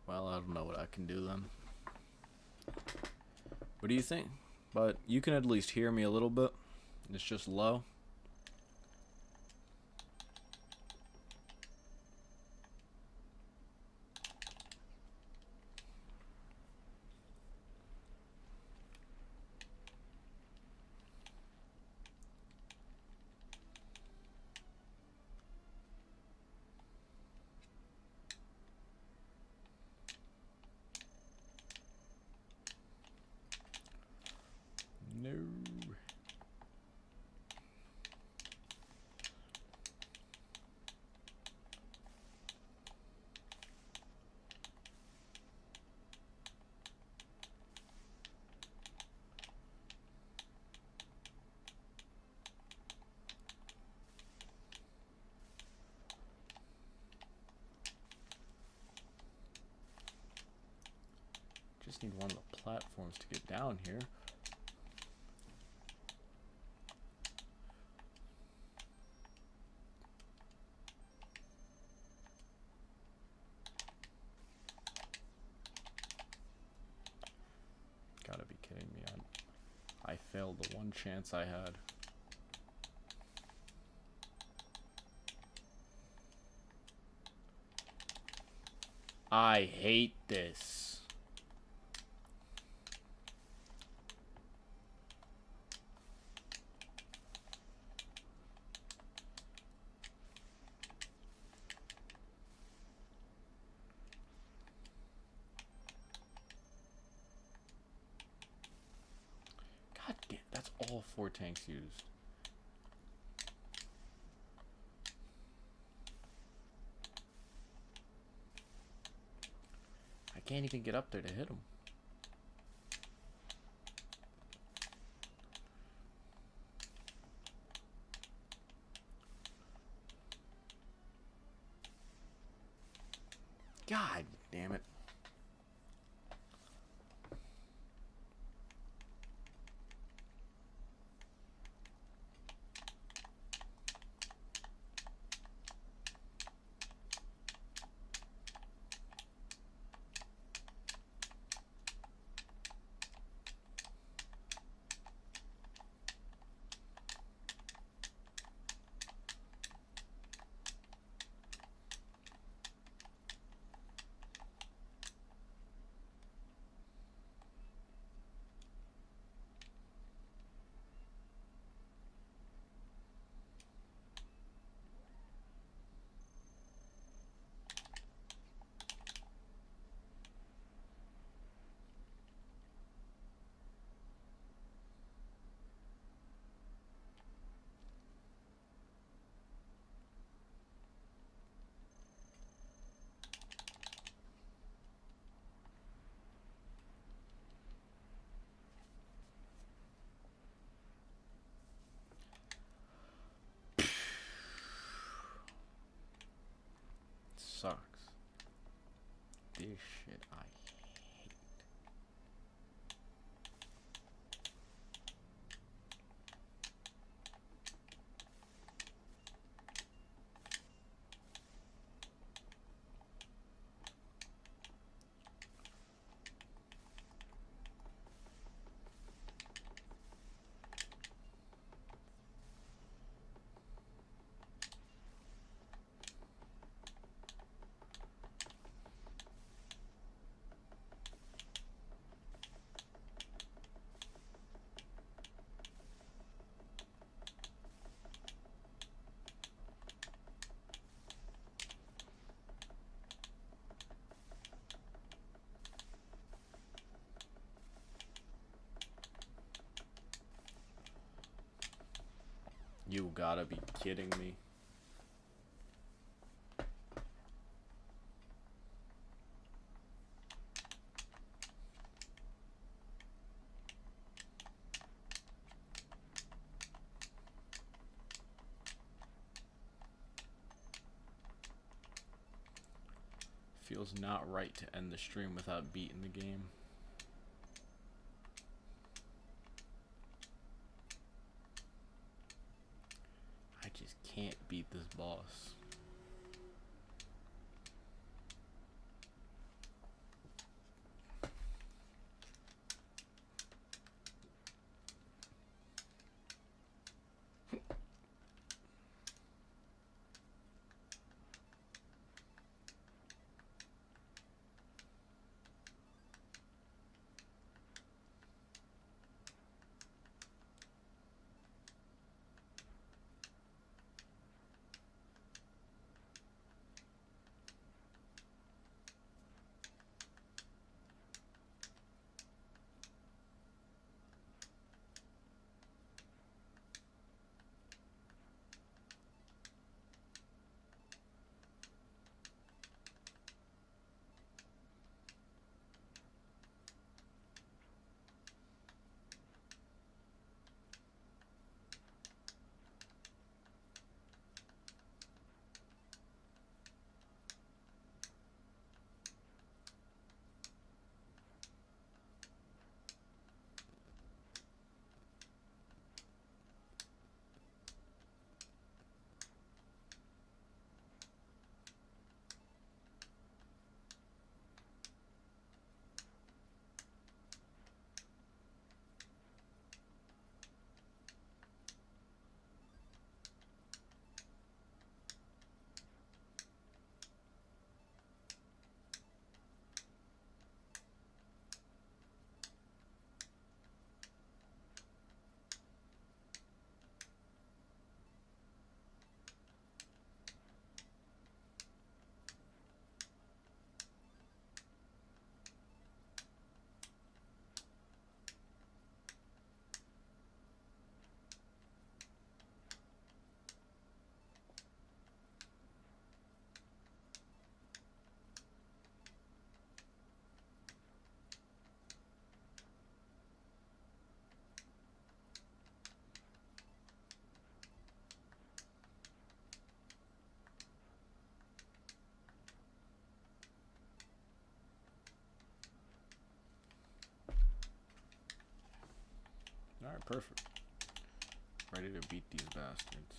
Well, I don't know what I can do then. What do you think? But you can at least hear me a little bit. It's just low. No. Just need one of the platforms to get down here. Gotta be kidding me. the one chance I had. I hate this. God damn, that's all 4 tanks used. I can't even get up there to hit him. God damn it. Sucks. This shit I hate. You gotta be kidding me. Feels not right to end the stream without beating the game. I just can't beat this boss. Alright, perfect. Ready to beat these bastards.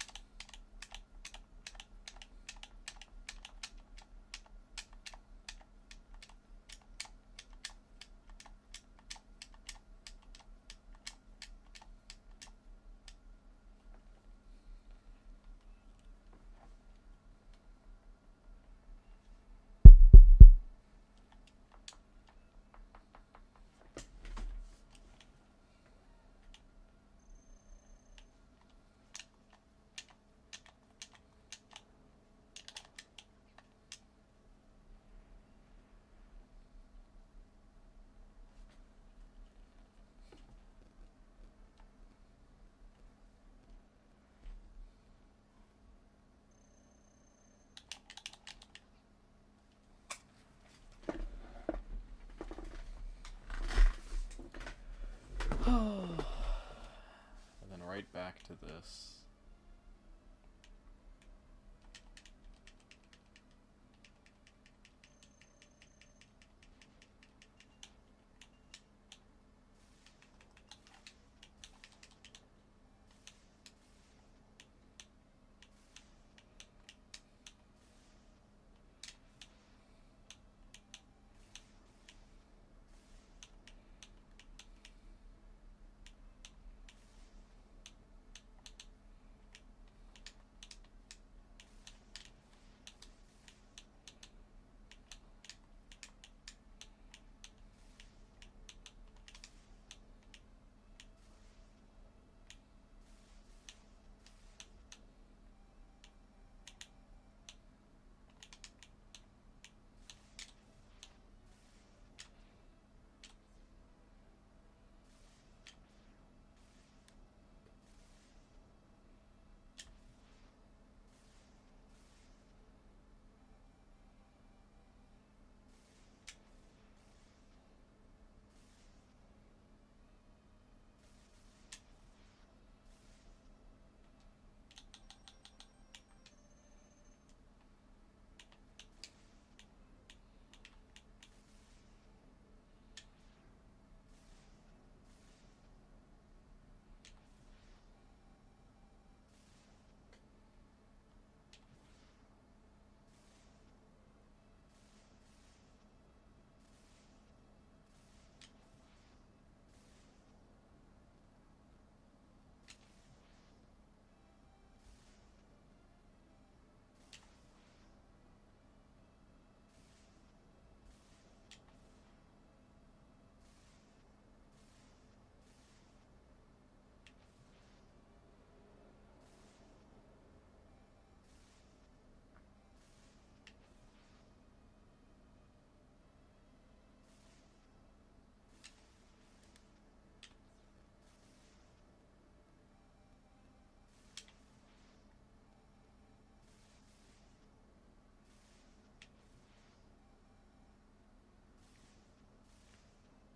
And then right back to this.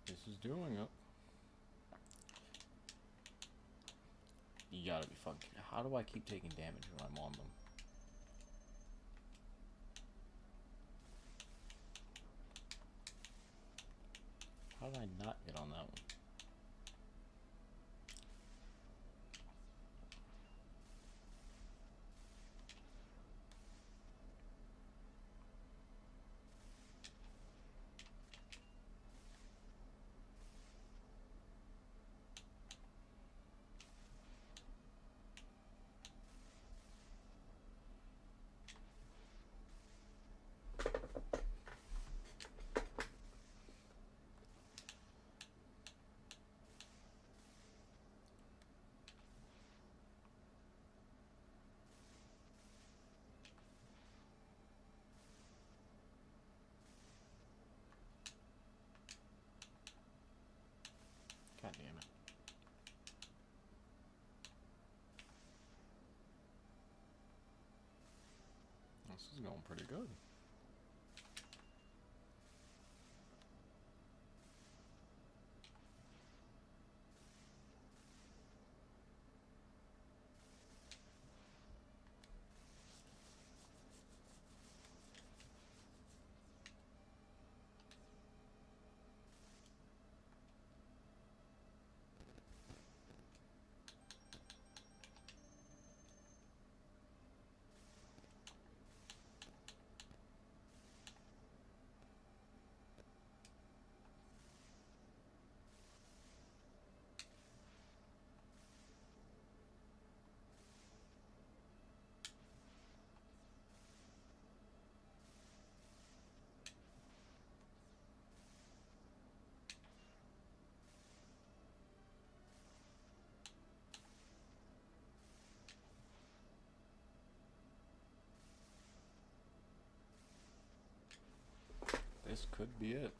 This is doing it. You gotta be fucking. How do I keep taking damage when I'm on them? How did I not get on that one? God damn it. This is going pretty good. This could be it.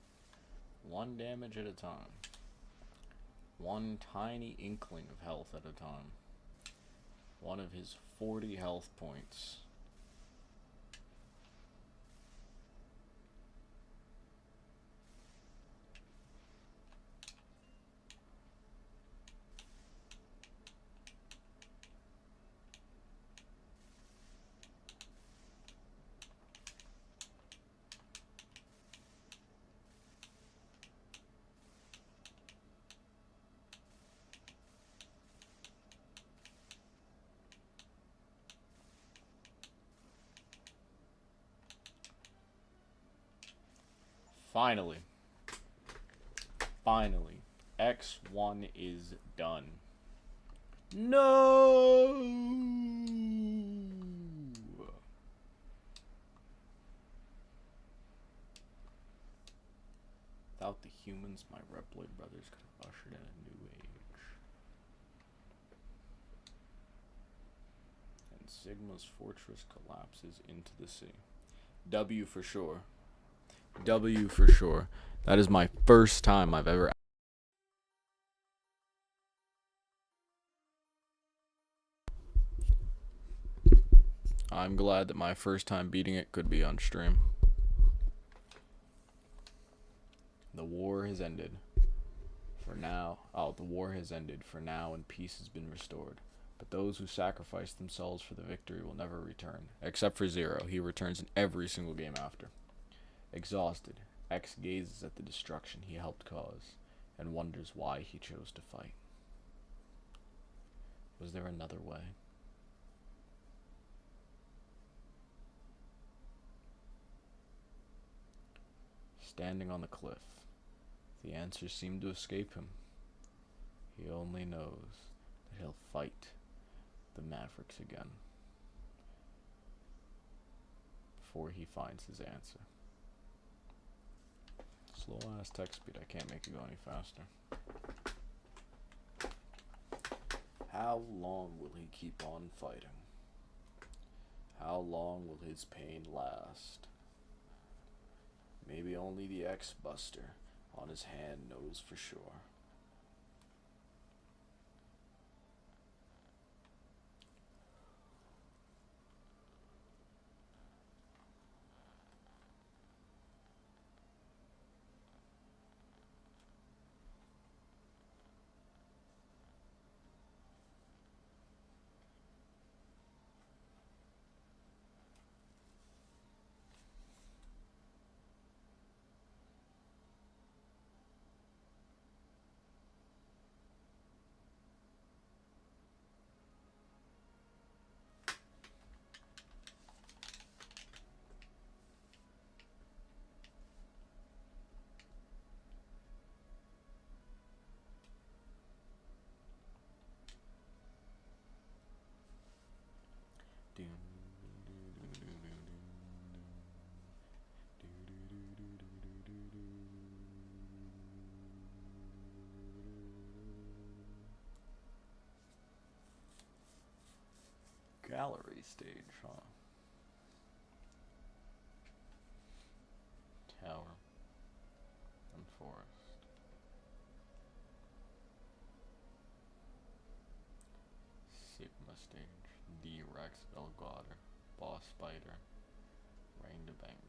1 damage at a time. 1 tiny inkling of health at a time. 1 of his 40 health points. Finally. Finally. X1 is done. No! Without the humans, my Reploid brothers could have ushered in a new age. And Sigma's fortress collapses into the sea. W for sure. W for sure. That is my first time I've ever... I'm glad that my first time beating it could be on stream. The war has ended. For now... Oh, the war has ended. For now, and peace has been restored. But those who sacrifice themselves for the victory will never return. Except for Zero. He returns in every single game after. Exhausted, X gazes at the destruction he helped cause, and wonders why he chose to fight. Was there another way? Standing on the cliff, the answers seem to escape him. He only knows that he'll fight the Mavericks again before he finds his answer. Slow ass text speed, I can't make it go any faster. How long will he keep on fighting? How long will his pain last? Maybe only the X-Buster on his hand knows for sure. Gallery stage, huh? Tower and forest. Sigma stage. D-Rex Belgauder. Boss Spider. Rain to Bangda.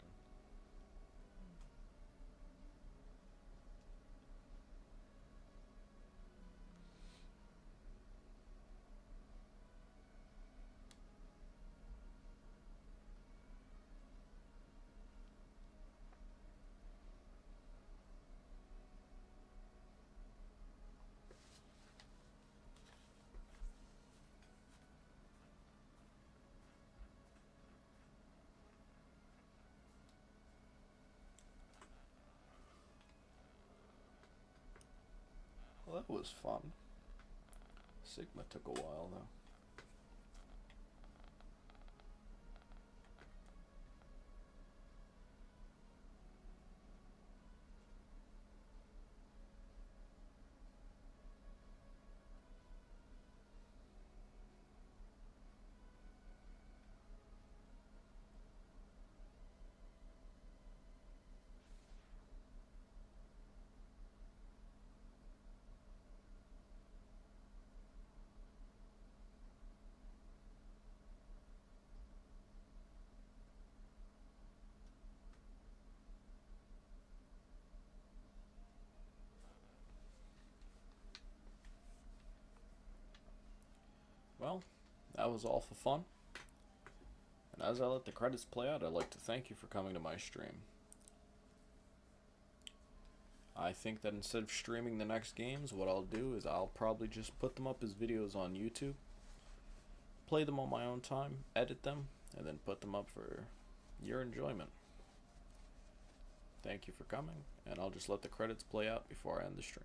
Well, that was fun. Sigma took a while, though. that was all for fun. And as I let the credits play out, I'd like to thank you for coming to my stream. I think that instead of streaming the next games, what I'll do is I'll probably just put them up as videos on YouTube, play them on my own time, edit them, and then put them up for your enjoyment. Thank you for coming, and I'll just let the credits play out before I end the stream.